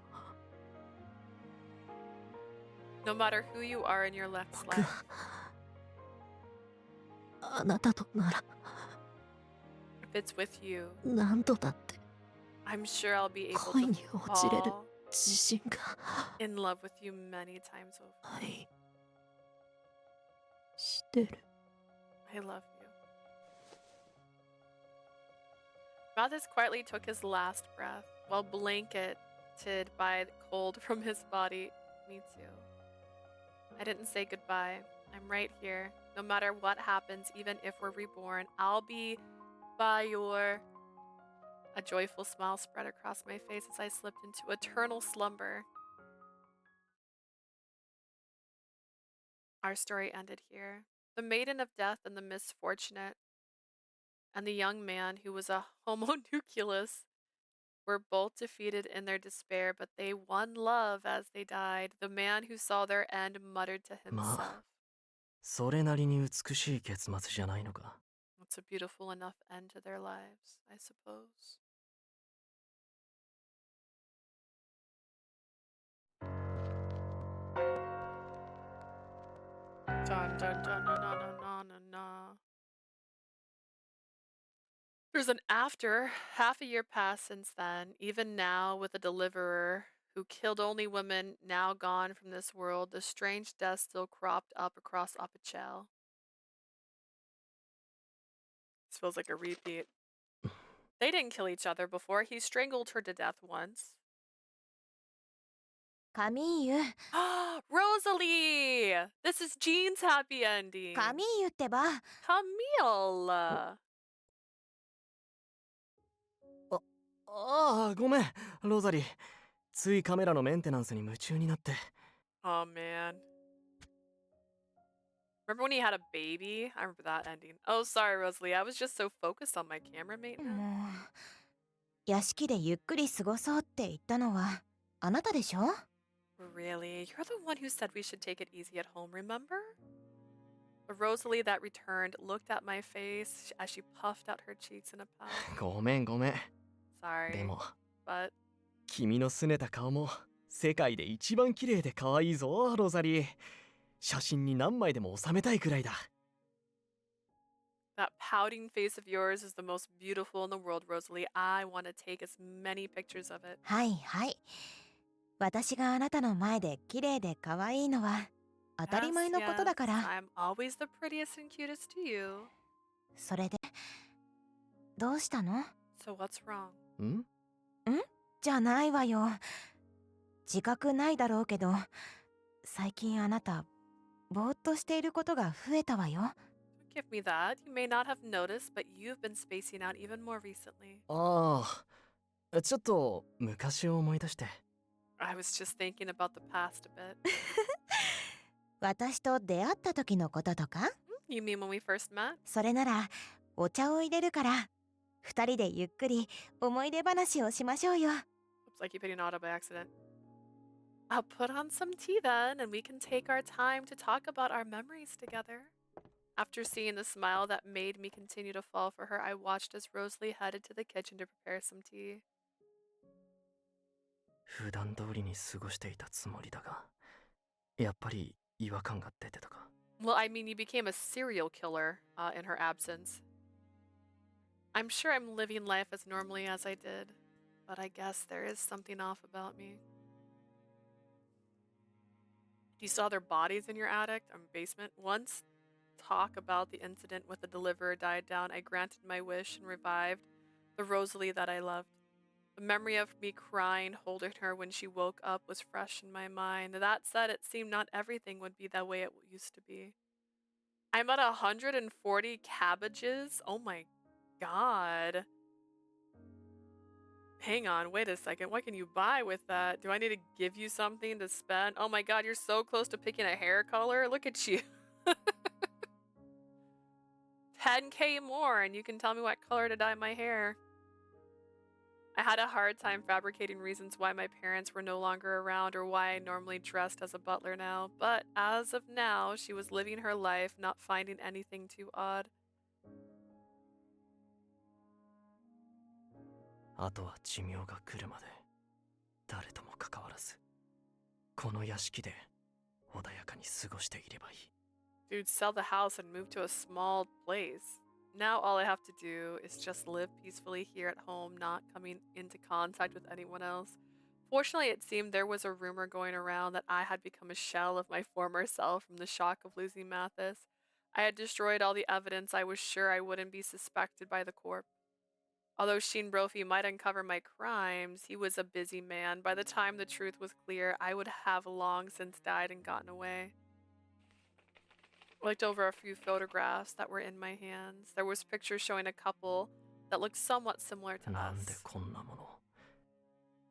No matter who you are in your next 僕 life, はあなたとなら if it's with you, 何度だって I'm sure I'll be able 恋 to に落ちれる fall 自信が in love with you many times over. はいしてる I love you. Mathis quietly took his last breath while blanketed by the cold from his body. Me too. I didn't say goodbye. I'm right here. No matter what happens, even if we're reborn, I'll be by your... A joyful smile spread across my face as I slipped into eternal slumber. Our story ended here. The maiden of death and the misfortunate, and the young man who was a homunculus, were both defeated in their despair, but they won love as they died. The man who saw their end muttered to ま himself. あそれなりに美しい結末じゃないのか。 It's a beautiful enough end to their lives, I suppose. Dun dun dun dun dun dun dun dun. There's an after. Half a year passed since then. Even now, with a deliverer who killed only women now gone from this world, the strange death still cropped up across Apachel. This feels like a repeat. They didn't kill each other before. He strangled her to death once. カミーユ Rosalie! This is Jean's happy ending. カミーユってば Camille! ああごめんロザリー。ついカメラのメンテナンスに夢中になって。 Oh man. Remember when he had a baby? I remember that ending. Oh, sorry, Rosalie. I was just so focused on my camera maintenance. もう屋敷でゆっくり過ごそうって言ったのはあなたでしょ？ Really? You're the one who said we should take it easy at home, remember? The Rosalie that returned looked at my face as she puffed out her cheeks in a pout. ごめんごめん。 Sorry, でも but 君の拗ねた顔も世界で一番綺麗で可愛いぞロザリー。写真に何枚でも収めたいくらいだ。 that pouting face of yours is the most beautiful in the world, Rosalie. I want to take as many pictures of it. はいはい。私があなたの前で綺麗で可愛いのは当たり前のことだから。 I'm always the prettiest and cutest to you. それでどうしたの？ So what's wrong? ん？じゃないわよ。自覚ないだろうけど、最近あなたぼーっとしていることが増えたわよ。 Don't give me that. You may not have noticed, but you've been spacing out even more recently. ああちょっと昔を思い出して。 I was just thinking about the past a bit. 私と出会った時のこととか？ You mean when we first met? それならお茶を入れるから二人でゆっくり思い出話をしましょうよ。 Looks like you hit an auto by accident. I'll put on some tea then, and we can take our time to talk about our memories together. After seeing the smile that made me continue to fall for her, I watched as Rosalie headed to the kitchen to prepare some tea. 普段通りに過ごしていたつもりだが、やっぱり違和感が出てたか。 Well, I mean, you became a serial killer in her absence. I'm sure I'm living life as normally as I did, but I guess there is something off about me. You saw their bodies in your attic or basement. Once talk about the incident with the deliverer died down, I granted my wish and revived the Rosalie that I loved. The memory of me crying, holding her when she woke up was fresh in my mind. That said, it seemed not everything would be the way it used to be. I'm at 140 cabbages. Oh my god. Hang on, wait a second. What can you buy with that? Do I need to give you something to spend? Oh my god, you're so close to picking a hair color. Look at you. 10k more and you can tell me what color to dye my hair. I had a hard time fabricating reasons why my parents were no longer around or why I normally dressed as a butler now, but as of now, she was living her life, not finding anything too odd. あとは寿命が来るまで誰とも関わらずこの屋敷で穏やかに過ごしていればいい。 Dude, sell the house and move to a small place. Now all I have to do is just live peacefully here at home, not coming into contact with anyone else. Fortunately, it seemed there was a rumor going around that I had become a shell of my former self from the shock of losing Mathis. I had destroyed all the evidence. I was sure I wouldn't be suspected by the corp. Although Sheen Brophy might uncover my crimes, he was a busy man. By the time the truth was clear, I would have long since died and gotten away. I looked over a few photographs that were in my hands. There was pictures showing a couple that looked somewhat similar to なんで us. こんなもの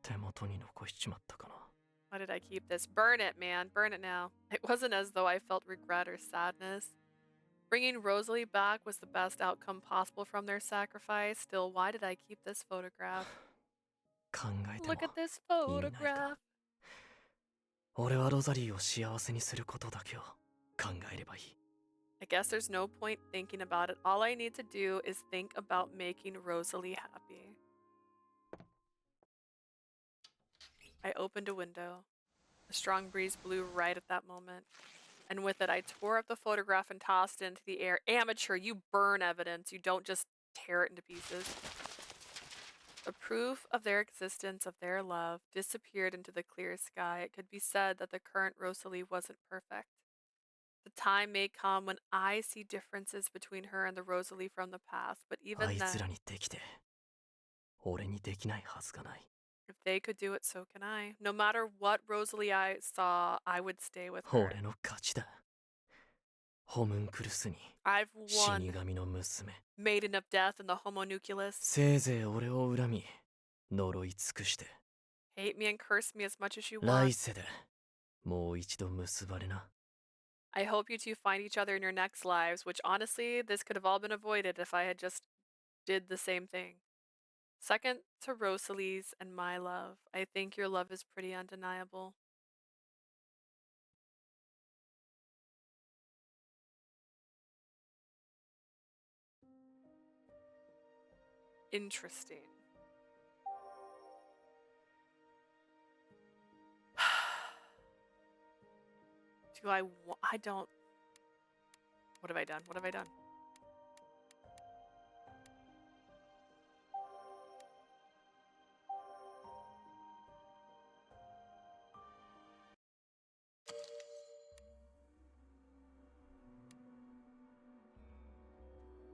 手元に残しちまったかな。 Why did I keep this? Burn it, man. Burn it now. It wasn't as though I felt regret or sadness. Bringing Rosalie back was the best outcome possible from their sacrifice. Still, why did I keep this photograph? 考えても Look at this 意味ないか。 photograph. 俺はロザリーを幸せにすることだけを考えればいい。 I guess there's no point thinking about it. All I need to do is think about making Rosalie happy. I opened a window. A strong breeze blew right at that moment. And with it, I tore up the photograph and tossed it into the air. Amateur, you burn evidence. You don't just tear it into pieces. The proof of their existence, of their love, disappeared into the clear sky. It could be said that the current Rosalie wasn't perfect. The time may come when I see differences between her and the Rosalie from the past, but あ even いつら then, にできて俺にできないはずがない。 if they could do it, so can I. No matter what Rosalie I saw, I would stay with her. 俺の勝ちだ。ホムンクルスに I've 死 won, 神の娘。 maiden of death and the homunculus. せいぜい俺を恨み呪い尽くして Hate me and curse me as much as you 来 want. 世でもう一度結ばれな。 I hope you two find each other in your next lives, which honestly, this could have all been avoided if I had just did the same thing. Second to Rosalie's and my love, I think your love is pretty undeniable. Interesting. I don't. What have I done? What have I done?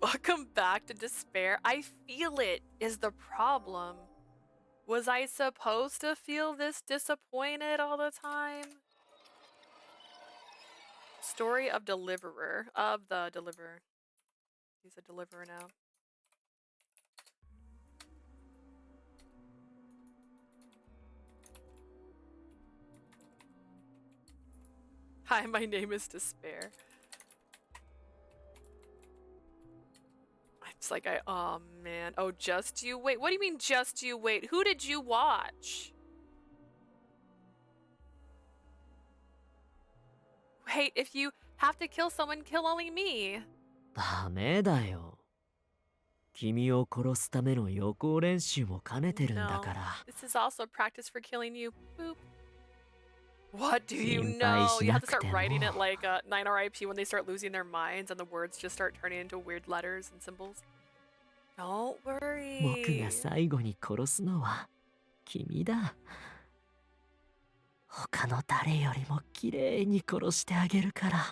Welcome back to despair. I feel it is the problem. Was I supposed to feel this disappointed all the time? Story of deliverer. Of the deliverer. He's a deliverer now. Hi, my name is Despair. It's like oh man. Oh, just you wait. What do you mean just you wait? Who did you watch? Wait, if you have to kill someone, kill only me. ダメだよ。君を殺すための予行練習も兼ねてるんだ No, から。 this is also practice for killing you. Boop. What do you 心配 know? し You な have to くて start も。 writing it like 9RIP when they start losing their minds and the words just start turning into weird letters and symbols. Don't 僕 worry. が最後に殺すのは君だ。他の誰よりも綺麗に殺してあげるから。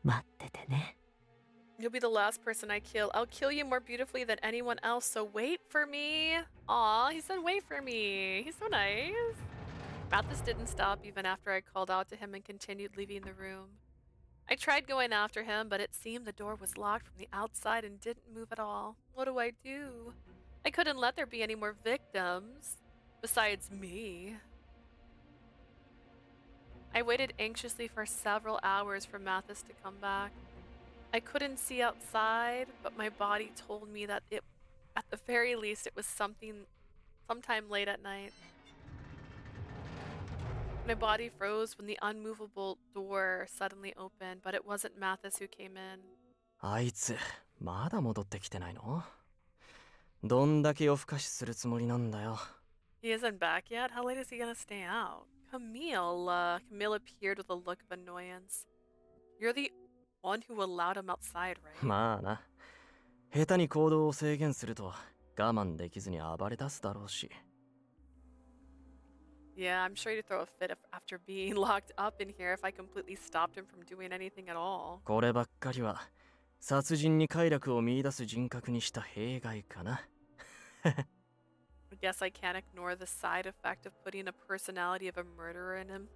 待っててね。 You'll be the last person I kill. I'll kill you more beautifully than anyone else, so wait for me. Aw, he said wait for me. He's so nice. Mathis didn't stop even after I called out to him and continued leaving the room. I tried going after him, but it seemed the door was locked from the outside and didn't move at all. What do? I couldn't let there be any more victims. Besides me. I waited anxiously for several hours for Mathis to come back. I couldn't see outside, but my body told me that at the very least, it was sometime late at night. My body froze when the unmovable door suddenly opened, but it wasn't Mathis who came in. あいつまだ戻ってきてないの？どんだけ夜更かしするつもりなんだよ。 He isn't back yet? How late is he gonna stay out? Camille appeared with a look of annoyance. You're the one who allowed him outside, right? まあな。下手に行動を制限すると我慢できずに暴れ出すだろうし。 Yeah, I'm sure he'd throw a fit after being locked up in here if I completely stopped him from doing anything at all. こればっかりは殺人に快楽を見出す人格にした弊害かな。I guess I can't ignore the side effect of putting a personality of a murderer in him.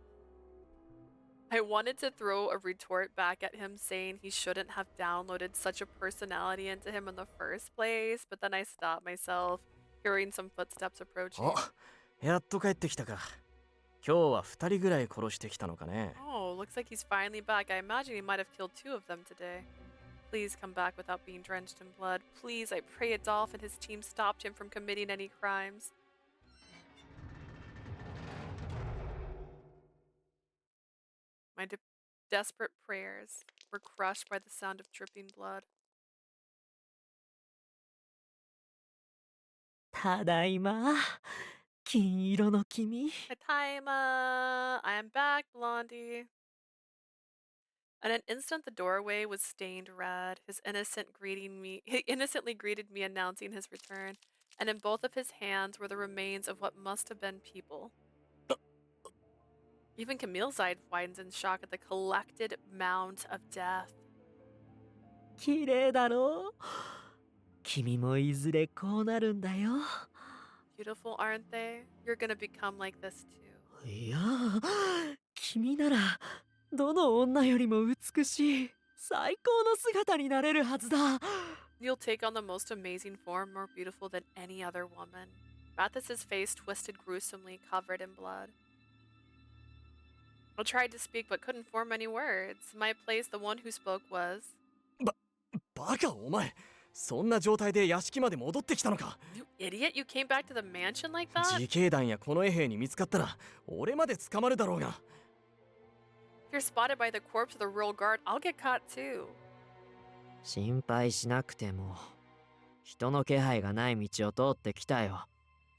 I wanted to throw a retort back at him saying he shouldn't have downloaded such a personality into him in the first place, but then I stopped myself, hearing some footsteps approaching. お、やっと帰ってきたか。今日は2人ぐらい殺してきたのかね。Oh, looks like he's finally back. I imagine he might have killed 2 of them today. Please come back without being drenched in blood. Please, I pray Adolph and his team stopped him from committing any crimes. My desperate prayers were crushed by the sound of dripping blood. ただいま。金色の君。Taima, I am back, Blondie. In an instant, the doorway was stained red. He innocently greeted me, announcing his return, and in both of his hands were the remains of what must have been people. Even Camille's eye widens in shock at the collected mount of death. 綺麗だろう。君もいずれこうなるんだよ。Beautiful, aren't they? You're gonna become like this too. いや、君ならどの女よりも美しい最高の姿になれるはずだ。You'll take on the most amazing form, more beautiful than any other woman. Mathis's face twisted gruesomely, covered in blood. I tried to speak but couldn't form any words. In my place, the one who spoke was... バカお前。そんな状態で屋敷まで戻ってきたのか。 You idiot, you came back to the mansion like that? 自警団やこの衛兵に見つかったら俺まで捕まるだろうが。If you're spotted by the corpse of the royal guard, I'll get caught too. 心配しなくても人の気配がない道を通ってきたよ。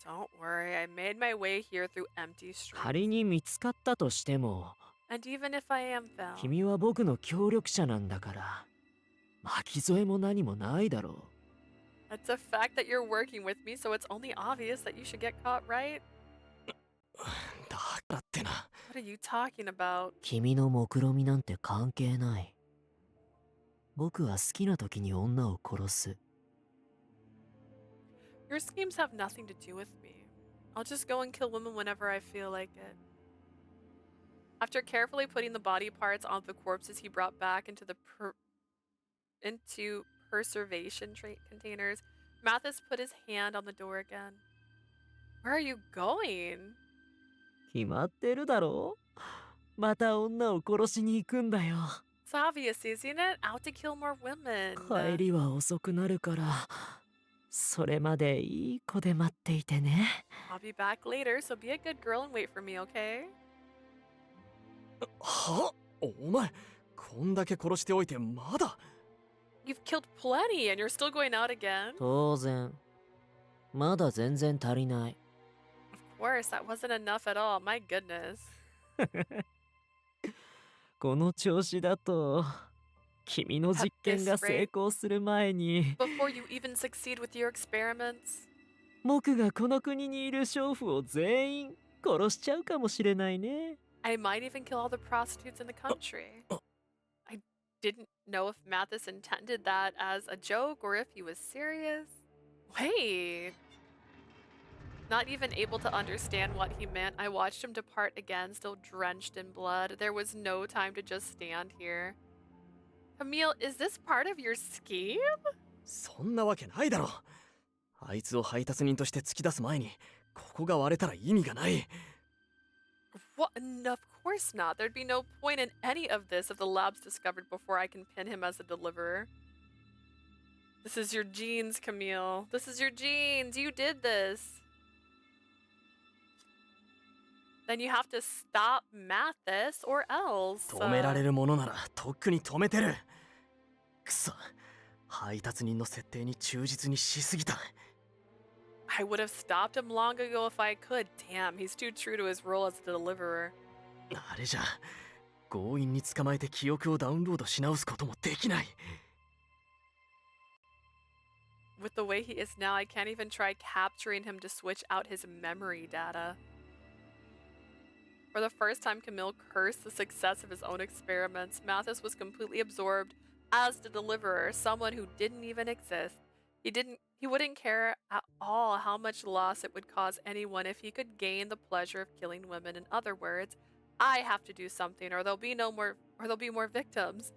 Don't worry, I made my way here through empty streets. 仮に見つかったとしても And even if I am found, 君は僕の協力者なんだから巻き添えも何もないだろう。 it's a fact that you're working with me, so it's only obvious that you should get caught, right? だからってな。 What are you talking about? 君の目論みなんて関係ない。僕は好きな時に女を殺す。 Your schemes have nothing to do with me. I'll just go and kill women whenever I feel like it. After carefully putting the body parts on the corpses he brought back into the preservation containers, Mathis put his hand on the door again. Where are you going? 決まってるだろう。また女を殺しに行くんだよ。 It's obvious, isn't it? Out to kill more women. 帰りは遅くなるからそれまでいい子で待っていてね。 I'll be back later, so be a good girl and wait for me, okay? は？お前こんだけ殺しておいてまだ。 You've killed plenty and you're still going out again? 当然まだ全然足りない。 Of course, that wasn't enough at all. My goodness. この調子だと君の実験が成功する前に Before you even succeed with your experiments, 僕がこの国にいる娼婦を全員殺しちゃうかもしれないね。 I might even kill all the prostitutes in the country. I didn't know if Mathis intended that as a joke or if he was serious. Wait. Not even able to understand what he meant, I watched him depart again, still drenched in blood. There was no time to just stand here. Camille, is this part of your scheme? そんなわけないだろ。あいつを配達人として突き出す前にここが割れたら意味がない。 What? Of course not. There'd be no point in any of this if the lab's discovered before I can pin him as a deliverer. This is your genes, Camille. This is your genes. You did this. Then you have to stop Mathis or else. 止められるものならとっくに止めてる。くそ、配達人の設定に忠実にしすぎた。 I would have stopped him long ago if I could. Damn, he's too true to his role as a deliverer. あれじゃ強引に捕まえて記憶をダウンロードし直すこともできない。 With the way he is now, I can't even try capturing him to switch out his memory data. For the first time, Camille cursed the success of his own experiments. Mathis was completely absorbed as the deliverer, someone who didn't even exist. He wouldn't care at all how much loss it would cause anyone if he could gain the pleasure of killing women. In other words, I have to do something or there'll be more victims.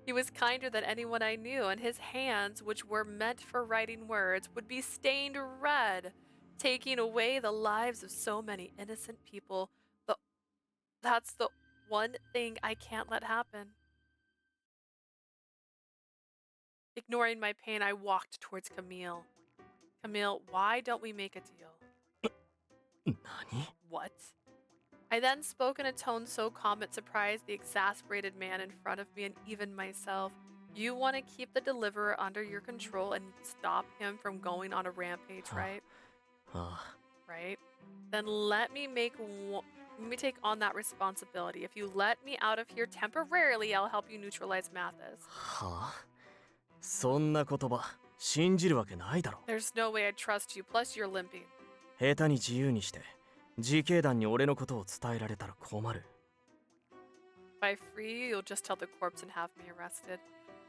He was kinder than anyone I knew, and his hands, which were meant for writing words, would be stained red, taking away the lives of so many innocent people. That's the one thing I can't let happen. Ignoring my pain, I walked towards Camille. Camille, why don't we make a deal? 何 What? I then spoke in a tone so calm it surprised the exasperated man in front of me and even myself. You want to keep the deliverer under your control and stop him from going on a rampage, right? あ Right? Then let me take on that responsibility. If you let me out of here temporarily, I'll help you neutralize Mathis. はあそんな言葉信じるわけないだろ There's no way I trust you, plus you're limping. 下手に自由にして自警団に俺のことを伝えられたら困る If I free you, you'll just tell the corpse and have me arrested.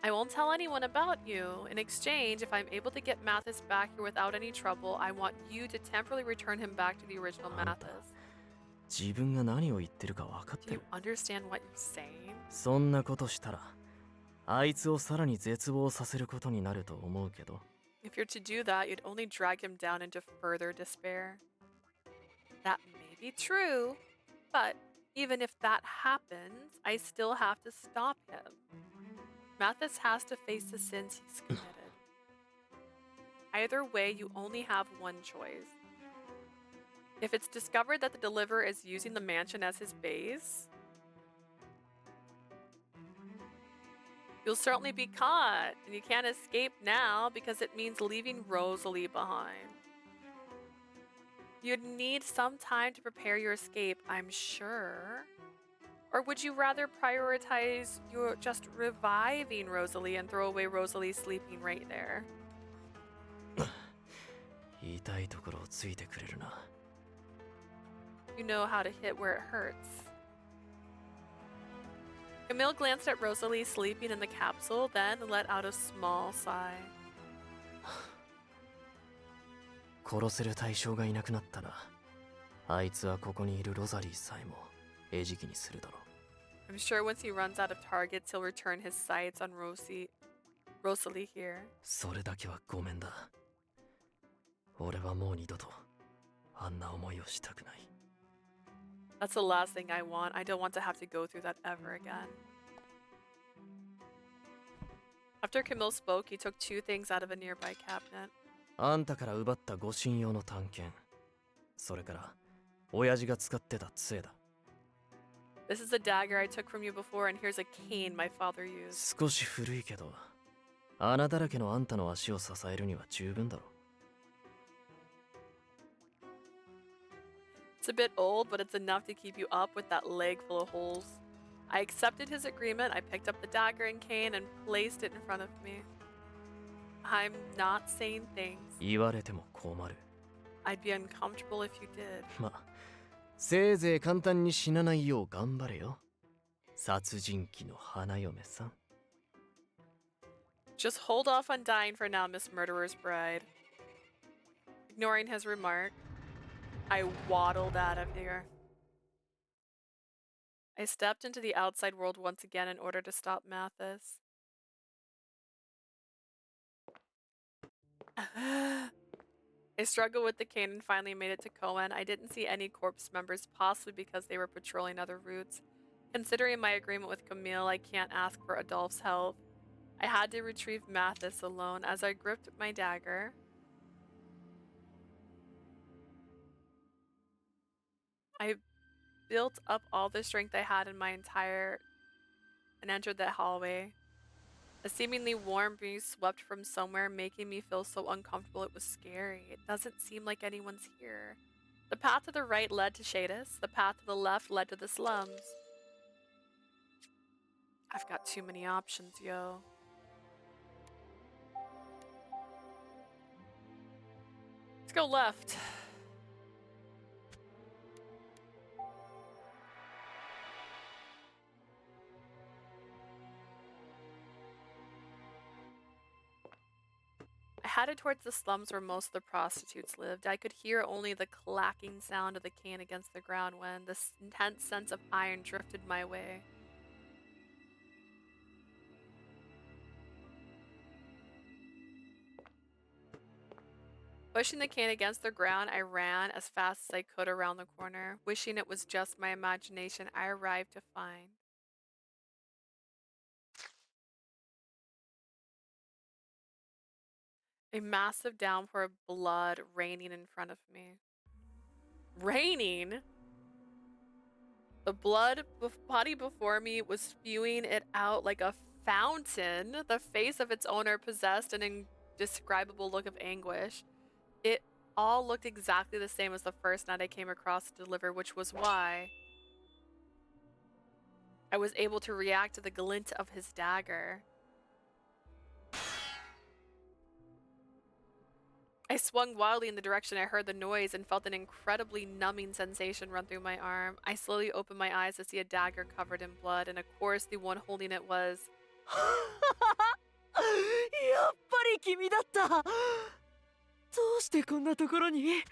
I won't tell anyone about you. In exchange, if I'm able to get Mathis back here without any trouble, I want you to temporarily return him back to the original Mathis. 自分が何を言ってるか分かって Do you る understand what you're saying? そんなことしたらあいつをさらに絶望させることになると思うけど If you're to do that, you'd only drag him down into further despair. That may be true, but even if that happens, I still have to stop him. Mathis has to face the sins he's committed. Either way, you only have one choice. If it's discovered that the deliverer is using the mansion as his base, you'll certainly be caught, and you can't escape now because it means leaving Rosalie behind. You'd need some time to prepare your escape, I'm sure. Or would you rather prioritize your just reviving Rosalie and throw away Rosalie sleeping right there? 痛いところをついてくれるな You know how to hit where it hurts. Camille glanced at Rosalie sleeping in the capsule, then let out a small sigh. 殺せる対象がいなくなったらあいつはここにいるロザリーさえも餌食にするだろう I'm sure once he runs out of targets, he'll return his sights on Rosalie here. それだけはごめんだ俺はもう二度とあんな思いをしたくない That's the last thing I want. I don't want to have to go through that ever again. After Camille spoke, he took two things out of a nearby cabinet. あんたから奪った護身用の探検それから親父が使ってた杖だ This is a dagger I took from you before, and here's a cane my father used. 少し古いけど穴だらけのあんたの足を支えるには十分だろ It's a bit old, but it's enough to keep you up with that leg full of holes. I accepted his agreement. I picked up the dagger and cane and placed it in front of me. I'm not saying things. 言われても困る I'd be uncomfortable if you did. まあせいぜい簡単に死なないよう頑張れよ殺人鬼の花嫁さん Just hold off on dying for now, Miss Murderer's Bride. Ignoring his remark, I waddled out of here. I stepped into the outside world once again in order to stop Mathis. I struggled with the cane and finally made it to Cohen. I didn't see any corpse members, possibly because they were patrolling other routes. Considering my agreement with Camille, I can't ask for Adolphe's help. I had to retrieve Mathis alone. As I gripped my dagger, I built up all the strength I had in my and entered the hallway. A seemingly warm breeze swept from somewhere, making me feel so uncomfortable it was scary. It doesn't seem like anyone's here. The path to the right led to Shadis. The path to the left led to the slums. I've got too many options, yo. Let's go left. headed towards the slums where most of the prostitutes lived. I could hear only the clacking sound of the cane against the ground when this intense sense of iron drifted my way. Pushing the cane against the ground, I ran as fast as I could around the corner. Wishing it was just my imagination, I arrived to find a massive downpour of blood raining in front of me. Raining? The body before me was spewing it out like a fountain. The face of its owner possessed an indescribable look of anguish. It all looked exactly the same as the first night I came across to deliver, which was why I was able to react to the glint of his dagger. I swung wildly in the direction I heard the noise and felt an incredibly numbing sensation run through my arm. I slowly opened my eyes to see a dagger covered in blood, and of course the one holding it was... やっぱり君だった。どうしてこんなところに?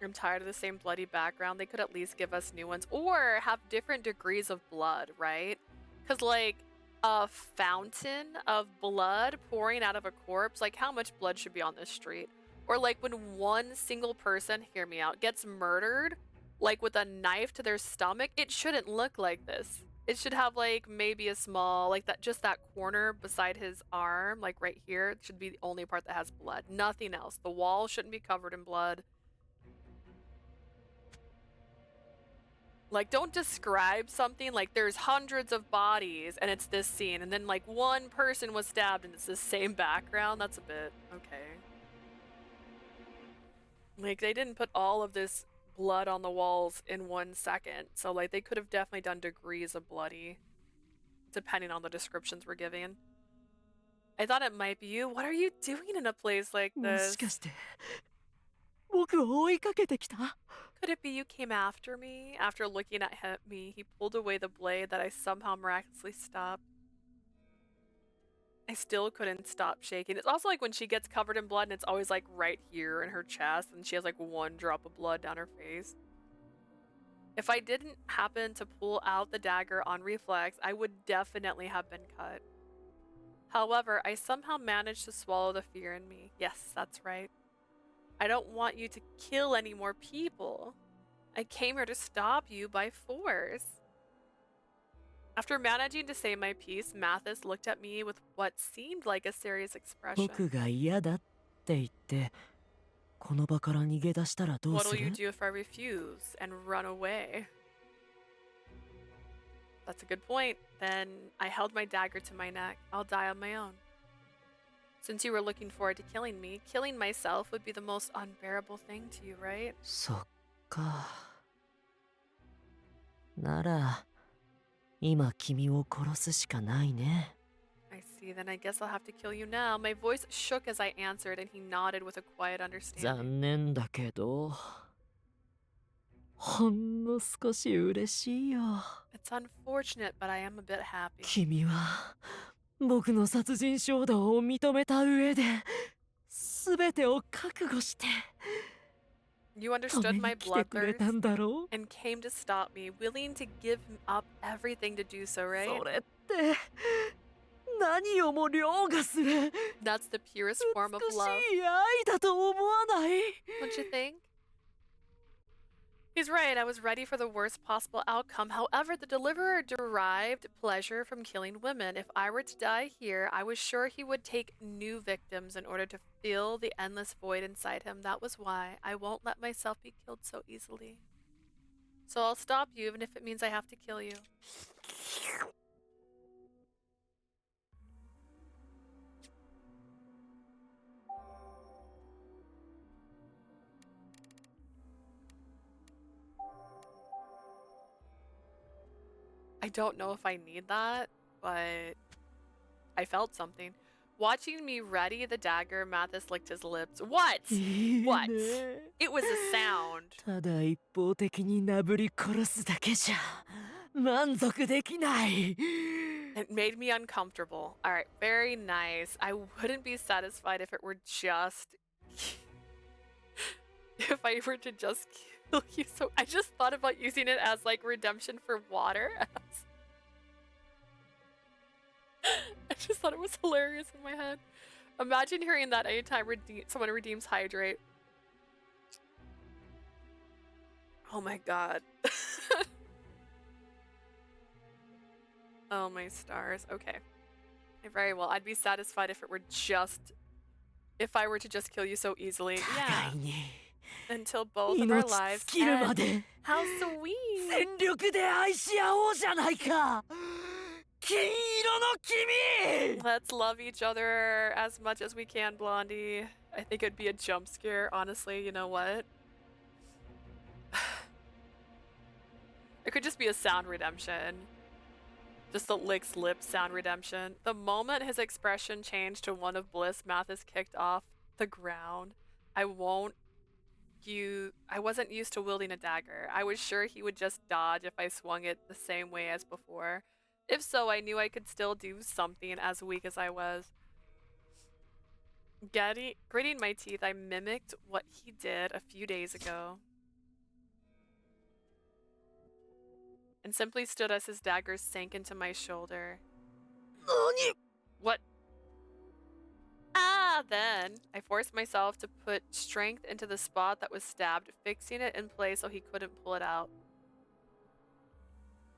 I'm tired of the same bloody background. They could at least give us new ones or have different degrees of blood, right? Because like a fountain of blood pouring out of a corpse, like how much blood should be on this street? Or like when one single person, hear me out, gets murdered, like with a knife to their stomach, it shouldn't look like this. It should have like maybe a small, like that, just that corner beside his arm, like right here, should be the only part that has blood. Nothing else. The wall shouldn't be covered in blood. Like, don't describe something like there's hundreds of bodies and it's this scene, and then like one person was stabbed and it's the same background. That's a bit okay. Like, they didn't put all of this blood on the walls in 1 second, so like they could have definitely done degrees of bloody depending on the descriptions we're giving. I thought it might be you. What are you doing in a place like も this? しかして僕を追いかけてきた? Could it be you came after me? After looking at me, he pulled away the blade that I somehow miraculously stopped. I still couldn't stop shaking. It's also like when she gets covered in blood and it's always like right here in her chest and she has like one drop of blood down her face. If I didn't happen to pull out the dagger on reflex, I would definitely have been cut. However, I somehow managed to swallow the fear in me. Yes, that's right. I don't want you to kill any more people. I came here to stop you by force. After managing to say my piece, Mathis looked at me with what seemed like a serious expression. 僕が嫌だって言ってこの場から逃げ出したらどう What'll す you る? do if I refuse and run away? That's a good point. Then I held my dagger to my neck. I'll die on my own. Since you were looking forward to killing me, killing myself would be the most unbearable thing to you, right? そっか。なら今君を殺すしかないね。 I see, then I guess I'll have to kill you now. My voice shook as I answered, and he nodded with a quiet understanding. 残念だけどほんの少し嬉しいよ。 It's unfortunate, but I am a bit happy. 君は僕の殺人衝動を認めた上で全てを覚悟して You 止め understood に my 来てくれた bloodthirst んだろう and came to stop me, willing to give up everything to do so, right? それって何をも凌駕する That's the purest form of 美し love, い愛だと思わない don't you think? He's right, I was ready for the worst possible outcome. However, the deliverer derived pleasure from killing women. If I were to die here, I was sure he would take new victims in order to fill the endless void inside him. That was why I won't let myself be killed so easily. So I'll stop you, even if it means I have to kill you. I don't know if I need that, but I felt something. Watching me ready the dagger, Mathis licked his lips. What? いいね What? It was a sound. ただ一方的になぶり殺すだけじゃ満足できない It made me uncomfortable. All right, very nice. I wouldn't be satisfied if it were just if I were to just kill you. So I just thought about using it as like redemption for water. I just thought it was hilarious in my head. Imagine hearing that anytime someone redeems hydrate. Oh my god. Oh my stars. Okay. Very well. I'd be satisfied if it were just if I were to just kill you so easily. Yeah. Until both of our lives end. How sweet. 全力で愛し合おうじゃないか。金色の君。 Let's love each other as much as we can, Blondie. I think it'd be a jump scare, honestly. You know what? It could just be a sound redemption. Just the licks lip sound redemption. The moment his expression changed to one of bliss, Mathis kicked off the ground. I wasn't used to wielding a dagger. I was sure he would just dodge if I swung it the same way as before. If so, I knew I could still do something as weak as I was. Gritting my teeth, I mimicked what he did a few days ago. And simply stood as his dagger sank into my shoulder. What? Then I forced myself to put strength into the spot that was stabbed, fixing it in place so he couldn't pull it out.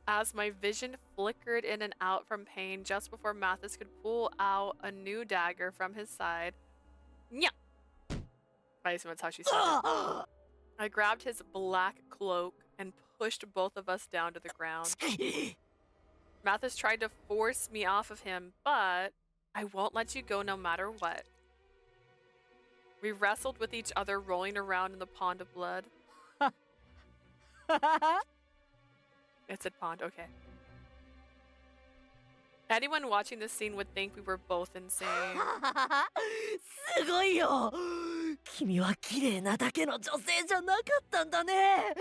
As my vision flickered in and out from pain just before Mathis could pull out a new dagger from his side. Nya! I assume that's how she said it. I grabbed his black cloak and pushed both of us down to the ground. Mathis tried to force me off of him, but I won't let you go no matter what. We wrestled with each other, rolling around in the pond of blood. It said pond, okay. Anyone watching this scene would think we were both insane. すごいよ。君は綺麗なだけの女性じゃなかったんだね。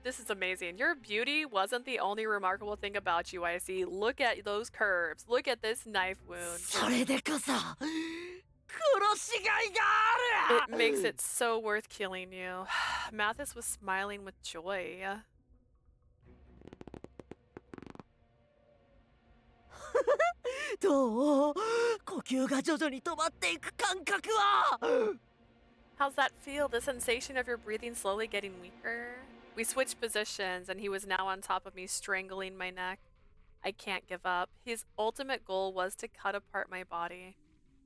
This is amazing. Your beauty wasn't the only remarkable thing about you, I see. Look at those curves. Look at this knife wound. それでこそ殺しがいがあ It る。 makes it so worth killing you. Mathis was smiling with joy. どう？呼吸が徐々に止まっていく感覚は。 How's that feel? The sensation of your breathing slowly getting weaker? We switched positions and he was now on top of me, strangling my neck. I can't give up. His ultimate goal was to cut apart my body.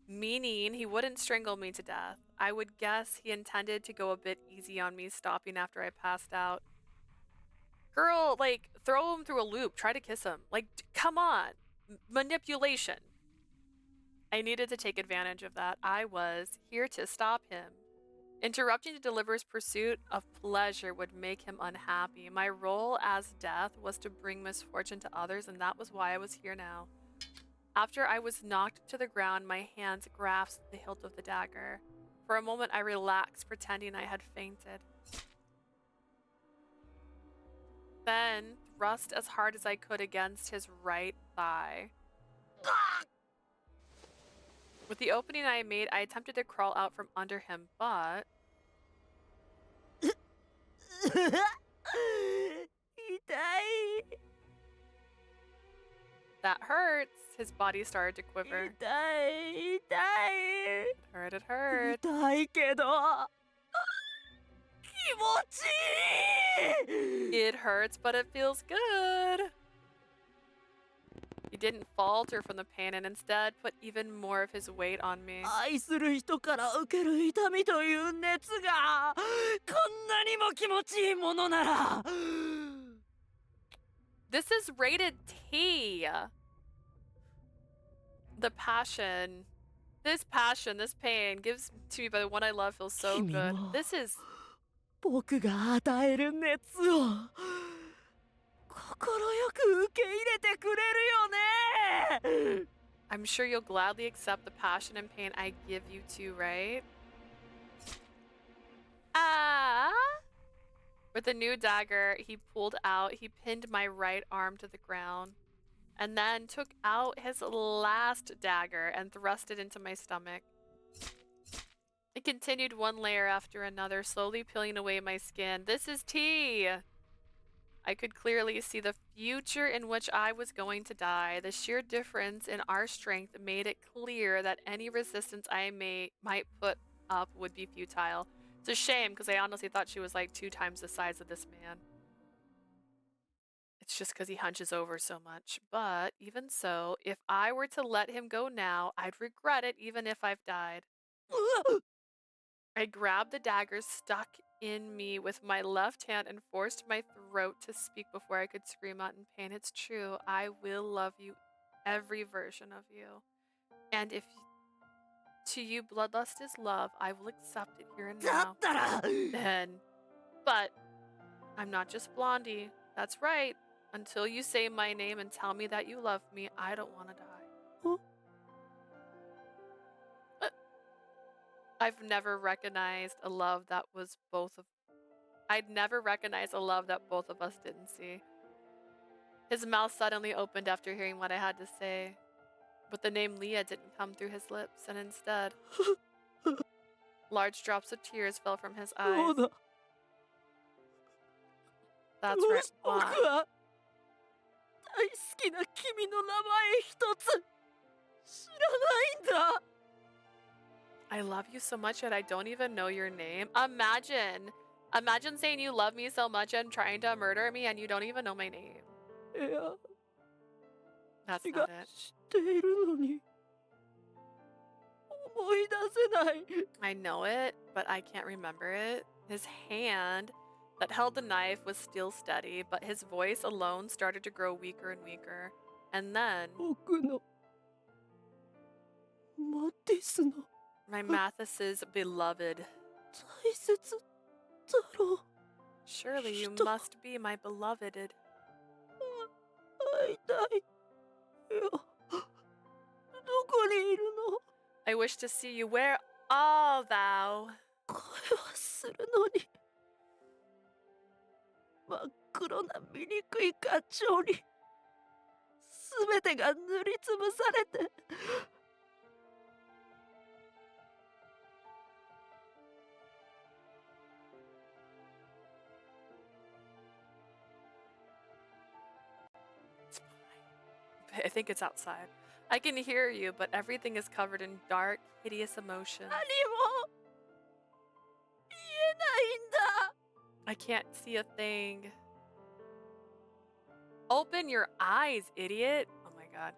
Meaning he wouldn't strangle me to death. I would guess he intended to go a bit easy on me, stopping after I passed out. Girl, like, throw him through a loop. Try to kiss him. Like, come on. Manipulation. I needed to take advantage of that. I was here to stop him. Interrupting to deliver his pursuit of pleasure would make him unhappy. My role as death was to bring misfortune to others, and that was why I was here now. After I was knocked to the ground, my hands grasped the hilt of the dagger. For a moment, I relaxed, pretending I had fainted. Then, thrust as hard as I could against his right thigh. With the opening I made, I attempted to crawl out from under him, but... 痛い。 That hurts. His body started to quiver. 痛い。痛い。 It hurt. 痛いけど気持ちいい。 It hurts, but it feels good. He didn't falter from the pain and instead put even more of his weight on me. 愛する人から受ける痛みという熱がこんなにも気持ちいいものなら。 This is rated T. The passion. This pain gives to me by the one I love feels so good. This is... 僕が与える熱を心よく受け入れてくれるよね。 I'm sure you'll gladly accept the passion and pain I give you too, right? With the new dagger he pulled out, he pinned my right arm to the ground, and then took out his last dagger and thrust it into my stomach. It continued one layer after another, slowly peeling away my skin. This is tea! I could clearly see the future in which I was going to die. The sheer difference in our strength made it clear that any resistance I might put up would be futile. It's a shame, because I honestly thought she was like 2 times the size of this man. It's just because he hunches over so much. But even so, if I were to let him go now, I'd regret it even if I've died. I grabbed the dagger stuck in me with my left hand and forced my throat to speak before I could scream out in pain. It's true. I will love you, every version of you. And if to you bloodlust is love, I will accept it here and now. But I'm not just Blondie. That's right. Until you say my name and tell me that you love me, I don't want to die. Huh? I've never recognized a love that was I'd never recognized a love that both of us didn't see. His mouth suddenly opened after hearing what I had to say, but the name Leah didn't come through his lips, and instead, large drops of tears fell from his eyes. That's right. 僕は大好きな君の名前一つ知らないんだ。 I love you so much that I don't even know your name. Imagine saying you love me so much and trying to murder me and you don't even know my name. いや、 That's 私 not が it. 知っているのに思い出せない。 I know it, but I can't remember it. His hand that held the knife was still steady, but his voice alone started to grow weaker and weaker. And then 僕のマティスの my Mathis's beloved. 大切だろう。 Surely you Stop. must be my beloved. 会いたい。いや、どこにいるの？ I wish to see you. Where art thou? 声はするのに真っ黒な醜い感情に全てが塗りつぶされて。 It's fine. I think it's outside. I can hear you, but everything is covered in dark, hideous emotion. 何も言えないんだ。 I can't see a thing. Open your eyes, idiot. Oh my god.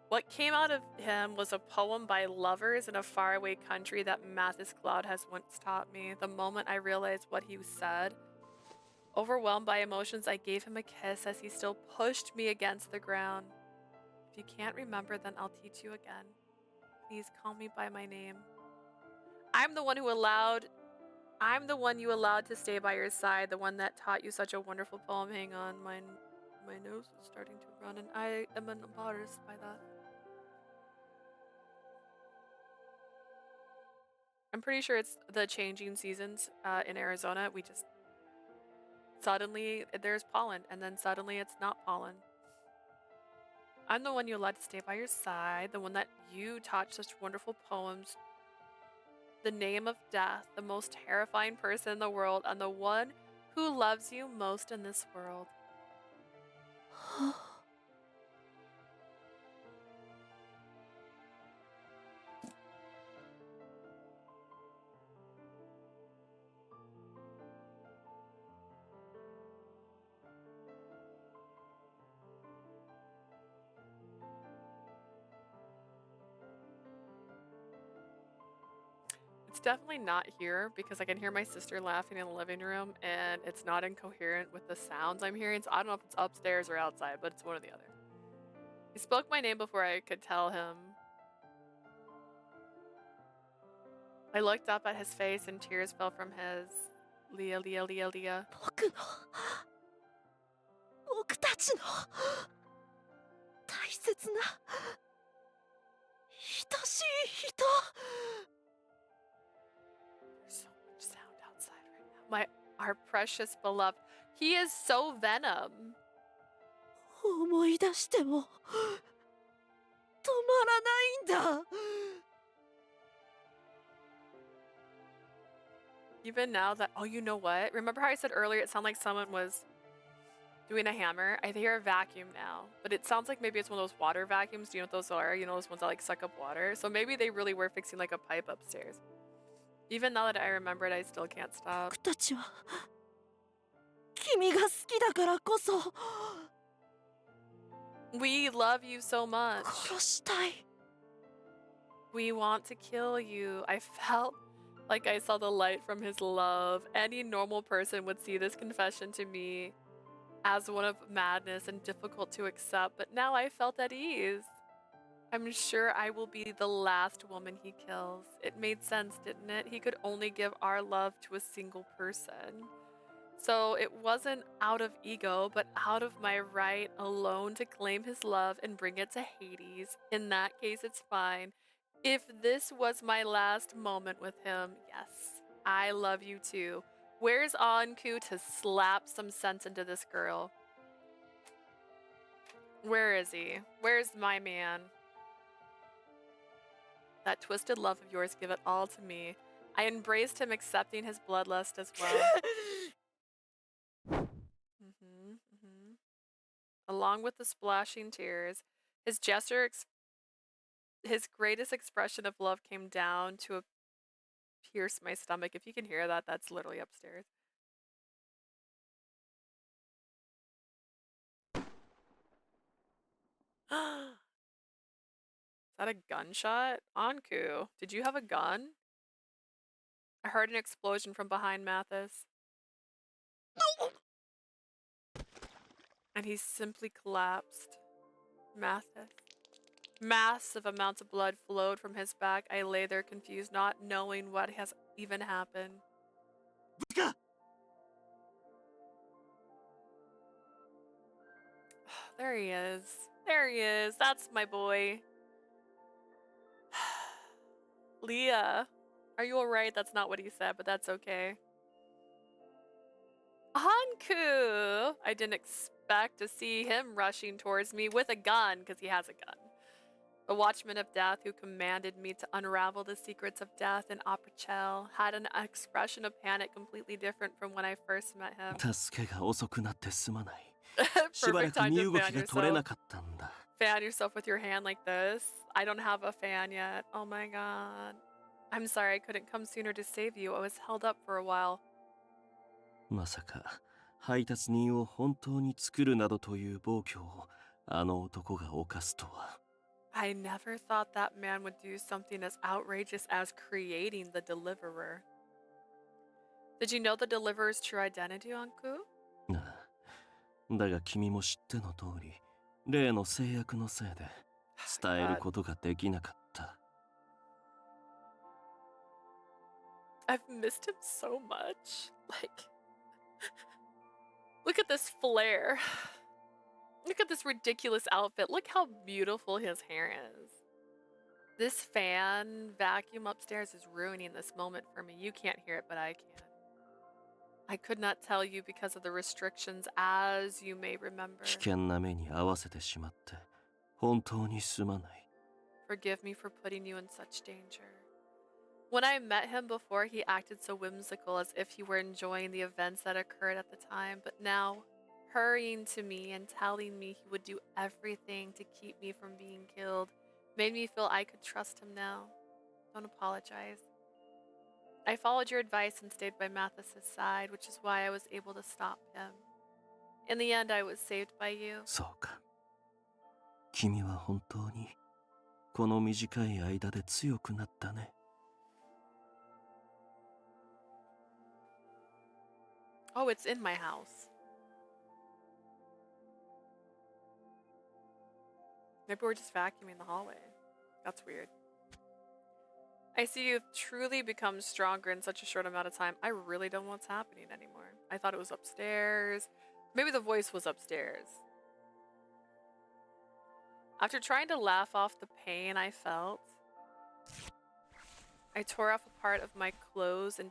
What came out of him was a poem by lovers in a faraway country that Mathis Cloud has once taught me. The moment I realized what he said, overwhelmed by emotions, I gave him a kiss as he still pushed me against the ground. If you can't remember, then I'll teach you again. Please call me by my name. I'm the one you allowed to stay by your side, the one that taught you such a wonderful poem. Hang on, my nose is starting to run and I am embarrassed by that. I'm pretty sure it's the changing seasons in Arizona. We just suddenly there's pollen and then suddenly it's not pollen. I'm the one you allowed to stay by your side, the one that you taught such wonderful poems. The name of death, the most terrifying person in the world, and the one who loves you most in this world. It's definitely not here because I can hear my sister laughing in the living room and it's not incoherent with the sounds I'm hearing. So I don't know if it's upstairs or outside, but it's one or the other. He spoke my name before I could tell him. I looked up at his face and tears fell from his. Leah, Leah, Leah, Leah. 僕たちの大切な愛しい人。 There's so much sound outside right now. Our precious beloved. He is so venom. 思い出しても止まらないんだ。 Even now that, oh, you know what? Remember how I said earlier it sounded like someone was doing a hammer? I hear a vacuum now, but it sounds like maybe it's one of those water vacuums. Do you know what those are? You know, those ones that like suck up water? So maybe they really were fixing like a pipe upstairs. Even now that I remember it, I still can't stop. 僕たちは君が好きだからこそ We love you so much. 殺したい。 We want to kill you. I felt like I saw the light from his love. Any normal person would see this confession to me as one of madness and difficult to accept, but now I felt at ease. I'm sure I will be the last woman he kills. It made sense, didn't it? He could only give our love to a single person. So it wasn't out of ego, but out of my right alone to claim his love and bring it to Hades. In that case, it's fine. If this was my last moment with him, yes, I love you too. Where's Anku to slap some sense into this girl? Where is he? Where's my man? That twisted love of yours, give it all to me. I embraced him, accepting his bloodlust as well. Along with the splashing tears, his gesture, his greatest expression of love came down to pierce my stomach. If you can hear that, that's literally upstairs. Is that a gunshot? Anku, did you have a gun? I heard an explosion from behind Mathis. And he simply collapsed. Mathis. Massive amounts of blood flowed from his back. I lay there confused, not knowing what has even happened. There he is. There he is. That's my boy. Leah, are you alright? That's not what he said, but that's okay. Anku! I didn't expect to see him rushing towards me with a gun, because he has a gun. The watchman of death who commanded me to unravel the secrets of death in Aprichel had an expression of panic completely different from when I first met him. 助けが遅くなってすまない。 Perfect time to fan yourself with your hand like this. I don't have a fan yet. Oh my god. I'm sorry I couldn't come sooner to save you. I was held up for a while. まさか配達人を本当に作るなどという暴挙をあの男が犯すとは。 I never thought that man would do something as outrageous as creating the deliverer. Did you know the deliverer's true identity, Anku? だが君も知っての通り、例の制約のせいで伝えることができなかった。I've missed him so much. Like, look at this flare. Look at this ridiculous outfit. Look how beautiful his hair is. This fan vacuum upstairs is ruining this moment for me. You can't hear it, but I can. I could not tell you because of the restrictions, as you may remember. 危険な目に遭わせてしまって本当にすまない。 Forgive me for putting you in such danger. When I met him before, he acted so whimsical, as if he were enjoying the events that occurred at the time, but now, hurrying to me and telling me he would do everything to keep me from being killed made me feel I could trust him now. Don't apologize. I followed your advice and stayed by Mathis' side, which is why I was able to stop him. In the end, I was saved by you. そうか。君は本当にこの短い間で強くなったね。 Oh, it's in my house. Maybe we're just vacuuming the hallway. That's weird. I see you've truly become stronger in such a short amount of time. I really don't know what's happening anymore. I thought it was upstairs. Maybe the voice was upstairs. After trying to laugh off the pain I felt, I tore off a part of my clothes and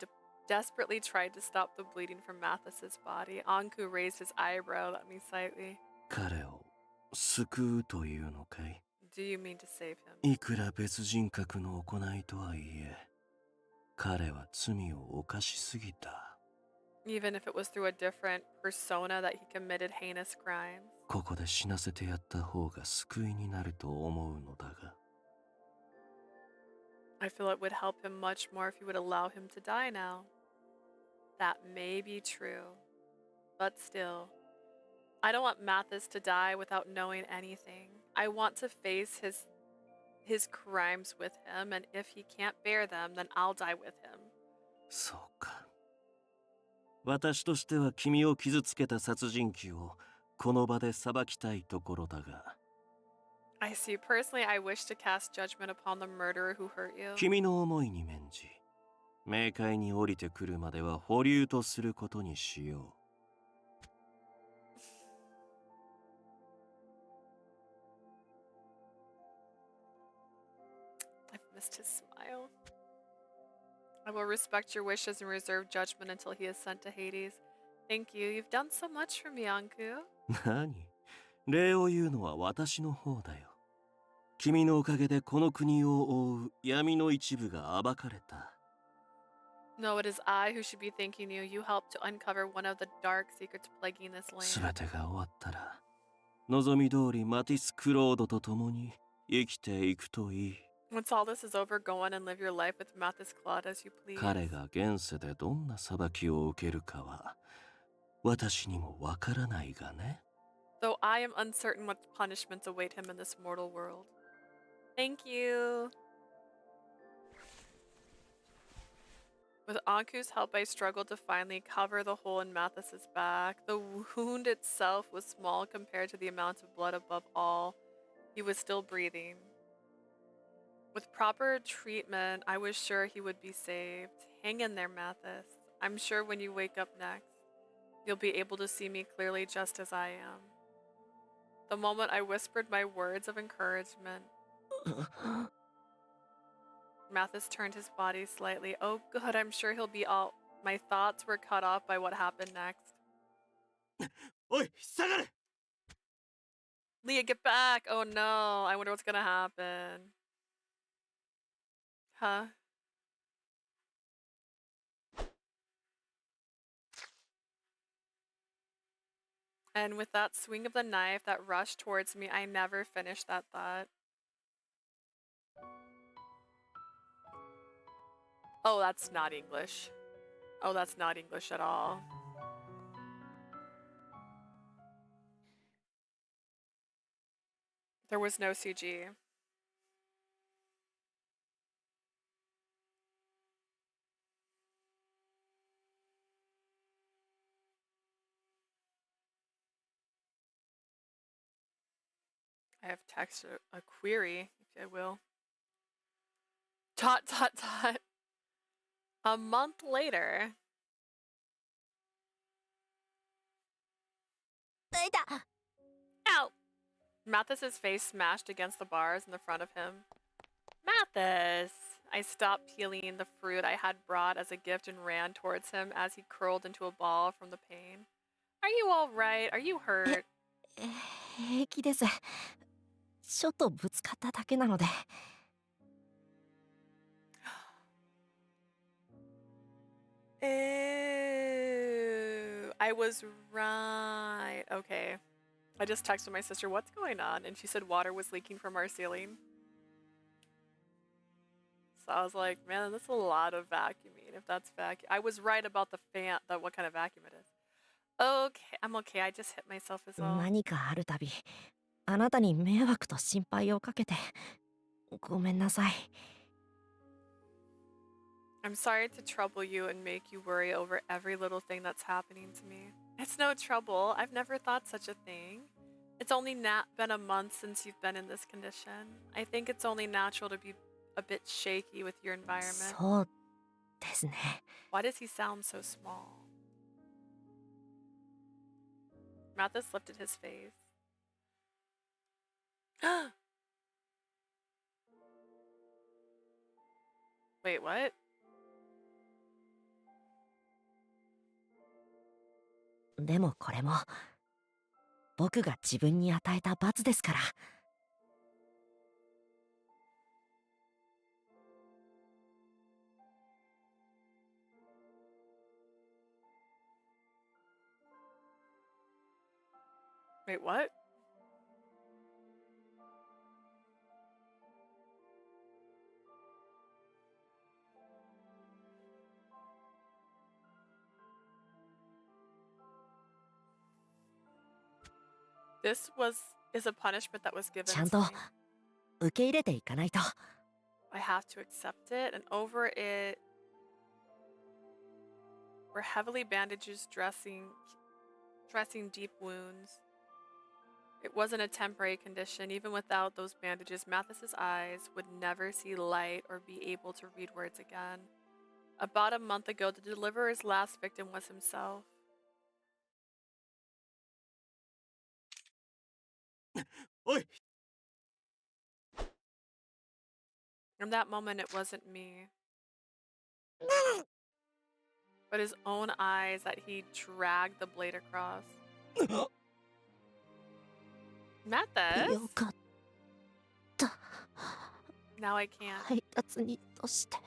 desperately tried to stop the bleeding from Mathis's body. Anku raised his eyebrow at me slightly. 彼を救うというのかい？ Do you mean to save him? いくら別人格の行いとはいえ、彼は罪を犯しすぎた。Even if it was through a different persona that he committed heinous crimes. ここで死なせてやった方が救いになると思うのだが。I feel it would help him much more if you would allow him to die now. That may be true. But still, I don't want Mathis to die without knowing anything. I want to face his crimes with him, and if he can't bear them, then I'll die with him. そうか。私としては君を傷つけた殺人鬼をこの場で裁きたいところだが。I see. Personally, I wish to cast judgment upon the murderer who hurt you. 君の思いに免じ、冥界に降りてくるまでは保留とすることにしよう。I've missed his smile. I will respect your wishes and reserve judgment until he is sent to Hades. Thank you. You've done so much for me, Anku. 何？礼を言うのは私の方だよ。君のおかげでこの国を覆う闇の一部が暴かれた。No, it is I who should be thanking you. You helped to uncover one of the dark secrets plaguing this す land. べてが終わったら、望み通りマティス・クロードと共に生きていくといい。Once all this is over, go on and live your life with Mathis Claude as you please. 彼が現世でどんな裁きを受けるかは、私にもわからないがね。Though I am uncertain what punishments await him in this mortal world. Thank you. With Anku's help, I struggled to finally cover the hole in Mathis's back. The wound itself was small compared to the amount of blood above all. He was still breathing. With proper treatment, I was sure he would be saved. Hang in there, Mathis. I'm sure when you wake up next, you'll be able to see me clearly just as I am. The moment I whispered my words of encouragement, Mathis turned his body slightly. Oh good, I'm sure he'll be all... My thoughts were cut off by what happened next. おい、下がれ！ Leah, get back! Oh no, I wonder what's gonna happen. Huh? And with that swing of the knife that rushed towards me, I never finished that thought. Oh, that's not English. Oh, that's not English at all. There was no CG. I have text a query, if I will. Dot, dot, dot. A month later. 痛い。 Ow! Mathis's face smashed against the bars in the front of him. Mathis! I stopped peeling the fruit I had brought as a gift and ran towards him as he curled into a ball from the pain. Are you alright? Are you hurt? 平気です。ちょっとぶつかっただけなので。Ew. I was right. Okay. I just texted my sister, what's going on? And she said water was leaking from our ceiling. So I was like, man, that's a lot of vacuuming if that's vacuum. I was right about the fan, what kind of vacuum it is. Okay, I'm okay. I just hit myself as well. 何かあるたび、あなたに迷惑と心配をかけて、ごめんなさい。I'm sorry to trouble you and make you worry over every little thing that's happening to me. It's no trouble. I've never thought such a thing. It's only been a month since you've been in this condition. I think it's only natural to be a bit shaky with your environment. そうですね。 Why does he sound so small? Mathis lifted his face. Wait, what? でもこれも僕が自分に与えた罰ですから。Wait, what? This is a punishment that was given ちゃん to と me. 受け入れていかないと。I have to accept it, and over it were heavily bandages dressing deep wounds. It wasn't a temporary condition. Even without those bandages, Mathis's eyes would never see light or be able to read words again. About a month ago, the deliverer's last victim was himself. Oi! In that moment, it wasn't me, but his own eyes that he dragged the blade across. Mathis? よかった。 Now I can't. 配達人として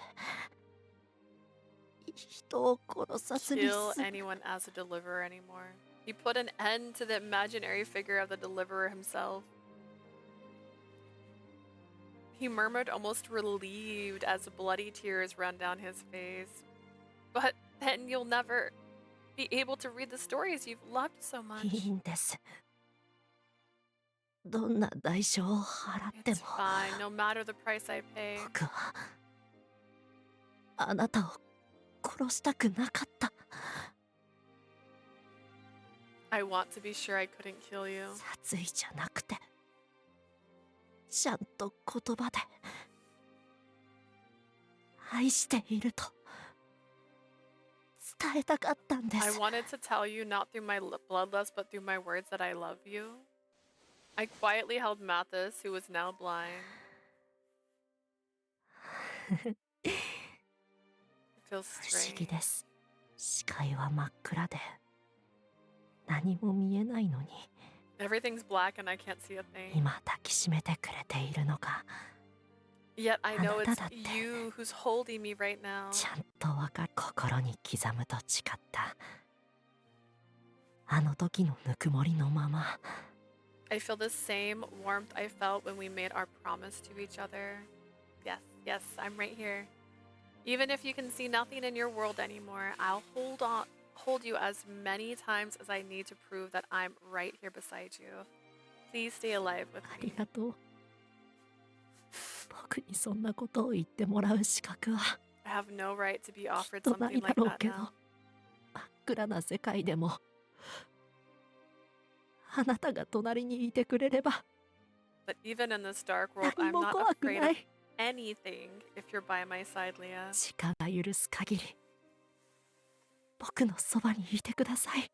人を殺さずに Kill 済む。 anyone as a deliverer anymore. He put an end to the imaginary figure of the deliverer himself. He murmured, almost relieved, as bloody tears ran down his face. But then you'll never be able to read the stories you've loved so much. いいんです。どんな代償を払って It's も fine, no matter the price I pay. 僕はあなたを殺したくなかった。 I want to be sure I couldn't kill you. 殺意じゃなくてちゃんと言葉で愛していると伝えたかったんで I す。 wanted to tell you not through my bloodlust, but through my words that I love you. I quietly held Mathis, who was now blind. It feels 不思議 strange. です。視界は真っ暗で何も見えないのに Everything's black and I can't see a thing. 今抱きしめてくれているのが Yet I know it's あなただって。 you who's holding me right now. ちゃんとわかる。心に刻むと誓ったあの時のぬくもりのまま I feel the same warmth I felt when we made our promise to each other. Yes, yes, I'm right here. Even if you can see nothing in your world anymore, I'll hold you as many times as I need to prove that I'm right here beside you. Please stay alive with あり me. がとう。僕にそんなことを言ってもらう資格は I have no right to be きっ offered とない something だ like ろう that けど now. 真っ暗な世界でもあなたが隣にいてくれれば But even in this dark world, 何 I'm も not 怖く afraid な of い。 anything if you're by my side, Leah. 時間が許す限り僕のそばにいてください。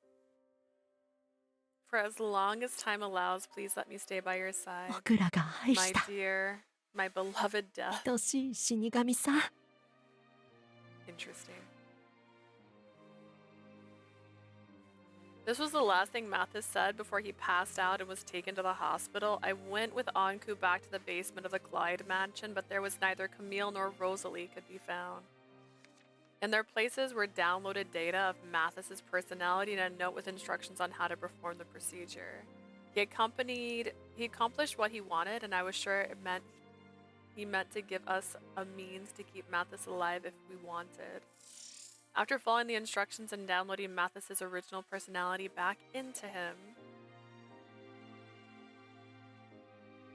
For as long as time allows, please let me stay by your side. 僕らが愛 My した dear, my beloved death. 愛しい死神さん。 Interesting. This was the last thing Mathis said before he passed out and was taken to the hospital. I went with Anku back to the basement of the Clyde mansion, but there was neither Camille nor Rosalie could be found. In their places were downloaded data of Mathis's personality and a note with instructions on how to perform the procedure. He accomplished what he wanted, and I was sure he meant to give us a means to keep Mathis alive if we wanted. After following the instructions and downloading Mathis's original personality back into him,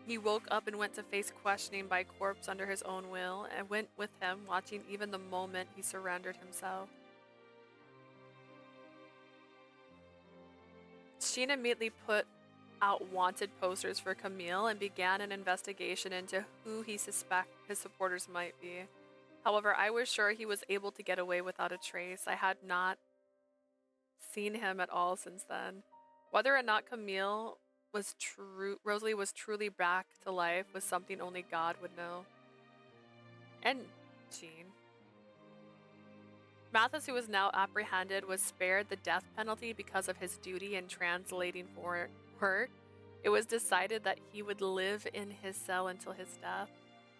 he woke up and went to face questioning by corpse under his own will, and went with him, watching even the moment he surrendered himself. Sheen immediately put out wanted posters for Camille and began an investigation into who he suspected his supporters might be. However, I was sure he was able to get away without a trace. I had not seen him at all since then. Whether or not Rosalie was truly back to life was something only God would know. And Jean. Mathis, who was now apprehended, was spared the death penalty because of his duty in translating for work. It was decided that he would live in his cell until his death.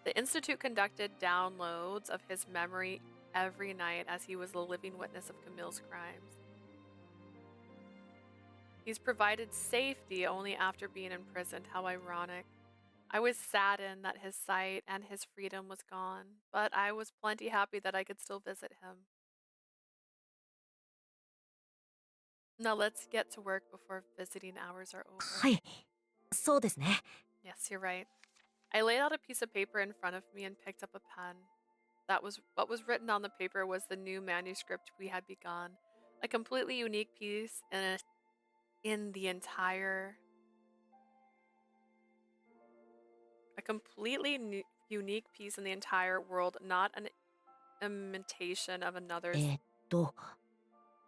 The Institute conducted downloads of his memory every night as he was the living witness of Camille's crimes. He's provided safety only after being imprisoned. How ironic. I was saddened that his sight and his freedom was gone, but I was plenty happy that I could still visit him. Now let's get to work before visiting hours are over. はい、そうですね。 Yes, you're right. I laid out a piece of paper in front of me and picked up a pen. That was what was written on the paper was the new manuscript we had begun. A completely unique piece in the entire unique piece in the entire world, not an imitation of another's.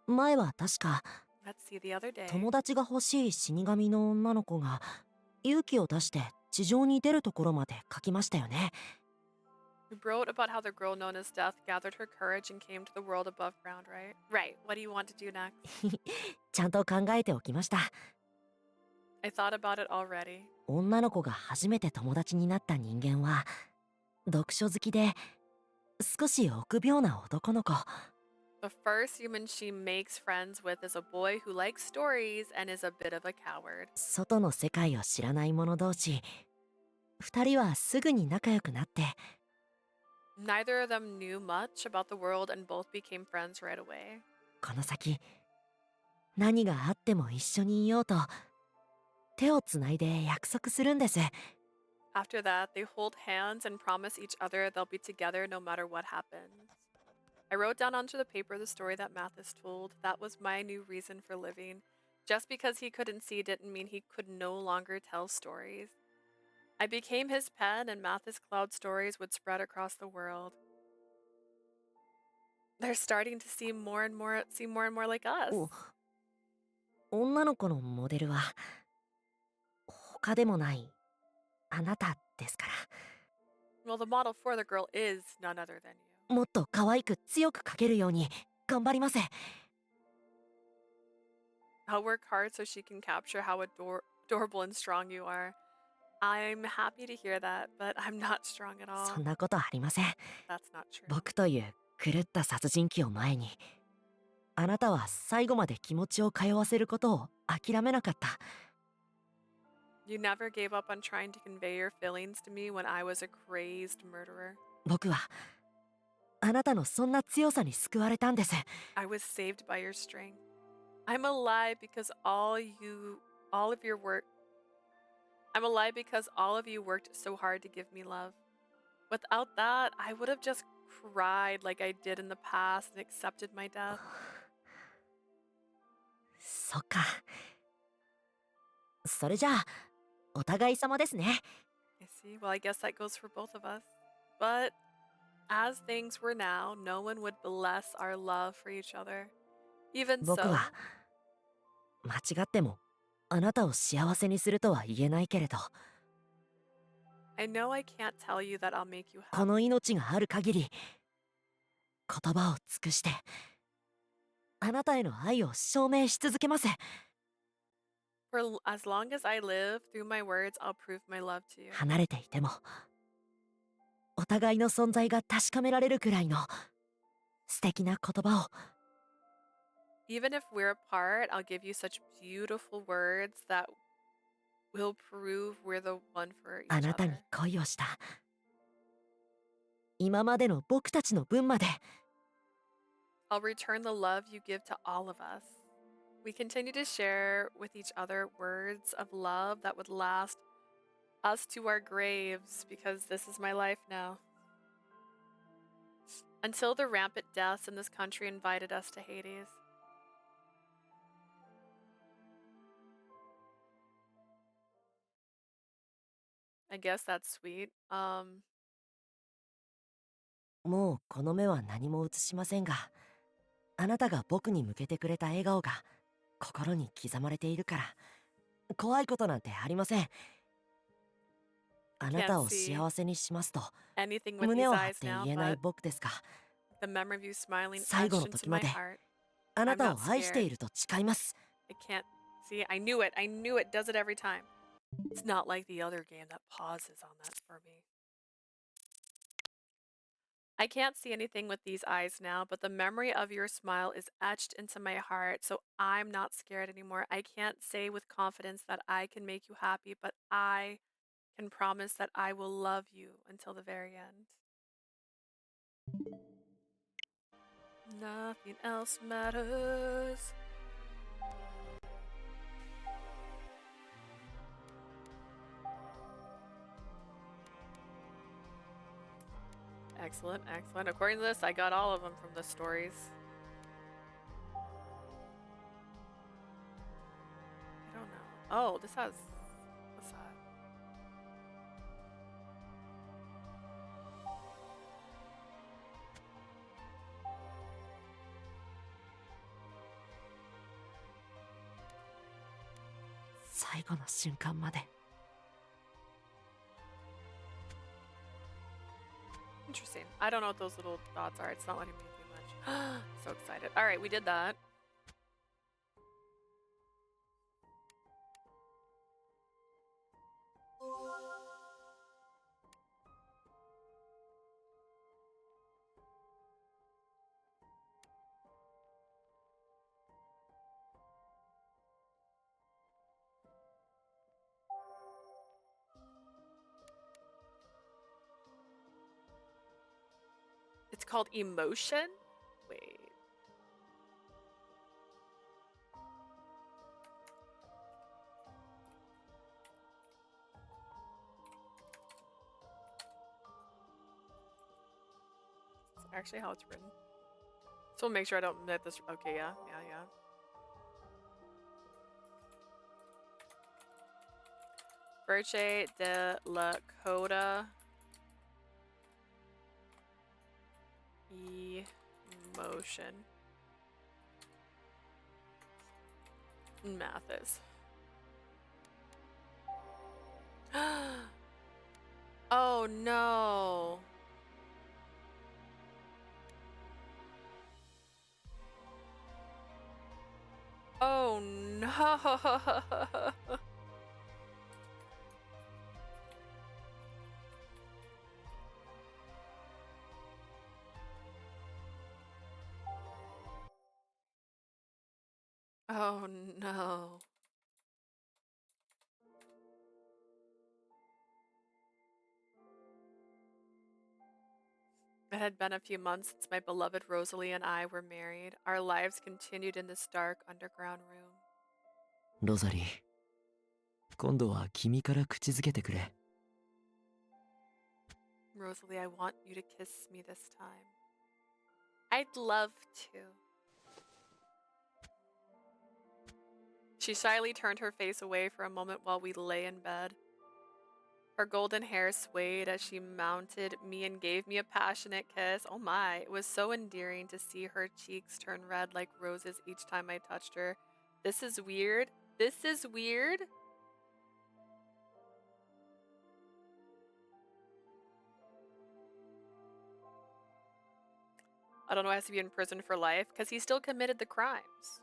前は確か Let's see, the other day. 友達が欲しい死神の女の子が勇気を出して地上に出るところまで書きましたよね。 You wrote about how the girl known as Death gathered her courage and came to the world above ground, right? Right. What do you want to do next? ちゃんと考えておきました。 I thought about it already. 女の子が初めて友達になった人間は読書好きで少し臆病な男の子。 The first human she makes friends with is a boy who likes stories and is a bit of a coward. 外の世界を知らない者同士、二人はすぐに仲良くなって。 Neither of them knew much about the world and both became friends right away. この先、何があっても一緒にいようと手をつないで約束するんです。 After that, they hold hands and promise each other they'll be together no matter what happens. I wrote down onto the paper the story that Mathis told. That was my new reason for living. Just because he couldn't see didn't mean he could no longer tell stories. I became his pen, and Mathis' cloud stories would spread across the world. They're starting to see more and more like us. 女の子のモデルは他でもないあなたですから。 Well, the model for the girl is none other than you. もっと可愛く強く描けるように頑張ります。 I'll work hard so she can capture how adorable and strong you are. I'm happy to hear that, but I'm not strong at all. そんなことありません。 That's not true. 僕という狂った殺人鬼を前に、あなたは最後まで気持ちを通わせることを諦めなかった。 You never gave up on trying to convey your feelings to me when I was a crazed murderer. 僕はあなたのそんな強さに救われたんです。 I was saved by your strength. I'm alive because all of you worked so hard to give me love. Without that, I would have just cried like I did in the past and accepted my death. そっか。それじゃあお互い様ですね。 I see. Well, I guess that goes for both of us. But as things were now, no one would bless our love for each other. Even 僕 so, は間違ってもあなたを幸せにするとは言えないけれど、 I know I can't tell you that I'll make you この happy. 命がある限り言葉を尽くしてあなたへの愛を証明し続けます。 For as long as I live, through my words, I'll prove my love to you. 離れていてもお互いの存在が確かめられるくらいの素敵な言葉を。 Even if we're apart, I'll give you such beautiful words that will prove we're the one for each あなたに other. 恋をした今までの僕たちの分まで。 I'll return the love you give to all of us. We continue to share with each other words of love that would last us to our graves, because this is my life now. Until the rampant deaths in this country invited us to Hades. I guess that's sweet. もうこの目は何も映しませんが、あなたが僕に向けてくれた笑顔が心に刻まれているから怖いことなんてありません。あなたを幸せにしますと anything with 胸 these を張っ eyes て now, 言えない but 僕ですが、The memory of you smiling 最後 etched の into 時ま my で heart. あな I'm た not を愛していると誓います。 I can't see. I knew it. I knew it. Does it every time. It's not like the other game that pauses on that for me. I can't see anything with these eyes now, but the memory of your smile is etched into my heart, so I'm not scared anymore. I can't say with confidence that I can make you happy, but I can promise that I will love you until the very end. Nothing else matters. Excellent, excellent. According to this, I got all of them from the stories. I don't know. Oh, this has... What's that?最後の瞬間まで Interesting. I don't know what those little dots are. It's not letting me do much. So excited. All right, we did that. It's called Emotion? Wait. It's actually how it's written. So we'll make sure I don't net this. Okay, yeah. Virche de la Coda. Emotion. Mathis. Oh no. Oh no. Oh no. It had been a few months since my beloved Rosalie and I were married. Our lives continued in this dark underground room. ロザリー、今度は君から口づけてくれ。 Rosalie, I want you to kiss me this time. I'd love to. She shyly turned her face away for a moment while we lay in bed. Her golden hair swayed as she mounted me and gave me a passionate kiss. Oh my, it was so endearing to see her cheeks turn red like roses each time I touched her. This is weird. This is weird. I don't know why he has to be in prison for life, because he still committed the crimes.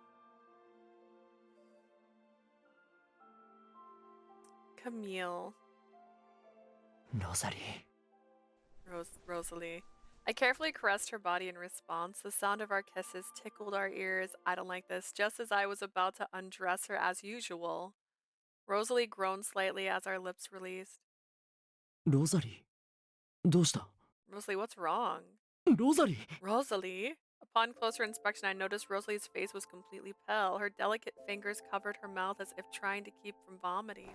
Camille. ロザリー。 Rosalie. I carefully caressed her body in response. The sound of our kisses tickled our ears. I don't like this. Just as I was about to undress her as usual, Rosalie groaned slightly as our lips released. ロザリー、どうした？ Rosalie, what's wrong? ロザリー。 Rosalie? Upon closer inspection, I noticed Rosalie's face was completely pale. Her delicate fingers covered her mouth as if trying to keep from vomiting.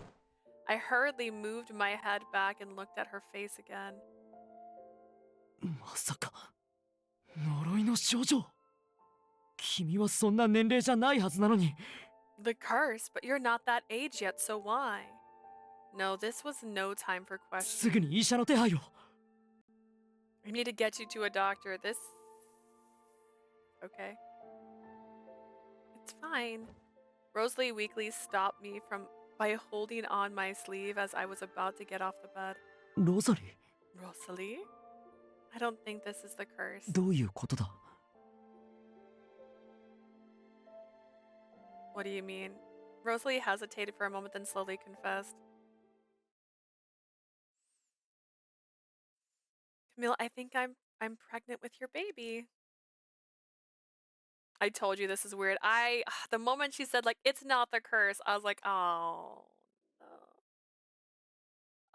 I hurriedly moved my head back and looked at her face again. まさか呪いの少女。君はそんな年齢じゃないはずなのに。 The curse, but you're not that age yet, so why? No, this was no time for す questions. ぐに医者の手配を。 I need to get you to a doctor. This... Okay. It's fine. Rosalie weakly stopped me by holding on my sleeve as I was about to get off the bed. ロザリー。 Rosalie? I don't think this is the curse. どういうことだ？ What do you mean? Rosalie hesitated for a moment, then slowly confessed. Camille, I think I'm pregnant with your baby. I told you this is weird. The moment she said, like, it's not the curse, I was like, oh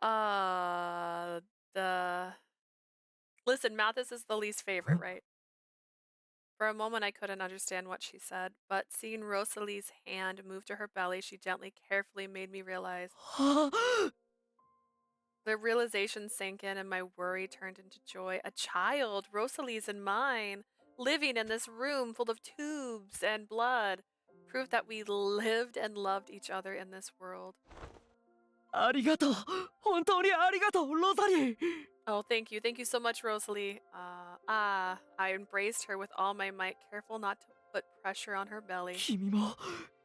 no. Listen, Mathis is the least favorite, right? For a moment, I couldn't understand what she said, but seeing Rosalie's hand move to her belly, she gently, carefully made me realize. The realization sank in, and my worry turned into joy. A child, Rosalie's and mine, living in this room full of tubes and blood, proved that we lived and loved each other in this world. ありがとう。本当にありがとう、ロザリー。 Oh, thank you. Thank you so much, Rosalie. I embraced her with all my might, careful not to put pressure on her belly. 君も、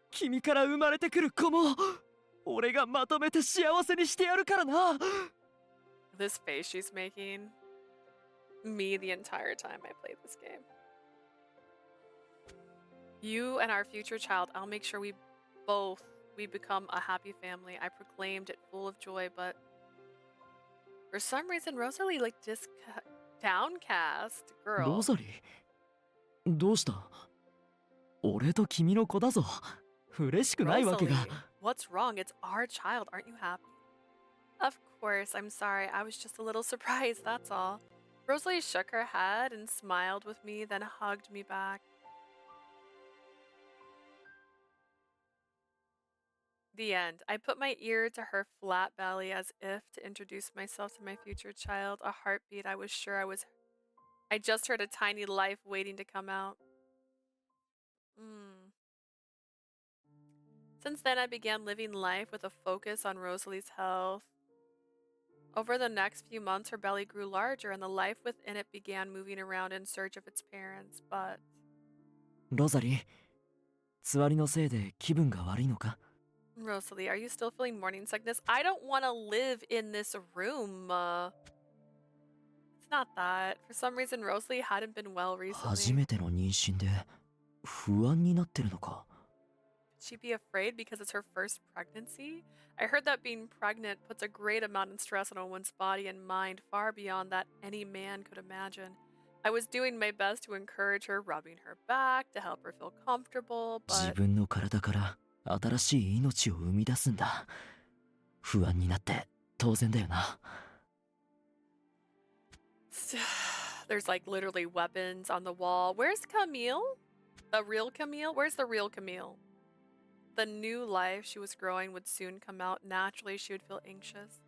君から生まれてくる子も、俺がまとめて幸せにしてやるからな。 This face she's making me the entire time I played this game. You and our future child, I'll make sure we become a happy family. I proclaimed it full of joy, but for some reason Rosalie looked downcast. Girl. ロザリー、どうした？俺と君の子だぞ。嬉しくないわけが。 What's wrong? It's our child. Aren't you happy? Of course, I'm sorry. I was just a little surprised, that's all. Rosalie shook her head and smiled with me, then hugged me back. The end. I put my ear to her flat belly as if to introduce myself to my future child. A heartbeat. I was sure I just heard a tiny life waiting to come out. Since then, I began living life with a focus on Rosalie's health. Over the next few months, her belly grew larger and the life within it began moving around in search of its parents, but... ロザリー、つわりのせいで気分が悪いのか？ Rosalie, are you still feeling morning sickness? I don't want to live in this room. It's not that. For some reason, Rosalie hadn't been well 初 recently. めての妊娠で不安になってるのか？ Should she be afraid because it's her first pregnancy? I heard that being pregnant puts a great amount of stress on a woman's body and mind, far beyond that any man could imagine. I was doing my best to encourage her, rubbing her back to help her feel comfortable, 自 but 分の体から新しい命を生み出すんだ。不安になって当然だよな。 there's like literally weapons on the wall. Where's Camille? The real Camille? Where's the real Camille? The new life she was growing would soon come out. Naturally, she would feel anxious.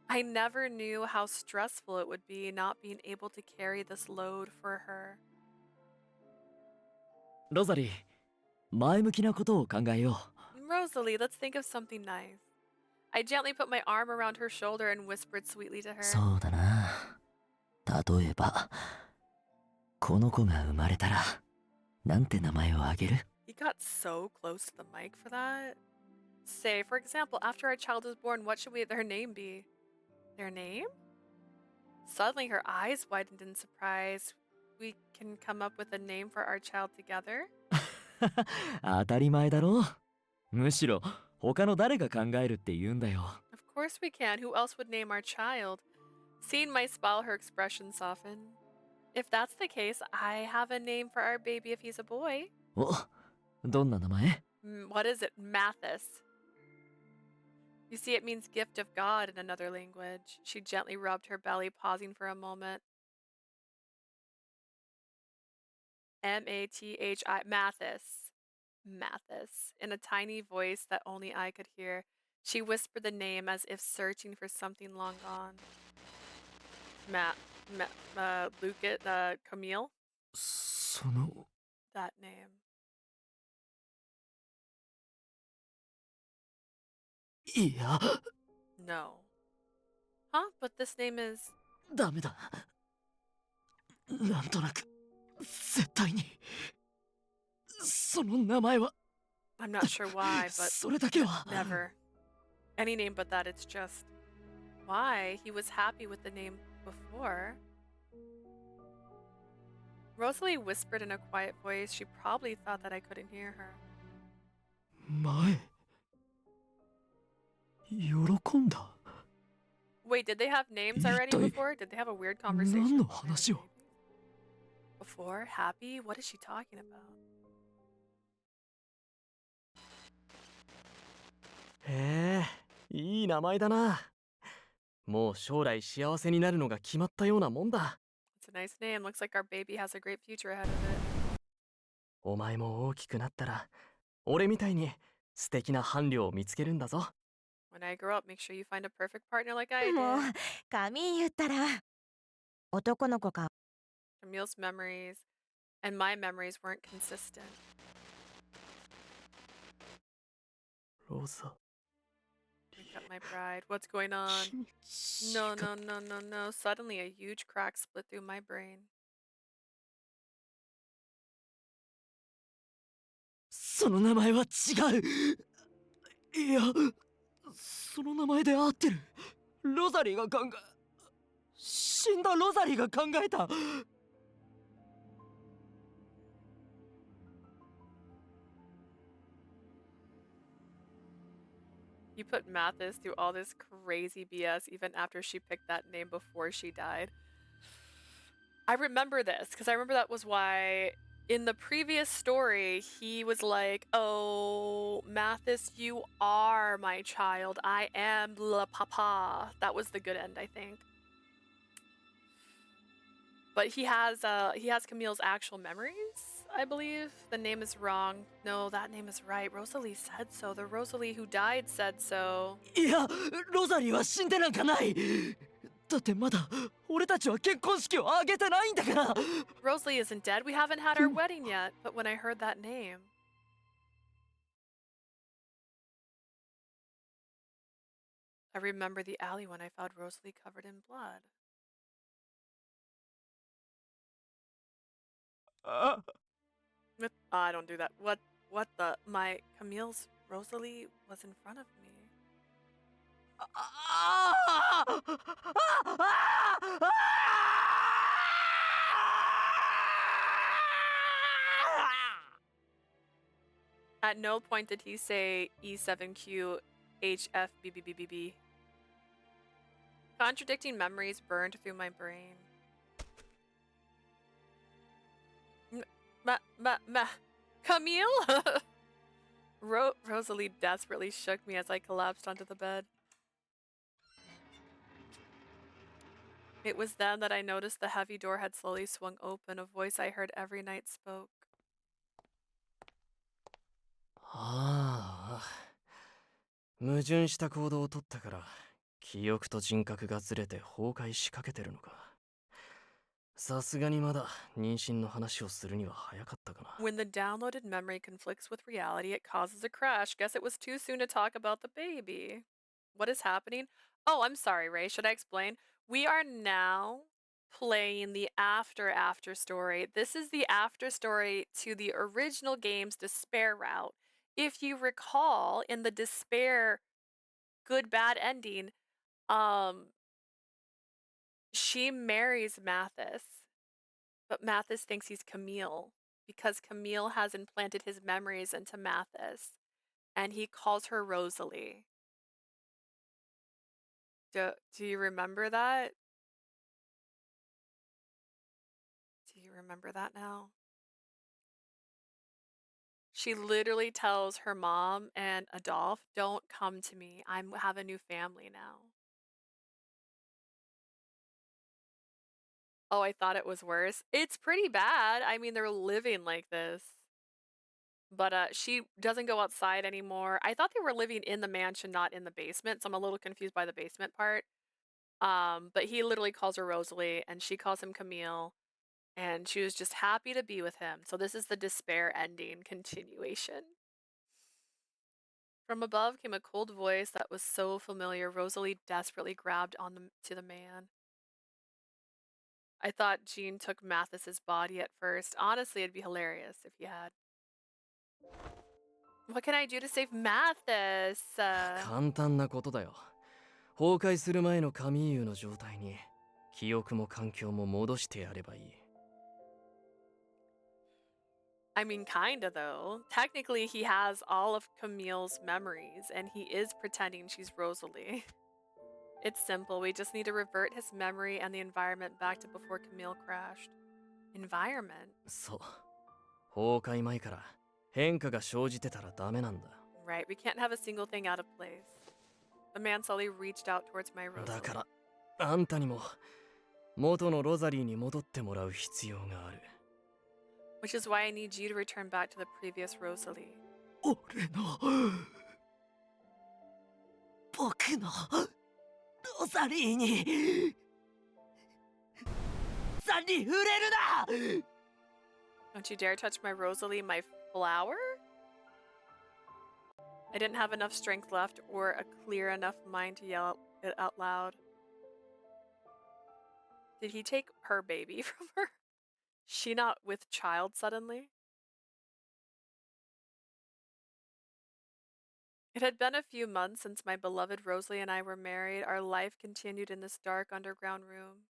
I never knew how stressful it would be not being able to carry this load for her. ロザリー、前向きなことを考えよう。 Rosalie, let's think of something nice. I gently put my arm around her shoulder and whispered sweetly to her. そうだな。例えば、この子が生まれたら、なんて名前をあげる？ He got so close to the mic for that. Say, for example, after our child is born, what should their name be? Their name? Suddenly, her eyes widened in surprise. We can come up with a name for our child together? 当たり前だろ。むしろ、他の誰が考えるって言うんだよ。 Of course we can. Who else would name our child? Seeing my smile, her expression softened. If that's the case, I have a name for our baby if he's a boy. お、どんな名前？ What is it? Mathis. You see, it means gift of God in another language. She gently rubbed her belly, pausing for a moment. M-A-T-H-I, Mathis. Mathis. In a tiny voice that only I could hear, she whispered the name as if searching for something long gone. Camille? その、 That name. いや。 No. Huh? But this name is... ダメだ。なんとなく、絶対に。その名前は。 I'm not sure why, but それだけは。 never. Any name but that, it's just... Why? He was happy with the name before. Rosalie whispered in a quiet voice. She probably thought that I couldn't hear her. 前喜んだ Wait, did they have names already 一体 before? Did they have a weird 何 conversation の about having 話を babies? Before? Happy? What is she talking about? へえ、いい名前だな。もう将来幸せになるのが決まったようなもんだ。It's a nice name. Looks like our baby has a great future ahead of it. お前も大きくなったら、俺みたいに素敵な伴侶を見つけるんだぞ。When I grow up, make sure you find a perfect partner like I もう did. カミーユったら男の子か Camille's memories and my memories weren't consistent. ローザ、 Wake up my bride. What's going on? 君違 No, う no, no, no, no. Suddenly, a huge crack split through my brain. その名前は違う。いや、その名前で合ってる。ロザリーが死んだロザリーが考えた。You put Mathis through all this crazy BS even after she picked that name before she died. I remember this because I remember that was why in the previous story he was like, "Oh, Mathis, you are my child. I am le papa." That was the good end, I think. But he has Camille's actual memories, I believe. The name is wrong. No, that name is right. Rosalie said so. The Rosalie who died said so. いや、ロザリーは死んでなんかない。だってまだ俺たちは結婚式を挙げてないんだから。 Rosalie isn't dead. We haven't had our wedding yet. But when I heard that name, I remember the alley when I found Rosalie covered in blood. I don't do that. What the? My Camille's Rosalie was in front of me. At no point did he say E7QHFBBBBB. Contradicting memories burned through my brain. Camille? Rosalie desperately shook me as I collapsed onto the bed. It was then that I noticed the heavy door had slowly swung open. A voice I heard every night spoke. ああ、矛盾した行動をとったから記憶と人格がずれて崩壊しかけてるのか。さすがにまだ妊娠の話をするには早かったかな。 When the downloaded memory conflicts with reality, it causes a crash. Guess it was too soon to talk about the baby. What is happening? Oh, I'm sorry, Ray. Should I explain? We are now playing the after story. This is the after story to the original game's Despair route. If you recall, in the Despair good bad ending, she marries Mathis, but Mathis thinks he's Camille because Camille has implanted his memories into Mathis, and he calls her Rosalie. Do you remember that? Do you remember that now? She literally tells her mom and Adolphe, "Don't come to me. I have a new family now." Oh, I thought it was worse. It's pretty bad. I mean, they're living like this. But she doesn't go outside anymore. I thought they were living in the mansion, not in the basement, so I'm a little confused by the basement part. But he literally calls her Rosalie, and she calls him Camille, and she was just happy to be with him. So this is the Despair ending continuation. From above came a cold voice that was so familiar. Rosalie desperately grabbed to the man. I thought Jean took Mathis's body at first. Honestly, it'd be hilarious if he had. What can I do to save Mathis? 簡単なことだよ。崩壊する前のカミーユの状態に記憶も環境も戻してやればいい。I mean, kinda though. Technically, he has all of Camille's memories, and he is pretending she's Rosalie. It's simple. We just need to revert his memory and the environment back to before Camille crashed. Environment? そう。崩壊前から変化が生じてたらダメなんだ。 Right, we can't have a single thing out of place. The man slowly reached out towards my Rosalie. だからあんたにも元のロザリーに戻ってもらう必要がある。 Which is why I need you to return back to the previous Rosalie. 俺の僕のロザリーにさに触れるな Don't you dare touch my Rosalie, my flower? I didn't have enough strength left or a clear enough mind to yell it out loud. Did he take her baby from her? She not with child suddenly? It had been a few months since my beloved Rosalie and I were married. Our life continued in this dark underground room.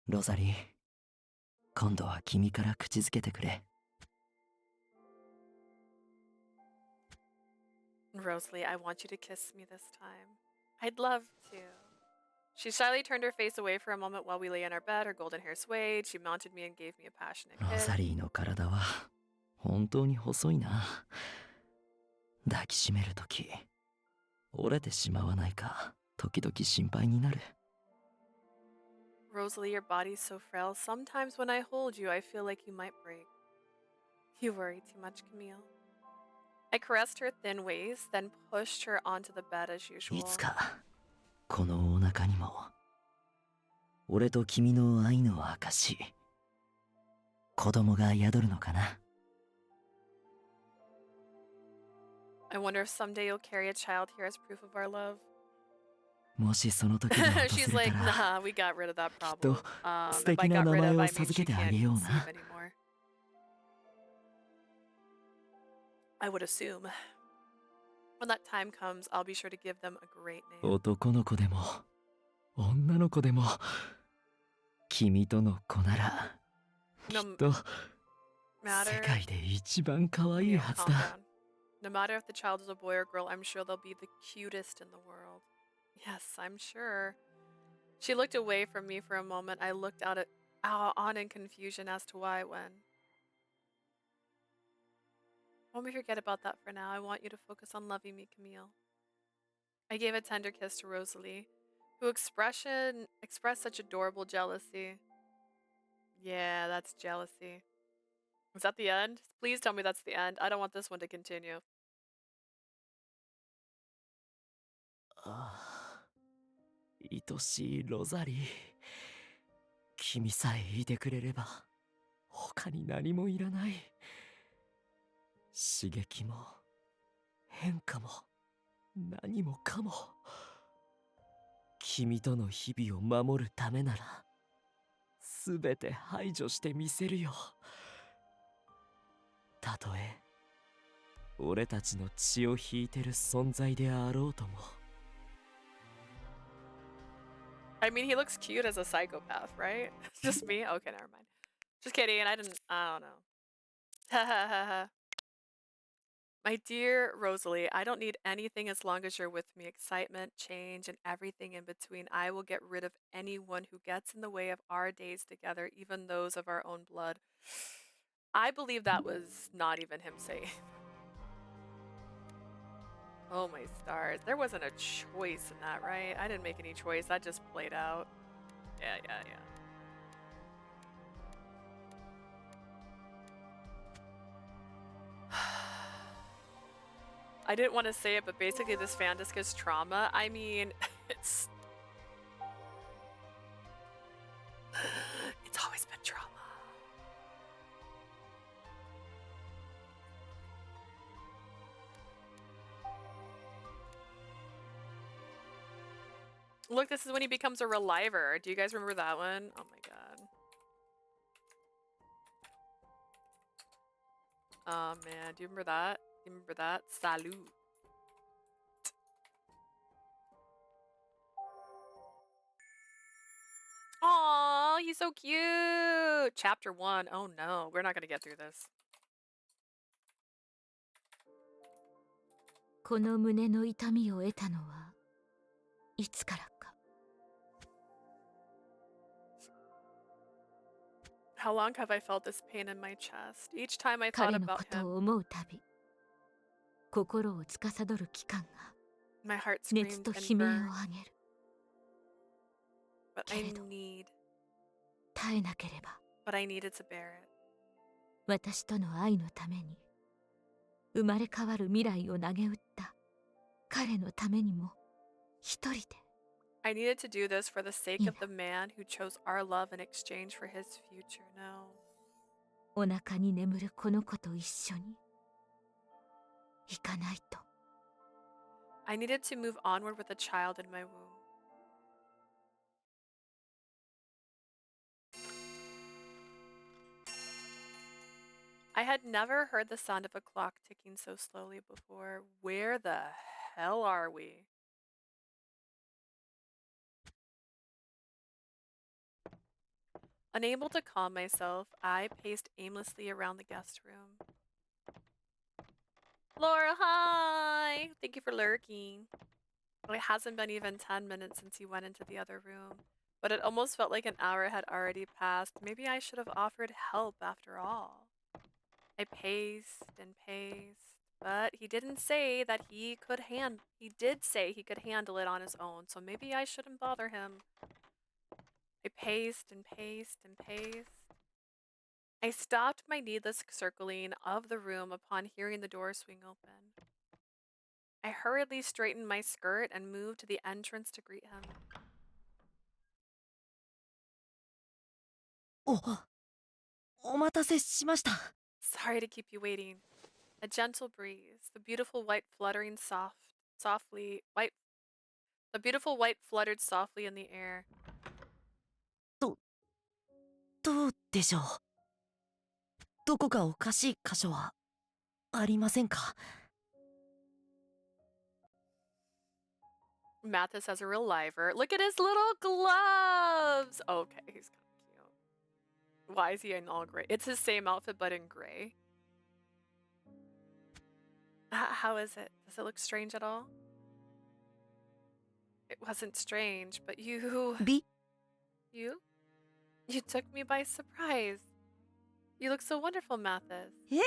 Rosalie, 今度は君から口づけてくれ Rosalie, I want you to kiss me this time. I'd love to. She shyly turned her face away for a moment while we lay in our bed. Her golden hair swayed. She mounted me and gave me a passionate kiss. ロザリーの体は本当に細いな抱きしめるとき折れてしまわないか時々心配になる Rosalie, your body's so frail. Sometimes when I hold you, I feel like you might break. You worry too much, Camille. I caressed her thin waist, then pushed her onto the bed as usual. いつかこのお腹にも俺と君の愛の証子供が宿るのかな I wonder if someday you'll carry a child here as proof of our love. もしその時が訪 She's れ like, たら nah, we got rid of that きっと problem. 素 If I 敵な got 名 rid 前 of, を I mean 授 she けてあ can't げよう conceive な anymore. I would assume. When that time comes, I'll be sure to give them a great name. 男の子でも女の子でも君との子ならきっ No と matter. 世界で一番可愛い Camille, はず calm だ down. No matter if the child is a boy or girl, I'm sure they'll be the cutest in the world. Yes, I'm sure. She looked away from me for a moment. I looked on in confusion as to why when. Won't we forget about that for now? I want you to focus on loving me, Camille. I gave a tender kiss to Rosalie, who expressed such adorable jealousy. Yeah, that's jealousy. Is that the end? Please tell me that's the end. I don't want this one to continue. ああ愛しいロザリー君さえいてくれれば他に何もいらない刺激も変化も何もかも君との日々を守るためならすべて排除してみせるよたとえ俺たちの血を引いてる存在であろうとも I mean, he looks cute as a psychopath, right? Just me? Okay, never mind. Just kidding, I don't know. Ha ha ha ha. My dear Rosalie, I don't need anything as long as you're with me. Excitement, change, and everything in between. I will get rid of anyone who gets in the way of our days together, even those of our own blood. I believe that was not even him saying. Oh my stars. There wasn't a choice in that, right? I didn't make any choice. That just played out. Yeah. I didn't want to say it, but basically this fan disc is trauma. I mean, it's always been trauma. Look, this is when he becomes a reliver. Do you guys remember that one? Oh my god. Oh man, do you remember that? You remember that? Salut. he's so cute. Chapter 1. Oh no, we're not gonna get through this. この胸の痛みを得たのはいつからか。 How long have I felt this pain in my chest? Each time I thought 彼の about こと him, を思うたび、心を司る器官が my heart 熱 screamed と and 悲鳴を burned. 上げる。 But I けれど、 need, 耐えなければ but I needed to bear it. 私との愛のために生まれ変わる未来を投げ打った彼のためにも一人で I needed to do this for the sake of Ina. the man who chose our love in exchange for his future. No. お腹に眠るこの子と一緒に行かないと。 I needed to move onward with a child in my womb. I had never heard the sound of a clock ticking so slowly before. Where the hell are we? Unable to calm myself, I paced aimlessly around the guest room. Laura, hi! Thank you for lurking. It hasn't been even 10 minutes since you went into the other room, but it almost felt like an hour had already passed. Maybe I should have offered help after all. I paced and paced, but he didn't say that he did say he could handle it on his own, so maybe I shouldn't bother him. I paced and paced and paced. I stopped my needless circling of the room upon hearing the door swing open. I hurriedly straightened my skirt and moved to the entrance to greet him. お待たせしました。 Sorry to keep you waiting. A gentle breeze, the beautiful white fluttered softly in the air. どうでしょう。どこかおかしい箇所はありませんか？ Mathis has a real liver. Look at his little gloves. Okay, he's kind of cute. Why is he in all gray? It's his same outfit, but in gray. How is it? Does it look strange at all? It wasn't strange, but you... You? You took me by surprise. You look so wonderful, Mathis. え？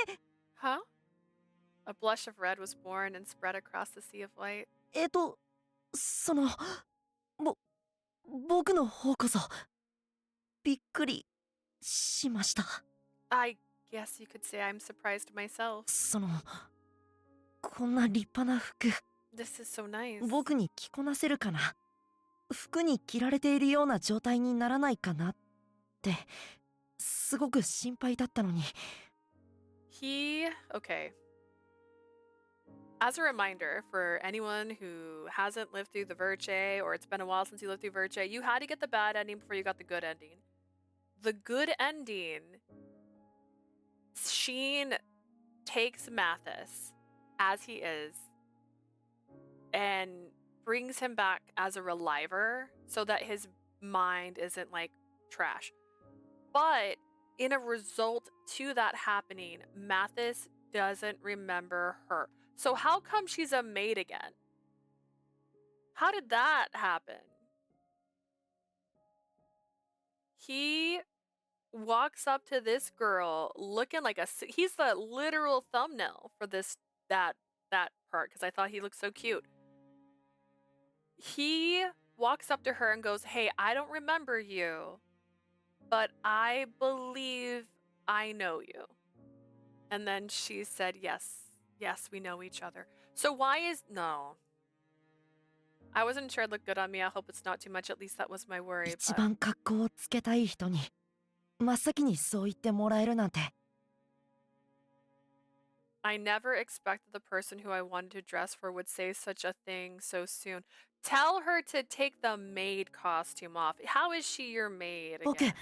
Huh? A blush of red was born and spread across the sea of white. その僕の方こそびっくりしました。 I guess you could say I'm surprised myself. そのこんな立派な服 This is so nice. 僕に着こなせるかな。服に着られているような状態にならないかなってすごく心配だったのに。 Okay. As a reminder for anyone who hasn't lived through the Virche, or it's been a while since you lived through Virche, you had to get the bad ending before you got the good ending. The good ending, Sheen takes Mathis as he is and brings him back as a reliver so that his mind isn't like trash. But in a result to that happening, Mathis doesn't remember her. So how come she's a maid again? How did that happen? He walks up to this girl looking like he's the literal thumbnail for that part because I thought he looked so cute. He walks up to her and goes, "Hey, I don't remember you, but I believe I know you." And then she said, "Yes, we know each other." So no. I wasn't sure it looked good on me. I hope it's not too much. At least that was my worry. 一番格好をつけたい人に真っ先にそう言ってもらえるなんて。 I never expected the person who I wanted to dress for would say such a thing so soon. Tell her to take the maid costume off. How is she your maid 僕 again?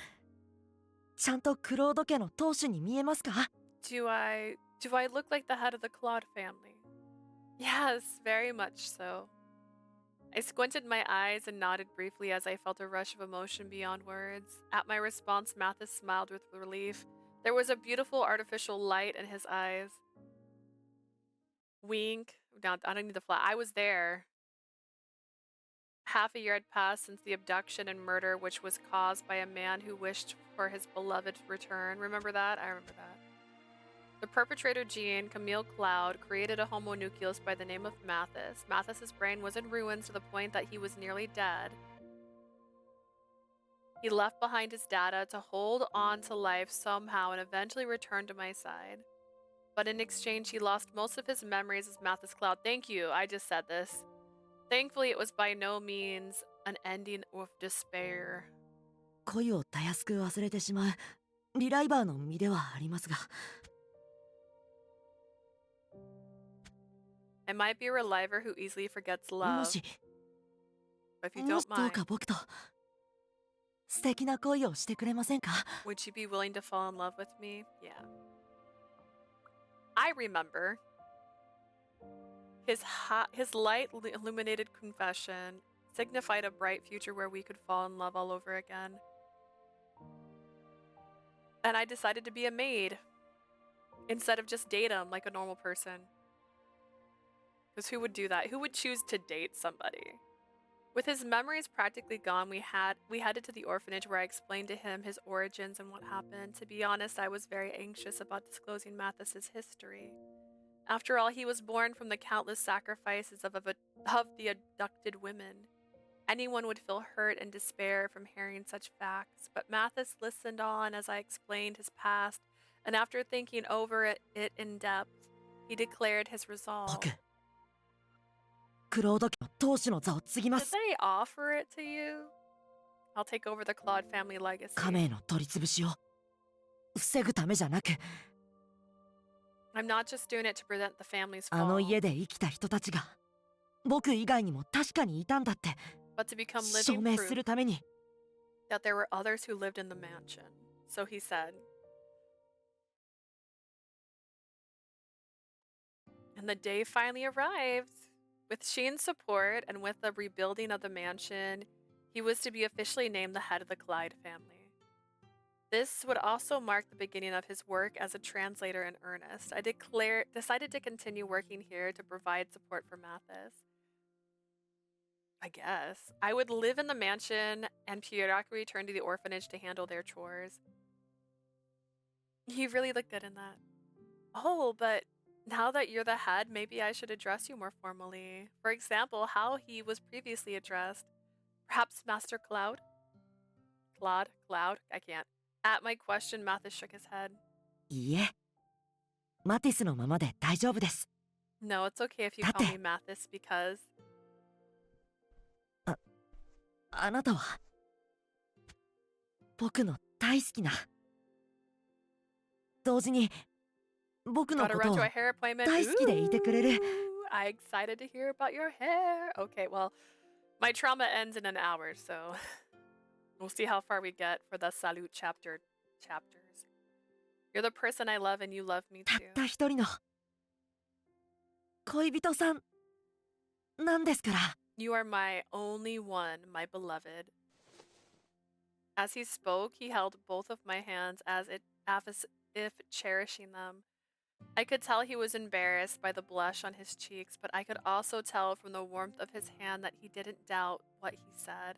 ちゃんとクロード家の当主に見えますか？ Do I look like the head of the Claude family? Yes, very much so. I squinted my eyes and nodded briefly as I felt a rush of emotion beyond words. At my response, Mathis smiled with relief. There was a beautiful artificial light in his eyes. Wink. No, I don't need the flat. I was there. Half a year had passed since the abduction and murder, which was caused by a man who wished for his beloved return. Remember that? I remember that. The perpetrator gene, Camille Cloud, created a homonucleus by the name of Mathis. Mathis's brain was in ruins to the point that he was nearly dead. He left behind his data to hold on to life somehow and eventually returned to my side. But in exchange, he lost most of his memories as Mathis Cloud. Thank you, I just said this. Thankfully, it was by no means an ending of despair. 恋をたやすく忘れてしまうリライバーの身ではありますが I might be a reliver who easily forgets も love. し But if you も don't しどう mind, か僕と素敵な恋をしてくれませんか would you be willing to fall in love with me? Yeah. I remember his light illuminated confession signified a bright future where we could fall in love all over again. And I decided to be a maid instead of just date him like a normal person. Because who would do that? Who would choose to date somebody? With his memories practically gone, we headed to the orphanage where I explained to him his origins and what happened. To be honest, I was very anxious about disclosing Mathis's history. After all, he was born from the countless sacrifices of the abducted women. Anyone would feel hurt and despair from hearing such facts, but Mathis listened on as I explained his past, and after thinking over it in depth, he declared his resolve. 僕クロード家の当主の座を継ぎま Did す they offer it to you? I'll take over the Claude family legacy. 家名の取り潰しを防ぐためじゃなく I'm not just doing it to prevent the family's あの fall, 家で生きた人たちが僕以外にも確かにいたんだって but to become 証 living 明す proof るために that there were others who lived in the mansion. So he said. And the day finally arrived. With Sheen's support and with the rebuilding of the mansion, he was to be officially named the head of the Clyde family. This would also mark the beginning of his work as a translator in earnest. I decided to continue working here to provide support for Mathis. I guess. I would live in the mansion and Pierre would return to the orphanage to handle their chores. You really look good in that. Oh, but now that you're the head, maybe I should address you more formally. For example, how he was previously addressed. Perhaps Master Cloud? Cloud? I can't. At my question, Mathis shook his head. いいえマティスのままで大丈夫です No, it's okay if you call me Mathis because... あなたは僕の大好きな同時に僕の Gotta こ run とを to a hair appointment. 大好きでいてくれる Ooh, I'm excited to hear about your hair. Okay, well, my trauma ends in an hour, so we'll see how far we get for the Salut chapters. You're the person I love and you love me たっ too. た一人の恋人さんなんですから You are my only one, my beloved. As he spoke, he held both of my hands as if cherishing them. I could tell he was embarrassed by the blush on his cheeks, but I could also tell from the warmth of his hand that he didn't doubt what he said.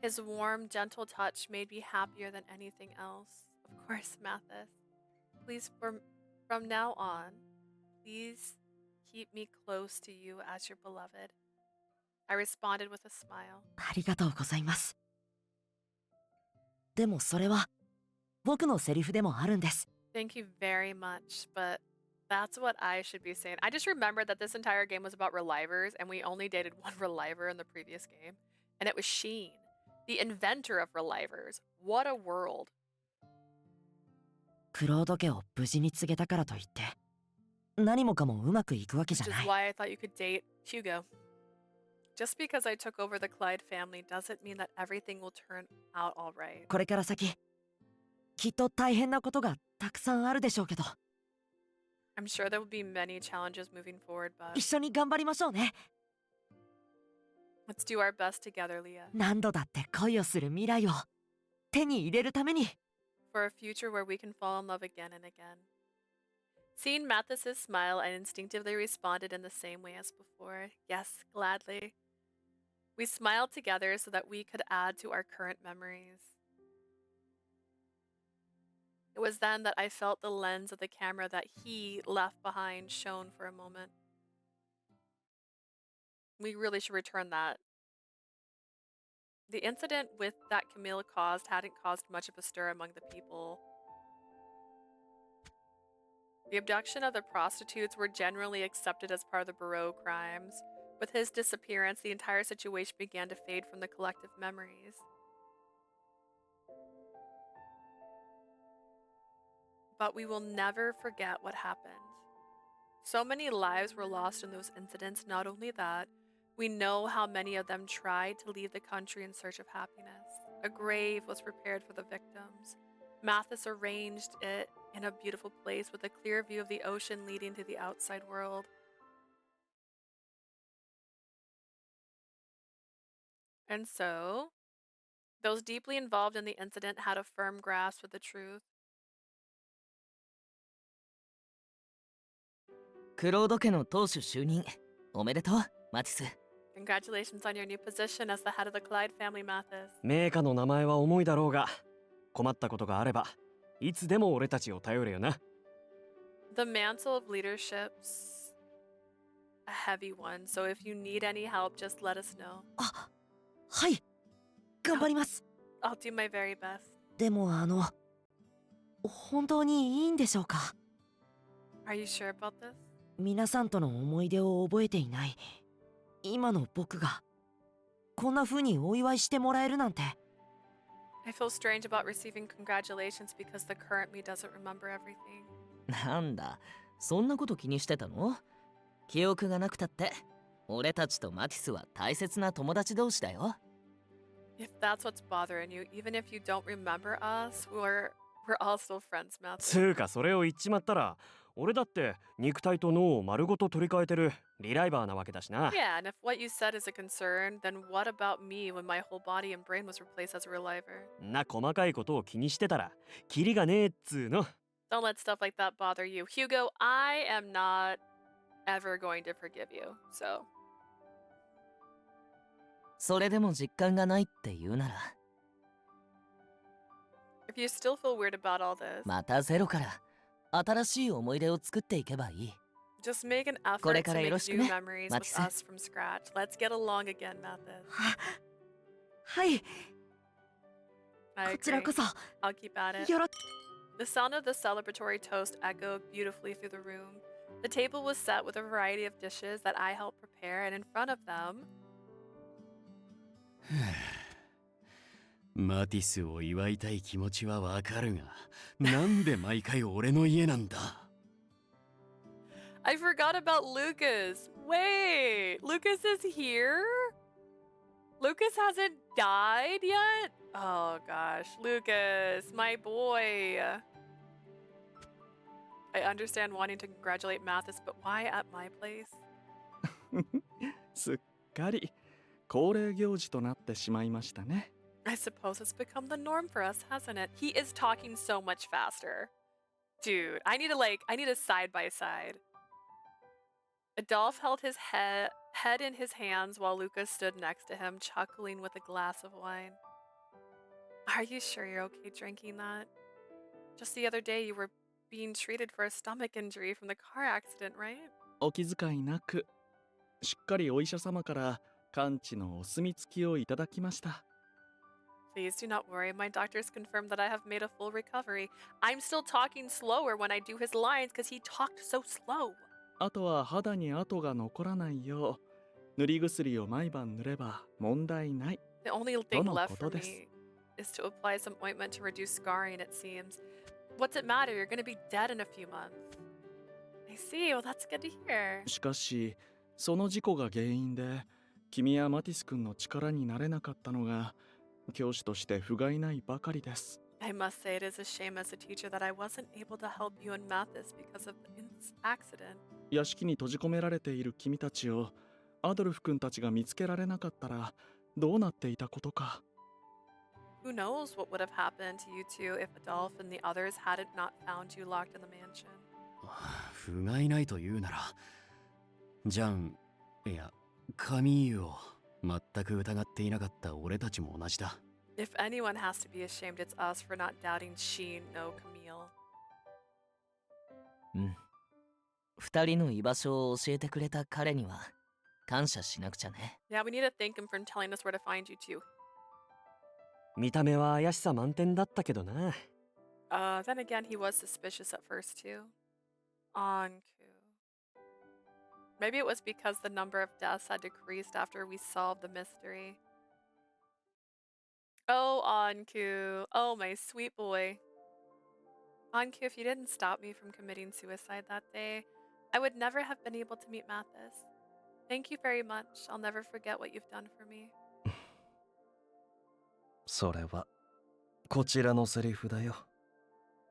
His warm, gentle touch made me happier than anything else. Of course, Mathis. Please, from now on, please keep me close to you as your beloved. I responded with a smile. ありがとうございますでもそれは僕のセリフでもあるんです Thank you very much, but that's what I should be saying. I just remembered that this entire game was about relivers, and we only dated one reliver in the previous game, and it was Sheen, the inventor of relivers. What a world. クロード家を無事に告げたからといって何もかもうまくいくわけじ Which ゃ is ない why I thought you could date Hugo. Just because I took over the Clyde family doesn't mean that everything will turn out all right. これから先きっと大変なことがたくさんあるでしょうけど I'm sure there will be many challenges moving forward, but 一緒に頑張りましょうね Let's do our best together, Leah. 何度だって恋をする未来を手に入れるために。 For a future where we can fall in love again and again. Seeing Mathis' smile, I instinctively responded in the same way as before. Yes, gladly. We smiled together so that we could add to our current memories. It was then that I felt the lens of the camera that he left behind shone for a moment. We really should return that. The incident with that Camille caused hadn't caused much of a stir among the people. The abduction of the prostitutes were generally accepted as part of the Barreau crimes. With his disappearance, the entire situation began to fade from the collective memories. But we will never forget what happened. So many lives were lost in those incidents. Not only that, we know how many of them tried to leave the country in search of happiness. A grave was prepared for the victims. Mathis arranged it in a beautiful place with a clear view of the ocean leading to the outside world. And so, those deeply involved in the incident had a firm grasp of the truth. クロード家の当主就任おめでとうマティス。 Congratulations on your new position as the head of the Clyde family, Mathis. 名家の名前は重いだろうが、困ったことがあればいつでも俺たちを頼れよな。 The mantle of leadership's a heavy one, so if you need any help, just let us know. あ、はい、頑張ります。 I'll do my very best. でも本当にいいんでしょうか。 Are you sure about this? 皆さんとの思い出を覚えていない今の僕がこんな風にお祝いしてもらえるなんて。 I feel strange about receiving congratulations because the current me doesn't remember everything. なんだ、そんなこと気にしてたの？記憶がなくたって俺たちとマティスは大切な友達同士だよ。 If that's what's bothering you, even if you don't remember us, we're all still friends, Mathis. つうかそれを言っちまったら、俺だって肉体と脳を丸ごと取り替えてるリライバーなわけだしな。 Yeah, and if what you said is a concern, then what about me when my whole body and brain was replaced as a reliver? な細かいことを気にしてたらキリがねえっつうの。 Don't let stuff like that bother you. Hugo, I am not ever going to forgive you, so. それでも実感がないって言うなら If you still feel weird about all this, またゼロから新しい思い出を作っていけばいい。 just make an effort これ to から make よろしく new ね、 memories マテ with ィス。 us from scratch. Let's get along again, Mathis. はい、 I こちら agree. こそ I'll keep at it. よろ。 The sound of the celebratory toast echoed beautifully through the room. The table was set with a variety of dishes that I helped prepare, and in front of them, マティスを祝いたい気持ちはわかるが、なんで毎回俺の家なんだ。 I forgot about Lucas. Wait, Lucas is here? Lucas hasn't died yet? Oh gosh, Lucas, my boy. I understand wanting to congratulate Mathis, but why at my place? すっかり恒例行事となってしまいましたね。 I suppose it's become the norm for us, hasn't it? He is talking so much faster. Dude, I need a side by side. Adolphe held his head in his hands while Lucas stood next to him, chuckling with a glass of wine. Are you sure you're okay drinking that? Just the other day you were being treated for a stomach injury from the car accident, right? お気遣いなく、しっかりお医者様から完治のお墨付きをいただきました。 Please do not worry. My doctors confirmed that I have made a full recovery. I'm still talking slower when I do his lines because he talked so slow. あとは肌に跡が残らないよう、塗り薬を毎晩塗れば問題ない。 The only thing left for とのことです。 me is to apply some ointment to reduce scarring, it seems. What's it matter? You're going to be dead in a few months. I see. Well, that's good to hear. しかし、その事故が原因で、君やマティス君の力になれなかったのが、教師として不甲斐ないばかりです。 I must say it is a shame as a teacher that I wasn't able to help you and Mathis because of the accident. 屋敷に閉じ込められている君たちをアドルフ君たちが見つけられなかったらどうなっていたことか。Who knows what would have happened to you two if Adolf and the others hadn't not found you locked in the mansion? 不甲斐ないと言うなら、ジャン、いや、カミーユを全く疑っていなかった俺たちも同じだ。If anyone has to be ashamed, it's us for not doubting Sheen, no Camille. うん。二人の居場所を教えてくれた彼には感謝しなくちゃね。Yeah, we need to thank him for telling us where to find you two. 見た目は怪しさ満点だったけどな。Then again, he was suspicious at first too. Anku. Maybe it was because the number of deaths had decreased after we solved the mystery. Oh, Anku. Oh, my sweet boy. Anku, if you didn't stop me from committing suicide that day, I would never have been able to meet Mathis. Thank you very much. I'll never forget what you've done for me. それはこちらのセリフだよ、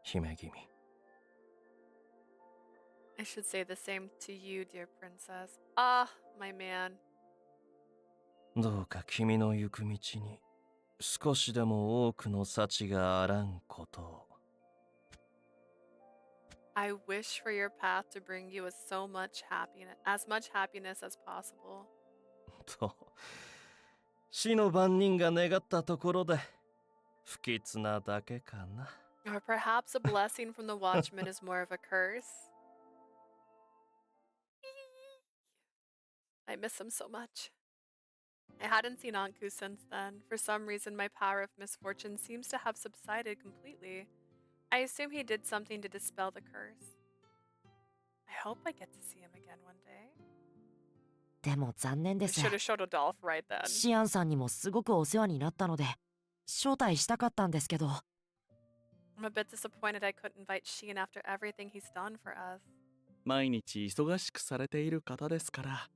姫君。I should say the same to you, dear princess. Ah, my man. どうか君の行く道に少しでも多くの幸があらんことを。I wish for your path to bring you as much happiness as possible. と死の番人が願ったところで不吉なだけかな。 Or perhaps a blessing from the watchman is more of a curse. I miss him so much. I hadn't seen Anku since then. For some reason, my power of misfortune seems to have subsided completely. I assume he did something to dispel the curse. I hope I get to see him again one day. でも残念で I す。 should have showed Adolf right then. シアンさんにもすごくお世話になったので招待したかったんですけど。I'm a bit disappointed I couldn't invite Sheen after everything he's done for us. 毎日忙しくされている方ですから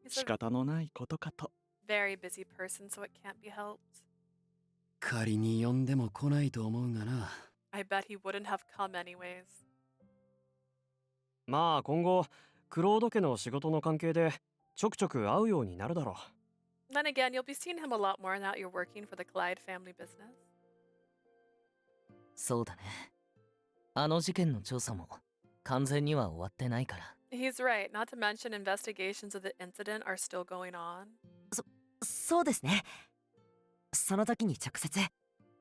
仕 He's a 方のないことかと。 very busy person, so it can't be helped. 仮に呼んでも来ないと思うがな。 I bet he wouldn't have come anyways. まあ今後クロード家の仕事の関係でちょくちょく会うようになるだろう。 Then again, you'll be seeing him a lot more now you're working for the Clyde family business. そうだね。あの事件の調査も完全には終わってないから。 He's right, not to mention investigations of the incident are still going on. そうですね。その時に直接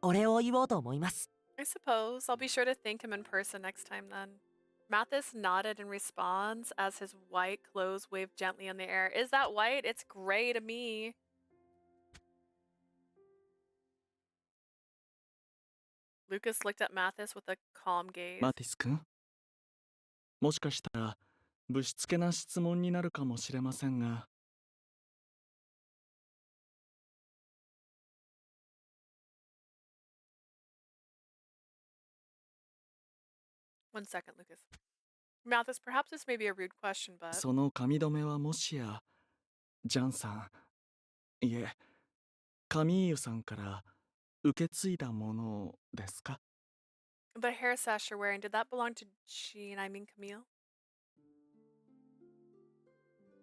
お礼を言おうと思います。 I suppose I'll be sure to thank him in person next time then. Mathis nodded in response as his white clothes waved gently in the air. Is that white? It's gray to me. Lucas looked at Mathis with a calm gaze. マティス君、もしかしたらぶしつけな質問になるかもしれませんが、 One second, Lucas. Mathis, perhaps this may be a rude question, but その髪留めはもしやジャンさん、いえカミーユさんから受け継いだものですか？ the hair sash you're wearing, did that belong to Camille?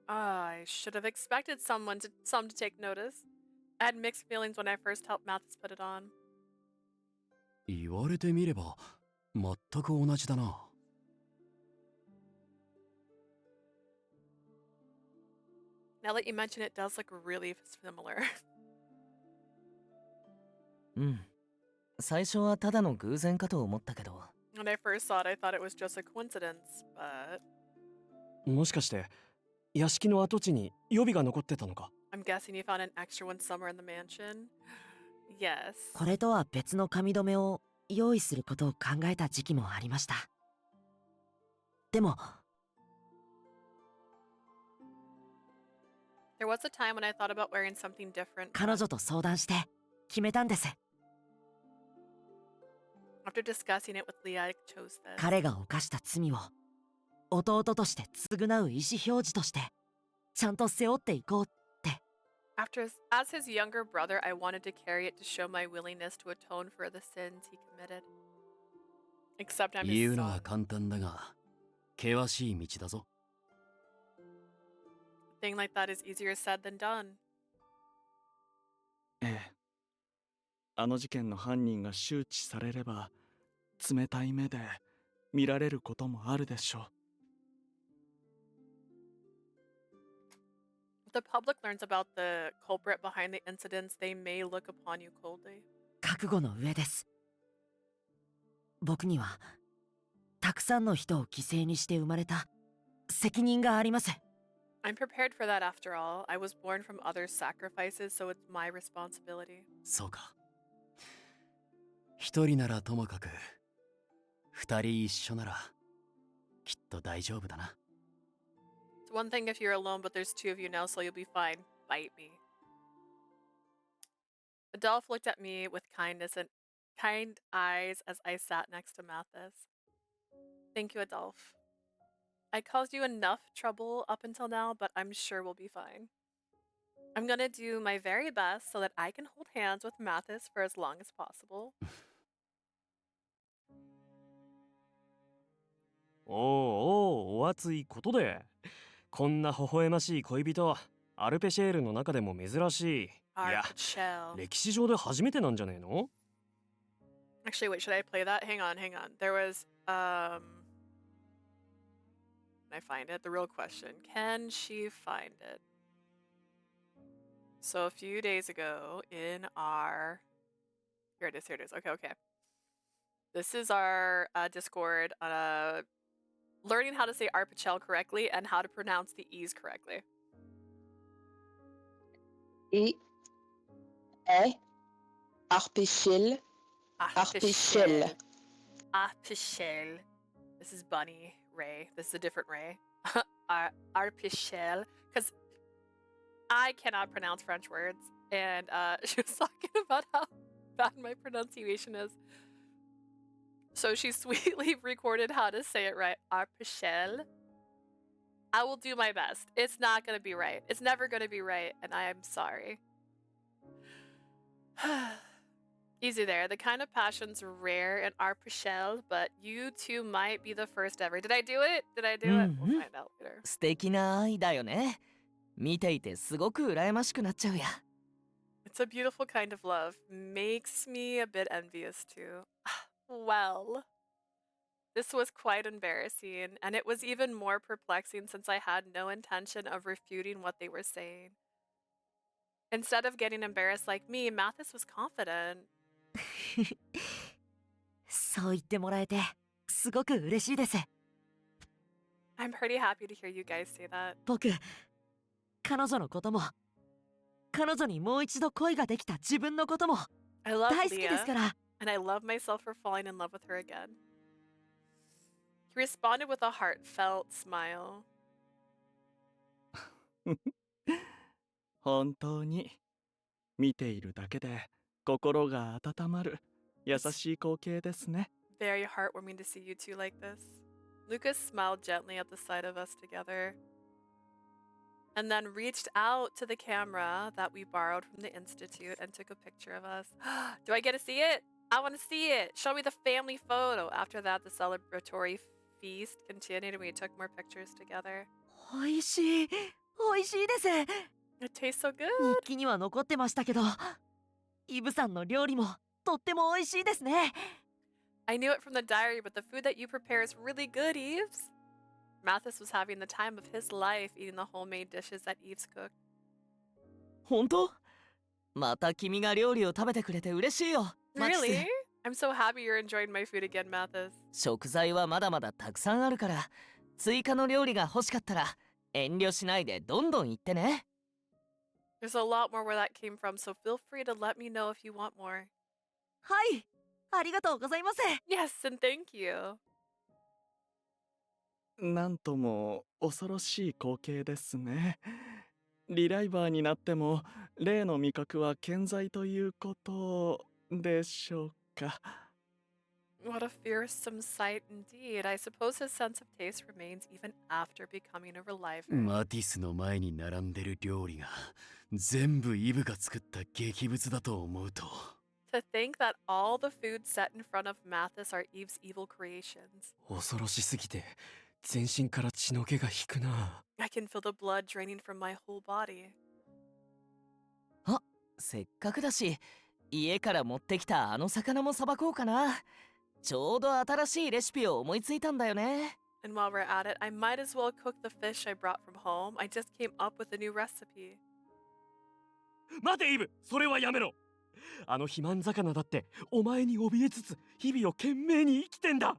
I should have expected some to take notice. I had mixed feelings when I first helped Mathis put it on. 言われてみれば全く同じだな。 Now that you mention it, does look really similar. うん。最初はただの偶然かと思ったけど。 When I first saw it, I thought it was just a coincidence, but もしかして屋敷の跡地に予備が残ってたのか？ I'm guessing you found an extra one somewhere in the mansion. Yes. これとは別の髪留めを用意することを考えた時期もありました。でも There was a time when I thought about wearing something different. 彼女と相談して決めたんです。 After discussing it with Leah, I chose this. 彼が犯した罪を弟として償う意思表示としてちゃんと背負っていこうって。 As his younger brother, I wanted to carry it to show my willingness to atone for the sins he committed. Except I'm 言 his うのは son. 簡単だが険しい道だぞ。thing like that is easier said than done. ええ。あの事件の犯人が周知されれば、冷たい目で見られることもあるでしょう。If the public learns about the culprit behind the incidents, they may look upon you coldly. 覚悟の上です。僕にはたくさんの人を犠牲にして生まれた責任があります。I'm prepared for that after all. I was born from others' sacrifices, so it's my responsibility. そうか。一人ならともかく、二人一緒ならきっと大丈夫だな。It's one thing if you're alone, but there's two of you now, so you'll be fine. Bite me. Adolphe looked at me with kindness and kind eyes as I sat next to Mathis. Thank you, Adolphe. I caused you enough trouble up until now, but I'm sure we'll be fine. I'm gonna do my very best so that I can hold hands with Mathis for as long as possible. おうおう、お熱いことで。こんな微笑ましい恋人、アルペシェールの中でも珍しい。いや、 Virche. 歴史上で初めてなんじゃねえの？ Actually, wait, should I play that? Hang on. There was, can I find it? The real question. Can she find it? So a few days ago in our... Here it is. Okay. This is our Discord, learning how to say Arpichel correctly and how to pronounce the E's correctly. E A Arpichel. Arpichel. Arpichel. This is Bunny Ray. This is a different Ray. Arpichel. Because I cannot pronounce French words. And she was talking about how bad my pronunciation is. So she sweetly recorded how to say it right. Arpichel. I will do my best. It's not going to be right. It's never going to be right. And I am sorry. Easy there. The kind of passion's rare in Arpichel, but you two might be the first ever. Did I do it? We'll find out later. 素敵な愛だよね。見ていてすごく羨ましくなっちゃうや。It's a beautiful kind of love. Makes me a bit envious too. Well, this was quite embarrassing, and it was even more perplexing since I had no intention of refuting what they were saying. Instead of getting embarrassed like me, Mathis was confident. そう言ってもらえてすごく嬉しいです。I'm pretty happy to hear you guys say that. 僕、彼女のことも、彼女にもう一度恋ができた自分のことも I love 大好きですか Leah, ら。and I love myself for falling in love with her again. He responded with a heartfelt smile. 本当に見ているだけで心が温まる優しい光景ですね。 Very heartwarming to see you two like this. Lucas smiled gently at the sight of us together, and then reached out to the camera that we borrowed from the Institute and took a picture of us. Do I get to see it? I want to see it. Show me the family photo. After that, the celebratory feast continued and we took more pictures together. おいしい、おいしいです。 It tastes so good. 日記には残ってましたけど、イブさんの料理もとってもおいしいですね。I knew it from the diary, but the food that you prepare is really good, Eves. Mathis was having the time of his life eating the homemade dishes that Eves cooked. 本当？また君が料理を食べてくれて嬉しいよ。Really? I'm so happy you're enjoying my food again, Mathis. 食材はまだまだたくさんあるから、追加の料理が欲しかったら遠慮しないでどんどん言ってね。There's a lot more where that came from, so feel free to let me know if you want more. はい、ありがとうございます。 Yes, and thank you. なんとも恐ろしい光景ですね。リライバーになっても例の味覚は健在ということでしょうか。 What a fearsome sight indeed. I suppose his sense of taste remains even after becoming a reliver. マティスの前に並んでる料理が全部イブが作った劇物だと思うと。 To think that all the food set in front of Mathis are Eve's evil creations. 恐ろしすぎて全身から血の気が引くな。I can feel the blood draining from my whole body. あ、せっかくだし家から持ってきたあの魚もさばこうかな。ちょうど新しいレシピを思いついたんだよね。And while we're at it, I might as well cook the fish I brought from home. I just came up with a new recipe. 待てイブ、それはやめろ。あの肥満魚だってお前に怯えつつ日々を懸命に生きてんだ。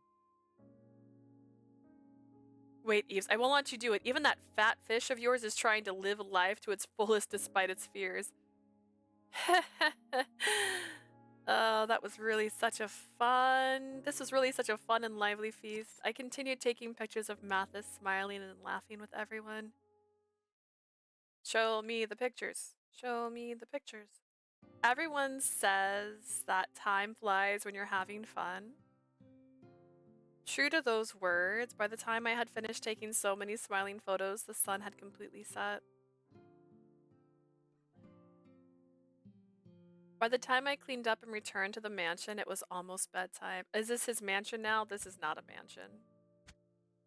Wait, Eves, I won't let you do it. Even that fat fish of yours is trying to live life to its fullest despite its fears. Oh, that was really such a fun... This was really such a fun and lively feast. I continued taking pictures of Mathis smiling and laughing with everyone. Show me the pictures. Show me the pictures. Everyone says that time flies when you're having fun. True to those words, by the time I had finished taking so many smiling photos, the sun had completely set. By the time I cleaned up and returned to the mansion, it was almost bedtime. Is this his mansion now? This is not a mansion.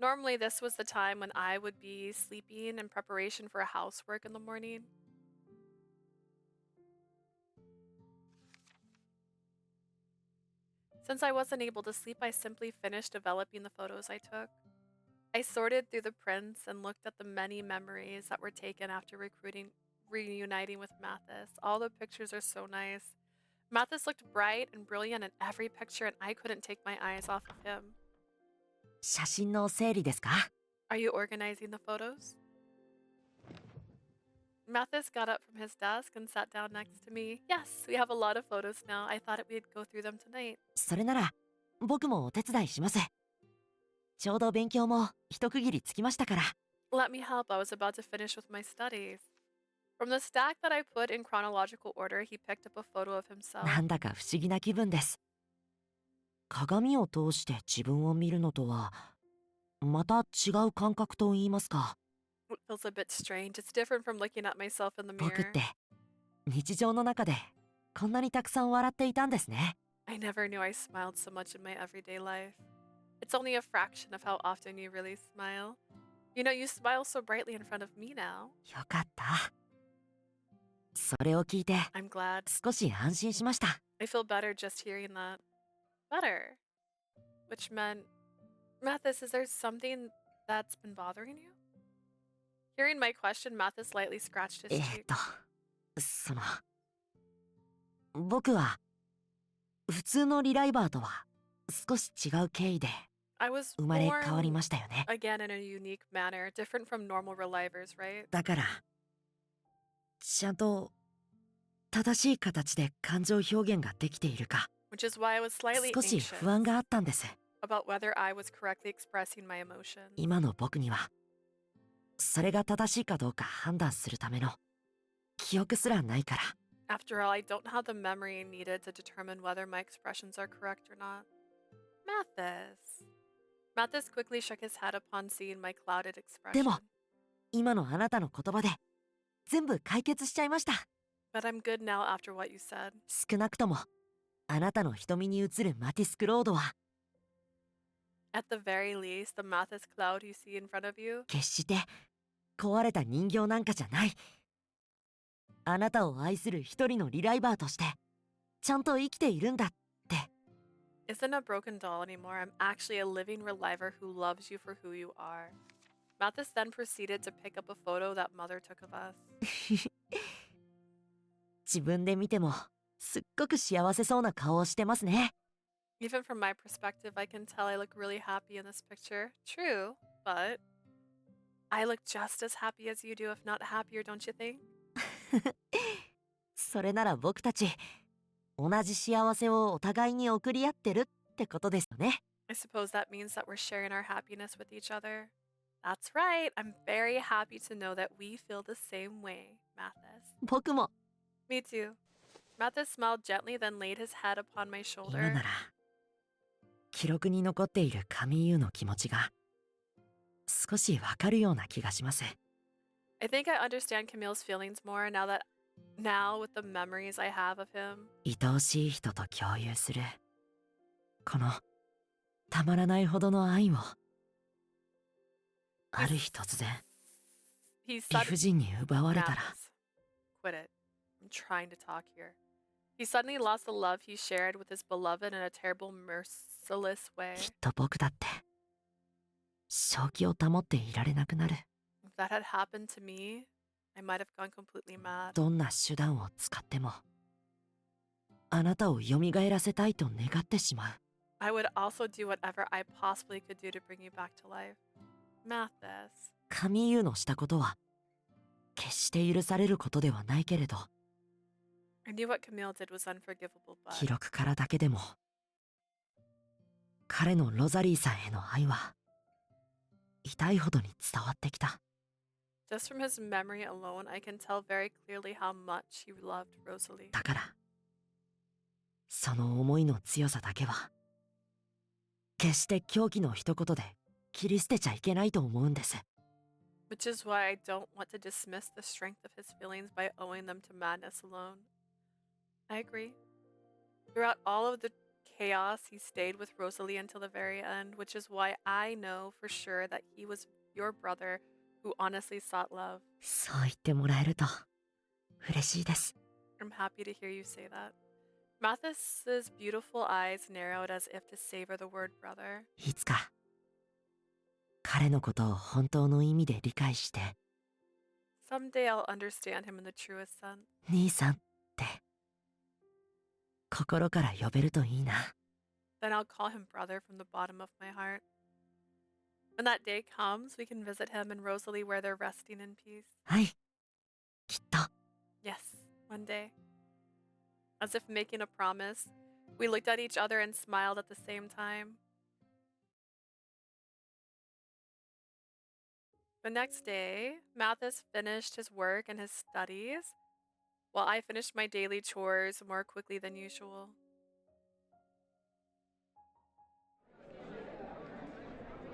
Normally, this was the time when I would be sleeping in preparation for housework in the morning. Since I wasn't able to sleep, I simply finished developing the photos I took. I sorted through the prints and looked at the many memories that were taken after reuniting with Mathis. All the pictures are so nice. Mathis looked bright and brilliant in every picture, and I couldn't take my eyes off of him. 写真の整理ですか? Are you organizing the photos? Mathis got up from his desk and sat down next to me. Yes, we have a lot of photos now. I thought we'd go through them tonight. それなら僕もお手伝いします。ちょうど勉強も一区切りつきましたから。Let me help. I was about to finish with my studies. From the stack that I put in chronological order, he picked up a photo of himself. なんだか不思議な気分です。鏡を通して自分を見るのとはまた違う感覚と言いますか。It feels a bit strange. It's different from looking at myself in the 僕っ mirror. て日常の中でこんなにたくさん笑っていたんですね。I never knew I smiled so much in my everyday life. It's only a fraction of how often you really smile. You know, you smile so brightly in front of me now. よかった。それを聞いて I'm glad. 少し安心しました。I feel better just hearing that. Better. Which meant... Mathis, is there something that's been bothering you? Hearing my question, Mathis lightly scratched his cheek. その僕は普通のリライバーとは少し違う経緯で I was 生まれ born 変わりましたよね。 again in a unique manner, different from normal relivers, right? だからちゃんと正しい形で感情表現ができているか Which is why I was slightly 少し anxious 不安があったんです。 about whether I was correctly expressing my emotions. 今の僕にはそれが正しいかどうか判断するための記憶すらないから。 After all, I don't have the memory needed to determine whether my expressions are correct or not. Mathis. Mathis quickly shook his head upon seeing my clouded で expression. も今のあなたの言葉で全部解決しちゃいました。 But I'm good now after what you said. 少なくともあなたの瞳に映るマティスクロードは At the very least, the Mathis cloud you see in front of you, 決して壊れた人形なんかじゃない。あなたを愛する一人のリライバーとしてちゃんと生きているんだって。 isn't a broken doll anymore. I'm actually a living reliver who loves you for who you are. Mathis then proceeded to pick up a photo that Mother took of us. 自分で見てもすっごく幸せそうな顔をしてますね。 Even from my perspective, I can tell I look really happy in this picture. True, but I look just as happy as you do, if not happier, don't you think? それなら僕たち同じ幸せをお互いに送り合ってるってことですよね。 I suppose that means that we're sharing our happiness with each other. That's right. I'm very happy to know that we feel the same way, Mathis. 僕も Me too. Mathis smiled gently, then laid his head upon my 今 shoulder. なら記録に残っている神優の気持ちが少しわかるような気がします。 I think I understand Camille's feelings more now with the memories I have of him. 愛おしい人と共有するこのたまらないほどの愛をある日突然 He 理不尽に奪われたら Quit it. I'm trying to talk here. He suddenly lost the love he shared with his beloved in a terrible, merciless way. きっと僕だって正気を保っていられなくなる。 If that had happened to me, I might have gone completely mad. どんな手段を使ってもあなたを蘇らせたいと願ってしまう。 I would also do whatever I possibly could do to bring you back to life. Mathis. カミーユのしたことは決して許されることではないけれど、 I knew what Camille did was unforgivable, but 記録からだけでも彼のロザリーさんへの愛は痛いほどに伝わってきた。 just from his memory alone, I can tell very clearly how much he loved Rosalie. だからその思いの強さだけは決して狂気の一言で切り捨てちゃいけないと思うんです。 Which is why I don't want to dismiss the strength of his feelings by owing them to madness alone. I agree. Throughout all of the chaos, he stayed with Rosalie until the very end, which is why I know for sure that he was your brother who honestly sought love. そう言ってもらえると嬉しいです。 I'm happy to hear you say that. Mathis's beautiful eyes narrowed as if to savor the word brother. いつか彼のことを本当の意味で理解して、 Someday I'll understand him in the truest sense. 兄さんって心から呼べるといいな。 Then I'll call him brother from the bottom of my heart. When that day comes, we can visit him and Rosalie where they're resting in peace. はい、きっと。 Yes, one day. As if making a promise, we looked at each other and smiled at the same time. The next day, Mathis finished his work and his studies, while I finished my daily chores more quickly than usual.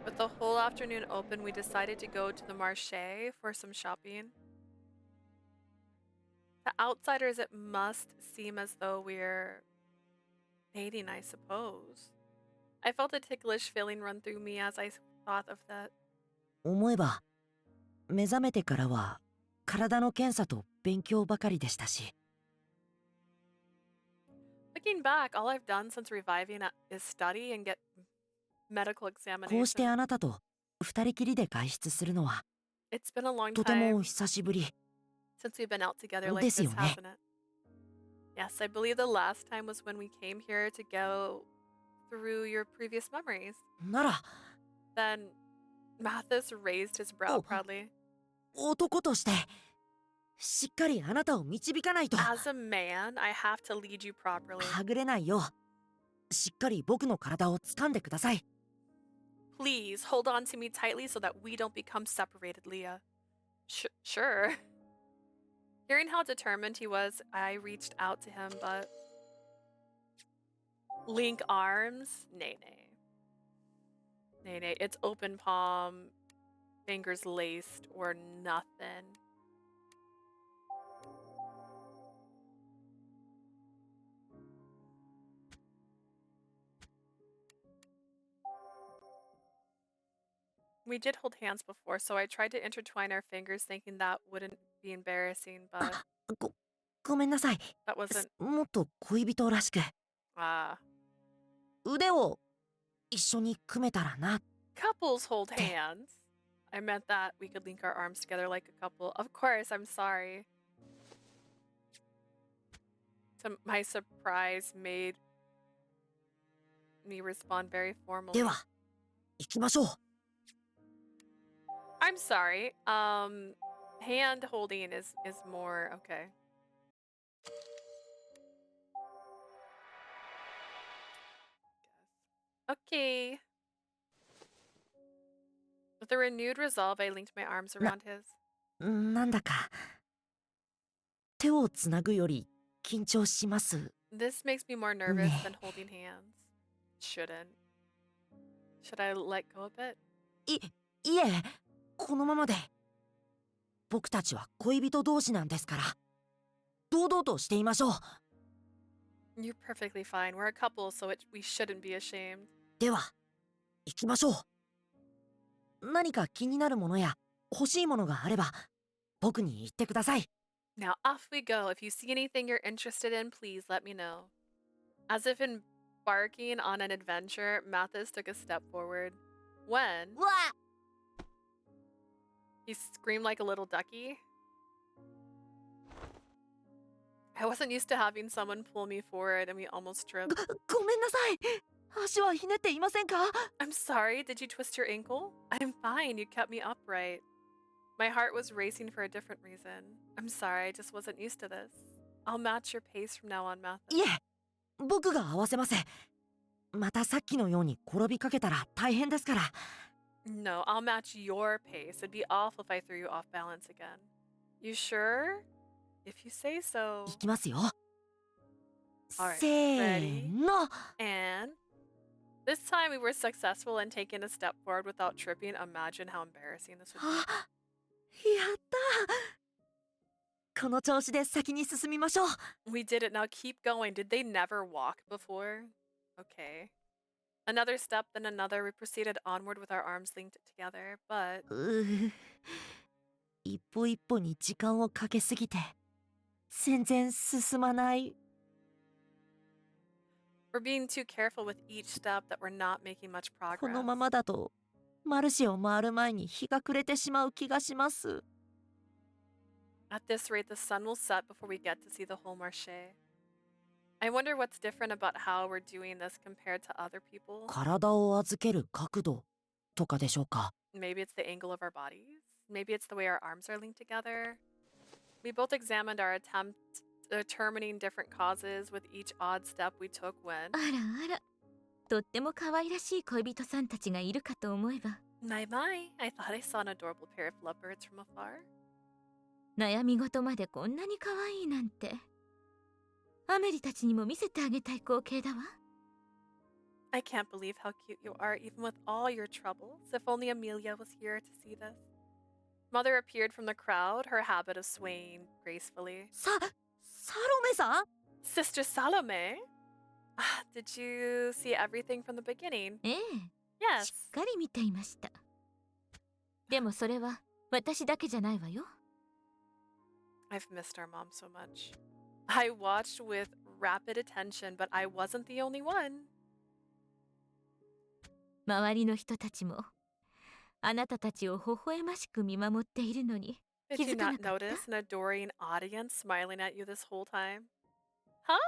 With the whole afternoon open, we decided to go to the marché for some shopping. To outsiders, it must seem as though we're dating, I suppose. I felt a ticklish feeling run through me as I thought of that. 思えば目覚めてからは体の検査と勉強ばかりでしたし、 Looking back, all I've done since reviving is study and get medical こうして examination. あなたと二人きりで外出するのは It's been a long とても time 久しぶり since we've been out together like です this, よね。 hasn't it? Yes, I believe the last time was when we came here to go through your previous memories. なら Then Mathis raised his brow proudly. 男としてしっかりあなたを導かないと。 As a man, I have to lead you properly. はぐれないようしっかり僕の体を掴んでください。 Please hold on to me tightly so that we don't become separated, Leah. Sure. Hearing how determined he was, I reached out to him, but link arms? Nay, nay. Nay, nay. It's open palm, fingers laced, or nothing. We did hold hands before, so I tried to intertwine our fingers thinking that wouldn't be embarrassing, but ごめんなさい。 that wasn't. もっと恋人らしく Ah. 腕を一緒に組めたらな。 Couples hold hands. I meant that we could link our arms together like a couple. Of course, I'm sorry. So my surprise made me respond very formally. では行きましょう。 I'm sorry. Hand holding is more okay. Okay. With a renewed resolve, I linked my arms around his. なんだか手をつなぐより緊張します。 This makes me more nervous than holding hands. Shouldn't. Should I let go a bit? いえ、このままで。僕たちは恋人同士なんですから、堂々としていましょう。 You're perfectly fine. We're a couple, so we shouldn't be ashamed. では、行きましょう。何か気になるものや欲しいものがあれば僕に言ってください。 Now off we go. If you see anything you're interested in, please let me know. As if embarking on an adventure, Mathis took a step forward. When? He screamed like a little ducky. I wasn't used to having someone pull me forward and we almost tripped. ごめんなさい。足はひねっていませんか？ I'm sorry, did you twist your ankle? I'm fine, you kept me upright. My heart was racing for a different reason. I'm sorry, I just wasn't used to this. I'll match your pace from now on, Mathis. いえ、僕が合わせます。またさっきのように転びかけたら大変ですから。No, I'll match your pace. It'd be awful if I threw you off balance again. You sure? If you say so. いきますよ。 Alright, せーの。 And this time we were successful in taking a step forward without tripping. Imagine how embarrassing this would be. やった。この調子で先に進みましょう。 We did it. Now keep going. Did they never walk before? Okay. Another step, then another. We proceeded onward with our arms linked together, but 一歩一歩に時間をかけすぎて全然進まない。 we're being too careful with each step that we're not making much こ progress. のままだとマルシェを回る前に日が暮れてしまう気がします。 At this rate, the sun will set before we get to see the whole Marche. I wonder what's different about how we're doing this compared to other people. 体を預ける角度とかでしょうか。 Maybe it's the angle of our bodies. Maybe it's the way our arms are linked together. We both examined our attempt determining different causes with each odd step we took when. あらあら、とっても可愛らしい恋人さんたちがいるかと思えば、 My, I thought I saw an adorable pair of lovebirds from afar. 悩み事までこんなに可愛いなんて。アメリたちにも見せてあげたい光景だわ。 I can't believe how cute you are, even with all your troubles. If only Amelia was here to see this. Mother appeared from the crowd, her habit of swaying gracefully. サロメさん？ Sister Salome? Did you see everything from the beginning? ええ、 Yes. しっかり見ていました。でもそれは私だけじゃないわよ。 I've missed our mom so much. I watched with rapid attention, but I wasn't the only one. 周りの人たちもあなたたちを微笑ましく見守っているのに Did 気 you づかな not かった？ notice an adoring audience smiling at you this whole time? Huh?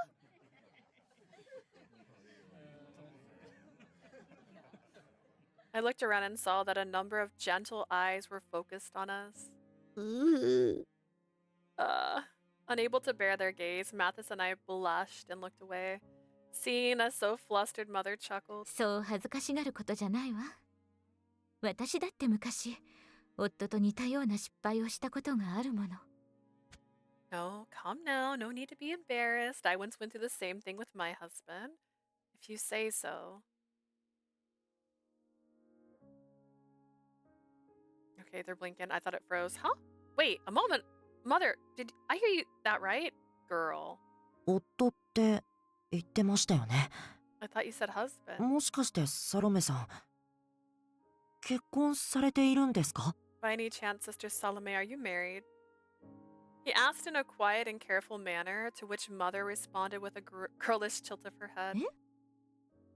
I looked around and saw that a number of gentle eyes were focused on us. Unable to bear their gaze, Mathis and I blushed and looked away. Seeing us so flustered, Mother chuckled. そう恥ずかしがることじゃないわ。私だって昔夫と似たような失敗をしたことがあるもの。 No, calm now. No need to be embarrassed. I once went through the same thing with my husband. If you say so. Okay, they're blinking. I thought it froze. Huh? Wait, a moment. Mother, did I hear you that right? Girl. 夫って言ってましたよね。 I thought you said husband. もしかしてサロメさん結婚されているんですか？ By any chance, Sister Salome, are you married? He asked in a quiet and careful manner, to which Mother responded with a girlish tilt of her head.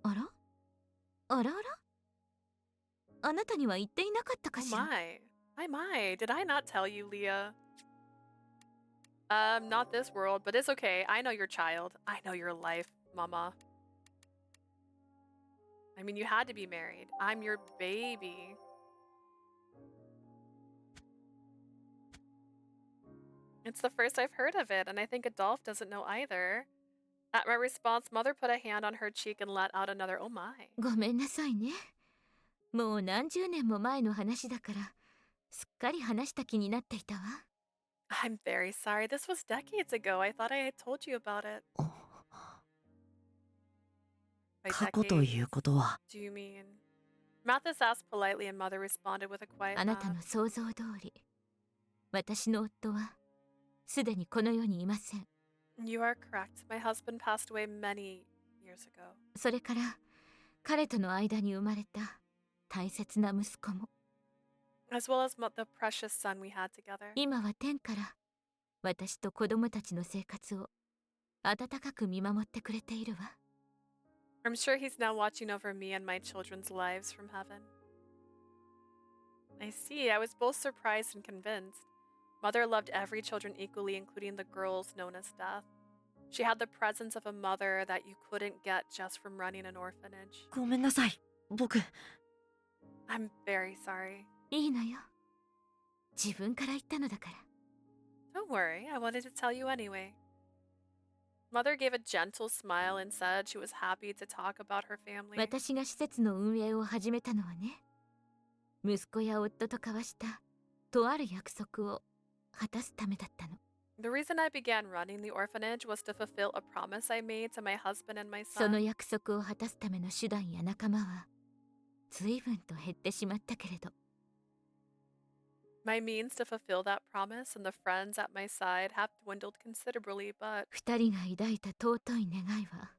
あらあらあらあなたには言っていなかったか Oh しら？ my. Did I not tell you, Leah? Not this world, but it's okay. I know your child. I know your life, Mama. I mean, you had to be married. I'm your baby. It's the first I've heard of it, and I think Adolphe doesn't know either. At my response, Mother put a hand on her cheek and let out another oh my. ごめんなさいね。もう何十年も前の話だからすっかり話した気になっていたわ。 I'm very sorry. This was decades ago. I thought I had told you about it. By 過去という decades, ことは do you mean? Mathis asked politely, and Mother responded with a quiet あなた nod. の想像通り私の夫はすでにこの世にいません。 You are correct. My husband passed away many years ago. それから彼との間に生まれた大切な息子も as well as the precious son we had together. 今は天から私と子供たちの生活を温かく見守ってくれているわ。I'm sure he's now watching over me and my children's lives from heaven. I see. I was both surprised and convinced. Mother loved every children equally, including the girls known as Death. She had the presence of a mother that you couldn't get just from running an orphanage. ごめんなさい、僕。I'm very sorry. いいのよ。自分から言ったのだから。Don't worry, I wanted to tell you anyway. Mother gave a gentle smile and said she was happy to talk about her family. 私が施設の運営を始めたのはね、息子や夫と交わしたとある約束を果たすためだったの。The reason I began running the orphanage was to fulfill a promise I made to my husband and my その son. 約束を果たすための手段や仲間は随分と減ってしまったけれど、 My means to fulfill that promise and the friends at my side have dwindled considerably, but 二人が抱いた尊い願いは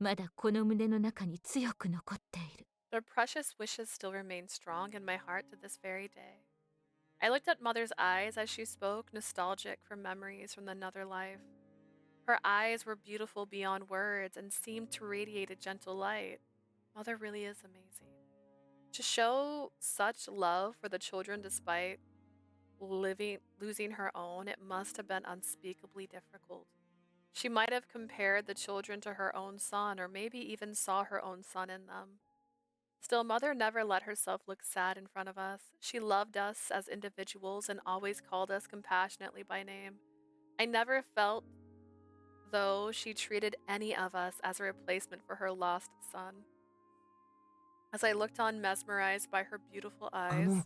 まだこの胸の中に強く残っている。 their precious wishes still remain strong in my heart to this very day. I looked at Mother's eyes as she spoke, nostalgic for memories from another life. Her eyes were beautiful beyond words and seemed to radiate a gentle light. Mother really is amazing. To show such love for the children despite losing her own, it must have been unspeakably difficult. She might have compared the children to her own son, or maybe even saw her own son in them. Still, Mother never let herself look sad in front of us. She loved us as individuals and always called us compassionately by name. I never felt, though, she treated any of us as a replacement for her lost son. As I looked on, mesmerized by her beautiful eyes.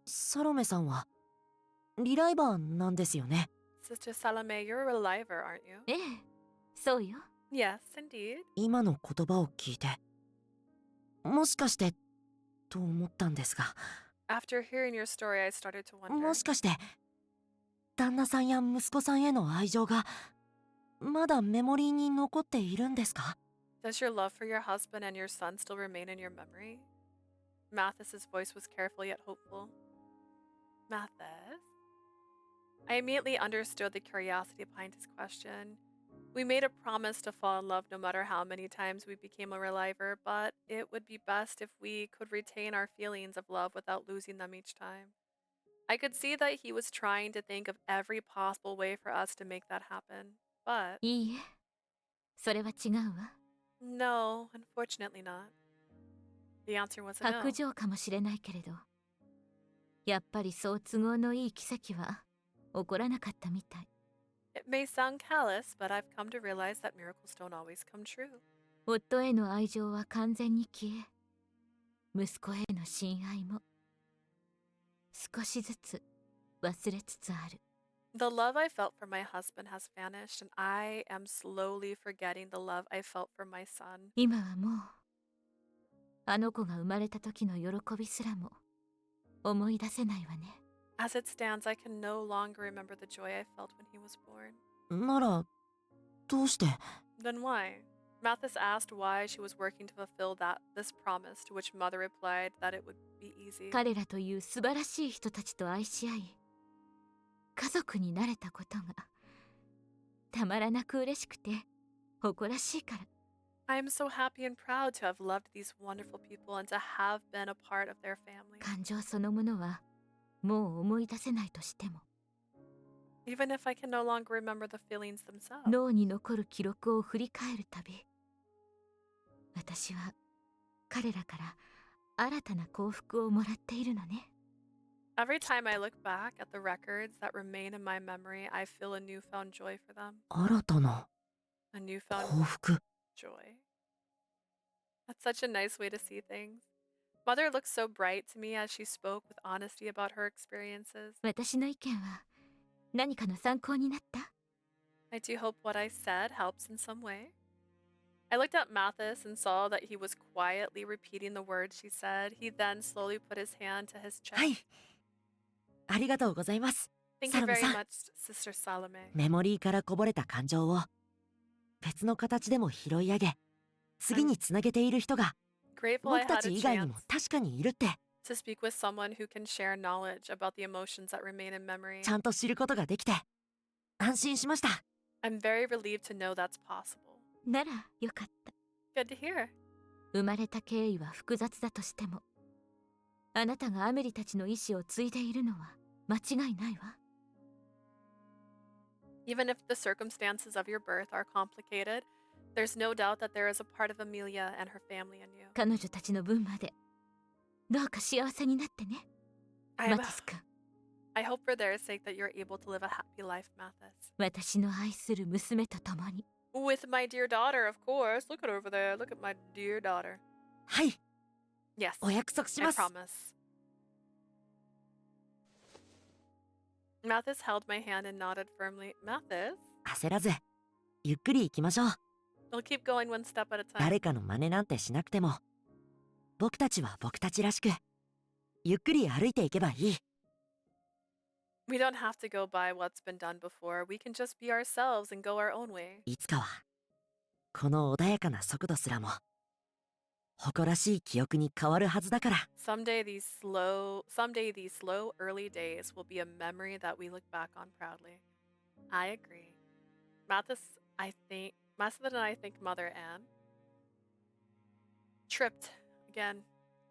サロメさんはリライバーなんですよね。 Sister Salome, you're a reliver, aren't you? ええ、そうよ。 Yes, indeed. 今の言葉を聞いて、もしかしてと思ったんですが、 After hearing your story, I started to wonder. もしかして旦那さんや息子さんへの愛情がまだメモリーに残っているんですか？ Does your love for your husband and your son still remain in your memory? Mathis's voice was careful yet hopeful. Mathis? I immediately understood the curiosity behind his question. We made a promise to fall in love no matter how many times we became a reliver, but it would be best if we could retain our feelings of love without losing them each time. I could see that he was trying to think of every possible way for us to make that happen, but いいえ、それは違うわ。 no, unfortunately not. The answer was a 白 no. 状かもしれないけれど、やっぱりそう都合のいい奇跡は起こらなかったみたい。 It may sound callous, but I've come to realize that miracles don't always come true. 夫への愛情は完全に消え、息子への親愛も少しずつ忘れつつある。 The love I felt for my husband has vanished, and I am slowly forgetting the love I felt for my son. 今はもうあの子が生まれた時の喜びすらも思い出せないわね。 As it stands, I can no longer remember the joy I felt when he was born. ならどうして？ Then why? Mathis asked why she was working to fulfill this promise, to which Mother replied that it would be easy. 彼らという素晴らしい人たちと愛し合い、家族になれたことがたまらなく嬉しくて誇らしいから。 I am so happy and proud to have loved these wonderful people and to have been a part of their family. 感情そのものはもう思い出せないとしても、 Even if I can no longer remember the feelings themselves. 脳に残る記録を振り返るたび、私は彼らから新たな幸福をもらっているのね。 Every time I look back at the records that remain in my memory, I feel a newfound joy for them. 新たな A newfound 幸福。 joy. That's such a nice way to see things. Mother looked so bright to me as she spoke with honesty about her experiences. 私の意見は何かの参考になった？ I do hope what I said helps in some way. I looked at Mathis and saw that he was quietly repeating the words she said. He then slowly put his hand to his chest. はい。ありがとうございます。 Thank you very サロメさん。 much, Sister Salome. メモリーからこぼれた感情を別の形でも拾い上げ、次につなげている人が Grateful I 僕た had ち a 以外に chance も確かにいるって。To speak with someone who can share knowledge about the emotions that remain in memory. ちゃんと知ることができて安心しました。 I'm very relieved to know that's possible. ならよかった。 Good to hear. 生まれた経緯は複雑だとしても、あなたがアメリたちの意志を継いでいるのは間違いないわ。Even if the circumstances of your birth are complicated, there's no doubt that there is a part of Amelia and her family in you. 彼女たちの分までどうか幸せになってね、マティス君。I hope for their sake that you're able to live a happy life, Mathis. 私の愛する娘と共に。With my dear daughter, of course. Look at over there. Look at my dear daughter. はい。 Yes. お約束し I ます。 promise. Mathis held my hand and nodded firmly. Mathis? 焦らず、ゆっくり行きましょう。 We'll keep going one step at a time. 誰かの真似なんてしなくても、僕たちは僕たちらしく、ゆっくり歩いていけばいい。 We don't have to go by what's been done before. We can just be ourselves and go our own way. いつかは、この穏やかな速度すらも、誇らしい記憶に変わるはずだから。Someday these slow early days will be a memory that we look back on proudly. I agree. Mathis and I think Mother Anne tripped again,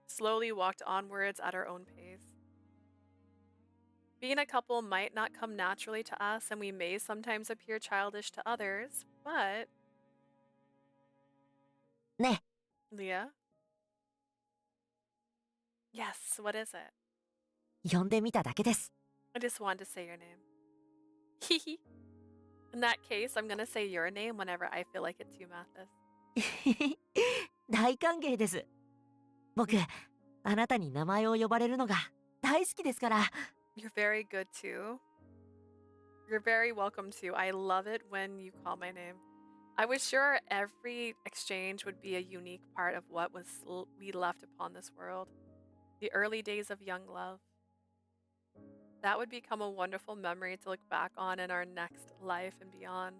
slowly walked onwards at our own pace. Being a couple might not come naturally to us, and we may sometimes appear childish to others, but... ねえ。 Leah? Yes, what is it? 呼んでみただけです。 I just wanted to say your name. Hehe. In that case, I'm gonna say your name whenever I feel like it too, Mathis. 大歓迎です。僕、あなたに名前を呼ばれるのが大好きですから。 You're very good too. You're very welcome too. I love it when you call my name. I was sure every exchange would be a unique part of what we left upon this world. The early days of young love. That would become a wonderful memory to look back on in our next life and beyond.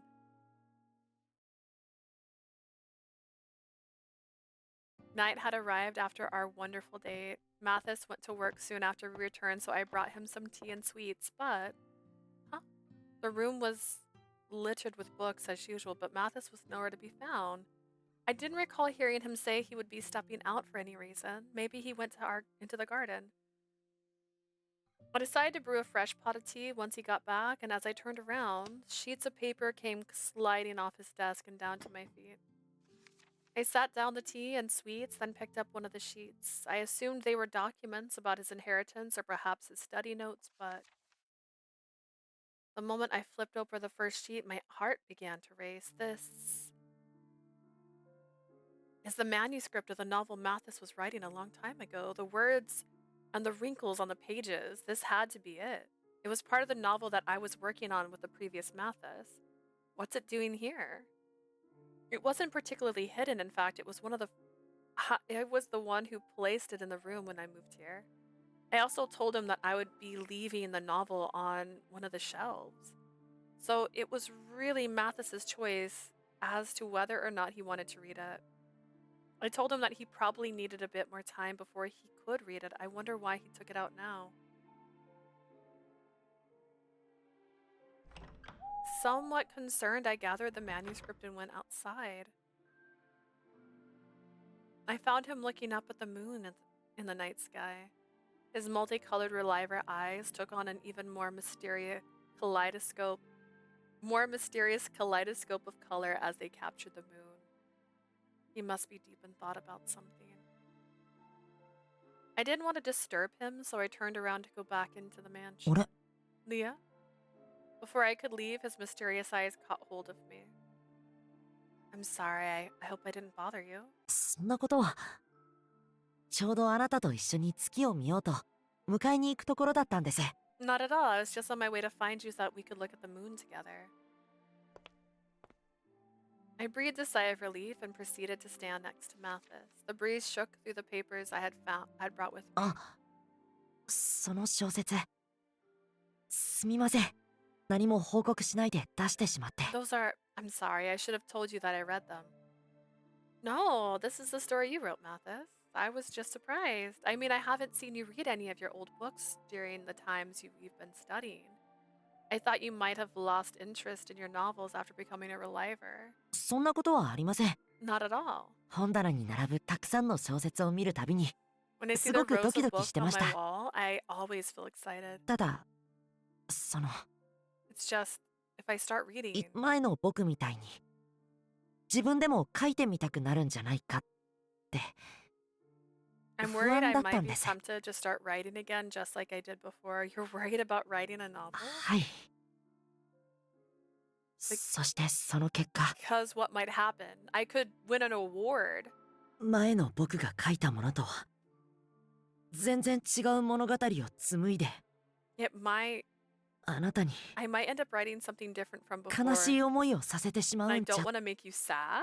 Night had arrived after our wonderful date. Mathis went to work soon after we returned, so I brought him some tea and sweets, but... The room was littered with books as usual, but Mathis was nowhere to be found. I didn't recall hearing him say he would be stepping out for any reason. Maybe he went into the garden. I decided to brew a fresh pot of tea once he got back, and as I turned around, sheets of paper came sliding off his desk and down to my feet. I sat down the tea and sweets, then picked up one of the sheets. I assumed they were documents about his inheritance or perhaps his study notes, but... The moment I flipped over the first sheet, my heart began to race. This is the manuscript of the novel Mathis was writing a long time ago. The words and the wrinkles on the pages, this had to be it. It was part of the novel that I was working on with the previous Mathis. What's it doing here? It wasn't particularly hidden. In fact, it was the one who placed it in the room when I moved here. I also told him that I would be leaving the novel on one of the shelves. So it was really Mathis's choice as to whether or not he wanted to read it. I told him that he probably needed a bit more time before he could read it. I wonder why he took it out now. Somewhat concerned, I gathered the manuscript and went outside. I found him looking up at the moon in the night sky. His multicolored reliever eyes took on an even more mysterious kaleidoscope of color as they captured the moon. He must be deep in thought about something. I didn't want to disturb him, so I turned around to go back into the mansion. Leah? Before I could leave, his mysterious eyes caught hold of me. I'm sorry, I hope I didn't bother you. そんなことは。ちょうどあなたと一緒に月を見ようと迎えに行くところだったんです。 Not at all. I was just on my way to find you so that we could look at the moon together. I breathed a sigh of relief and proceeded to stand next to Mathis. The breeze shook through the papers I had brought with me. あ、その小説。すみません。何も報告しないで出してしまって。I'm sorry. I should have told you that I read them. No, this is the story you wrote, Mathis. I was just surprised. I mean, I haven't seen you read any of your old books during the times you've been studying. I thought you might have lost interest in your novels after becoming a reliver. そんなことはありません。 Not at all. 本棚に並ぶたくさんの小説を見るたびに When I see す the ごくド rows キ of ドキし books て on まし my た。 wall, I always feel excited. ただ、その It's just, if I start reading, 前の僕みたいに自分でも書いてみたくなるんじゃないかって I'm 不 worried 安 I だった might ん be です。 tempted to start writing again just like I did before. You're worried about writing a novel? はい。そしてその結果、 Because what might happen? I could win an award. 前の僕が書いたものとは全然違う物語を紡いで It might, あなたに I might end up writing something different from before. 悲しい思いをさせてしま And う I んじゃ don't want to make you sad.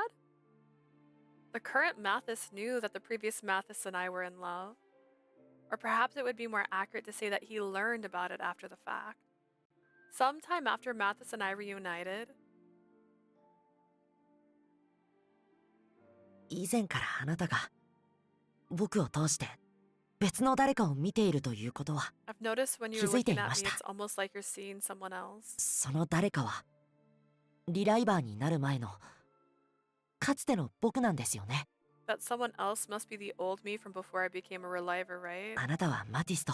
The current Mathis knew that the previous Mathis and I were in love. Or perhaps it would be more accurate to say that he learned about it after the fact. Sometime after Mathis and I reunited, 以前からあなたが僕を通して別の誰かを見ているということは I've noticed when you're 気づいて looking いま at し me, た。 it's almost like you're seeing someone else. その誰かはリライバーになる前のかつての僕なんですよね。 That someone else must be the old me from before I became a reliver, right? あなたはマティスと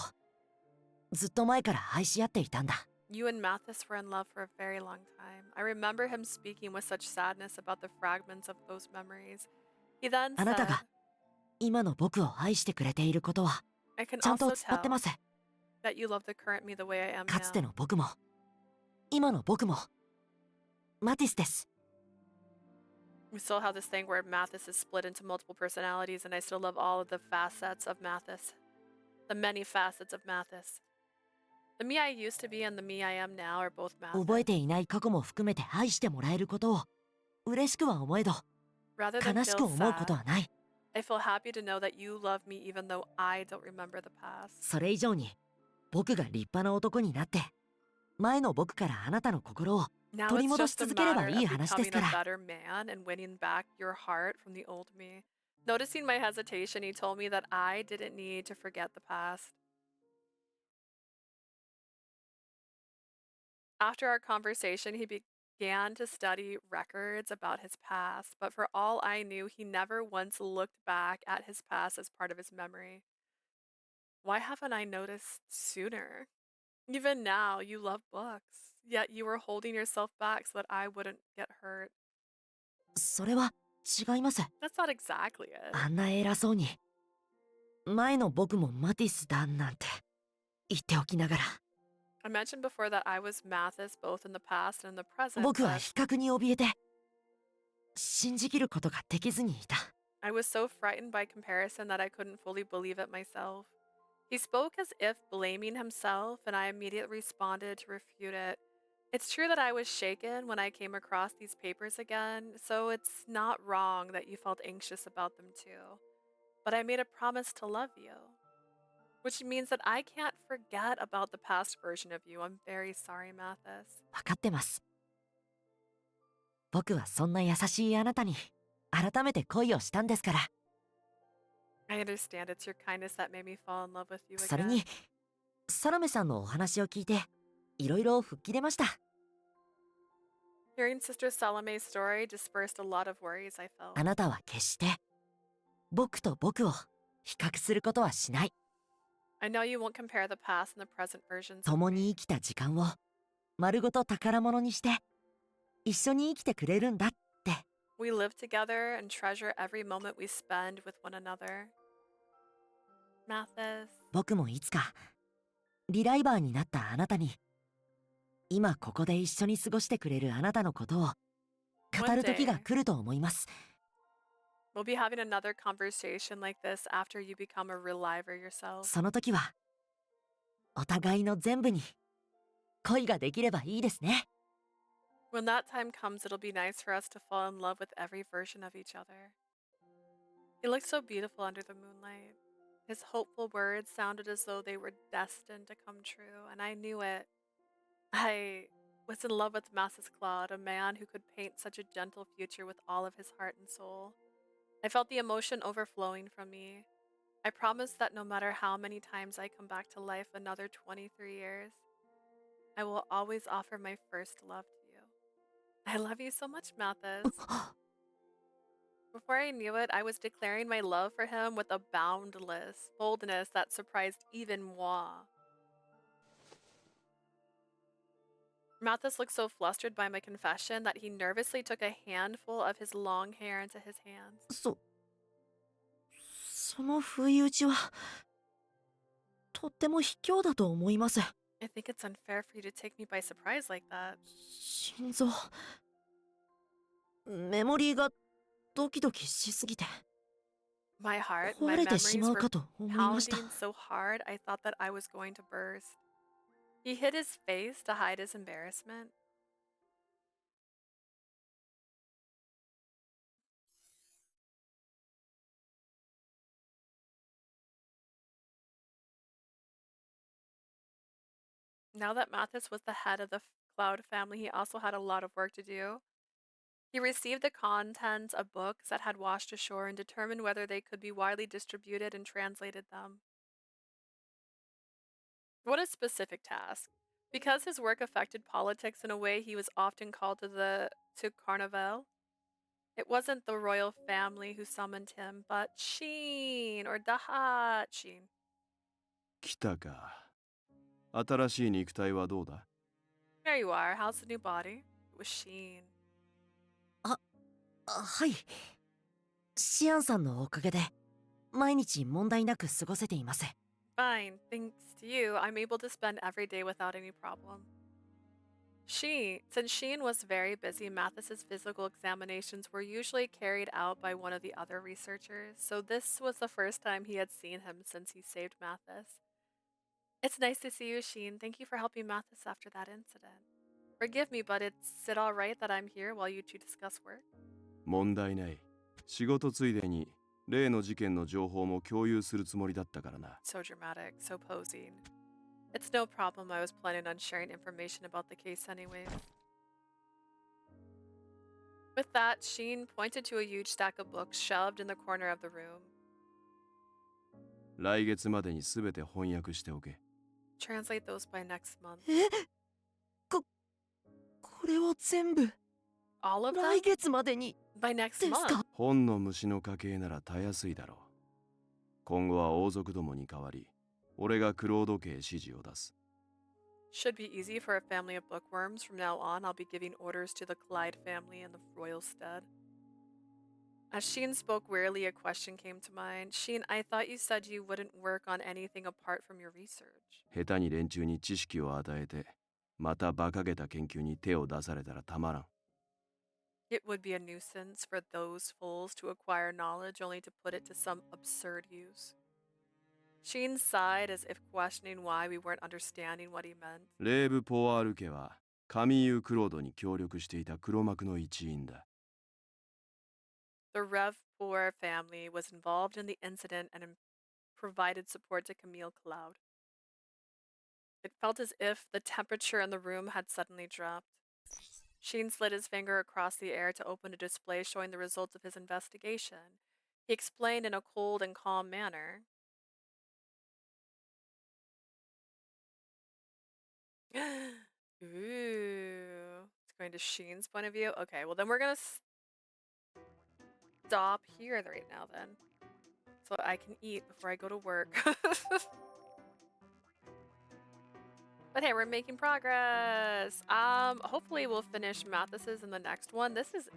ずっと前から愛し合っていたんだ。 You and Mathis were in love for a very long time. I remember him speaking with such sadness about the fragments of those memories. He then あなた said, が今の僕を愛してくれていることは I can ちゃんと also 伝ってま tell す。 that you love the current me the way I am かつて now. の僕も今の僕もマティスです。 We still have this thing where Mathis is split into multiple personalities, and I still love all of the facets of Mathis. The many facets of Mathis. The me I used to be and the me I am now are both 覚え Mathis. ていない過去も含めて愛してもらえることを嬉しくは思えど Rather than 悲しく feel 思うこと sad, はない。 I feel happy to know that you love me even though I don't remember the past. それ以上に僕が立派な男になって前の僕からあなたの心を Now 取り it's 戻し just a 続ければ matter いい of 話です becoming か a ら。 better man and winning back your heart from the old me. Noticing my hesitation, he told me that I didn't need to forget the past. After our conversation, he began to study records about his past, but for all I knew, he never once looked back at his past as part of his memory. Why haven't I noticed sooner? Even now, you love books, yet you were holding yourself back so that I wouldn't get hurt. それは違います。 That's not exactly it. あんな偉そうに前の僕もマティスだなんて言っておきながら I mentioned before that I was Mathis both in the past and in the present, 僕は but 比較に怯えて信じきることができずにいた。 I was so frightened by comparison that I couldn't fully believe it myself. He spoke as if blaming himself, and I immediately responded to refute it. It's true that I was shaken when I came across these papers again, so it's not wrong that you felt anxious about them too. But I made a promise to love you, which means that I can't forget about the past version of you. I'm very sorry, Mathis. 分かってます。僕はそんな優しいあなたに改めて恋をしたんですから。 I understand it's your kindness that made me fall in love with you それ again. にサロメさんのお話を聞いていろいろ吹っ切れました。 Hearing Sister Salome's story dispersed a lot of worries I felt. あなたは決して僕と僕を比較することはしない。 I know you won't compare the past and the present versions of 共 me. に生きた時間を丸ごと宝物にして一緒に生きてくれるんだって。 We live together and treasure every moment we spend with one another. Mathis, 僕もいつかリライバーになったあなたに今ここで一緒に過ごしてくれるあなたのことを語る時が来ると思います。 we'll be having another conversation like this after you become a reliver yourself. その時はお互いの全部に恋ができればいいですね。 When that time comes, it'll be nice for us to fall in love with every version of each other. He looked so beautiful under the moonlight. His hopeful words sounded as though they were destined to come true, and I knew it. I was in love with Mathis Claude, a man who could paint such a gentle future with all of his heart and soul. I felt the emotion overflowing from me. I promise that no matter how many times I come back to life another 23 years, I will always offer my first love to you. I love you so much, Mathis. Before I knew it, I was declaring my love for him with a boundless boldness that surprised even moi. Mathis looked so flustered by my confession that he nervously took a handful of his long hair into his hands. その不意打ちはとっても卑怯だと思います。 I think it's unfair for you to take me by surprise like that. 心臓メモリーがドキドキしすぎて My heart, 壊 my れてし memories まう were かと思いました。 pounding so hard I thought that I was going to burst. He hid his face to hide his embarrassment. Now that Mathis was the head of the Cloud family, he also had a lot of work to do. He received the contents of books that had washed ashore and determined whether they could be widely distributed and translated them. What a specific task. Because his work affected politics in a way, he was often called to Carnival. It wasn't the royal family who summoned him, but Sheen or Dahat Sheen. 来たか。新しい肉体はどうだ？ There you are. How's the new body? It was Sheen. はい。シアンさんのおかげで毎日問題なく過ごせています。 Fine. Thanks to you, I'm able to spend every day without any problem. Since Sheen was very busy, Mathis's physical examinations were usually carried out by one of the other researchers, so this was the first time he had seen him since he saved Mathis. It's nice to see you, Sheen. Thank you for helping Mathis after that incident. Forgive me, but is it alright that I'm here while you two discuss work? 問題ない。仕事ついでに例の事件の情報も共有するつもりだったからな。 So dramatic, so posing. It's no problem. I was planning on sharing information about the case anyways. With that, Sheen pointed to a huge stack of books shelved in the corner of the room. 来月までに全て翻訳しておけ。 Translate those by next month. これを全部 All of 来 them? 月までに By next ですか？ month? 本の虫の家系ならたやすいだろう。今後は王族どもに代わり、俺がクロード家へ指示を出す。 Should be easy for a family of bookworms. From now on, I'll be giving orders to the Clyde family in the royal stead. As Sheen spoke wearily, a question came to mind. Sheen, I thought you said you wouldn't work on anything apart from your research. 下手に連中に知識を与えて、また馬鹿げた研究に手を出されたらたまらん。 It would be a nuisance for those fools to acquire knowledge only to put it to some absurd use. Sheen sighed as if questioning why we weren't understanding what he meant. レーブ・ポワール家はカミーユ・クロードに協力していた黒幕の一員だ。 The Revpoor family was involved in the incident and provided support to Camille Cloud. It felt as if the temperature in the room had suddenly dropped. Sheen slid his finger across the air to open a display showing the results of his investigation. He explained in a cold and calm manner. Ooh. It's going to Sheen's point of view? Okay, well then we're gonna stop here right now then. So I can eat before I go to work. But hey, we're making progress. Hopefully we'll finish Mathis's in the next one. This is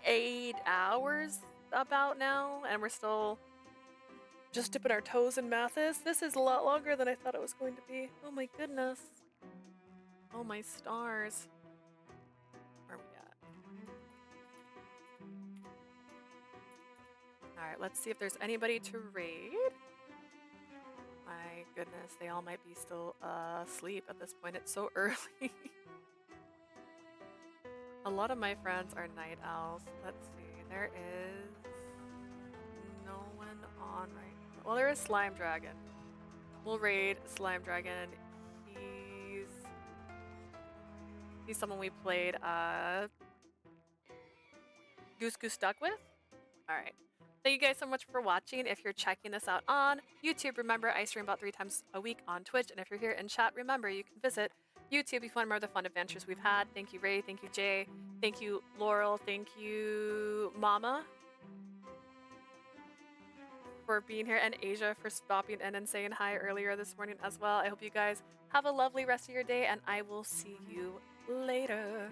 8 hours about now, and we're still just dipping our toes in Mathis. This is a lot longer than I thought it was going to be. Oh my goodness. Oh my stars. Where are we at? Alright, let's see if there's anybody to raid. My goodness, they all might be still asleep at this point. It's so early. A lot of my friends are night owls. Let's see. There is no one on right now. Well, there is Slime Dragon. We'll raid Slime Dragon. He's someone we played Goose Goose Duck with. All right. Thank you guys so much for watching. If you're checking this out on YouTube, remember I stream about 3 times a week on Twitch. And if you're here in chat, remember you can visit YouTube if you want more of the fun adventures we've had. Thank you, Ray. Thank you, Jay. Thank you, Laurel. Thank you, Mama, for being here, and Asia for stopping in and saying hi earlier this morning as well. I hope you guys have a lovely rest of your day, and I will see you later.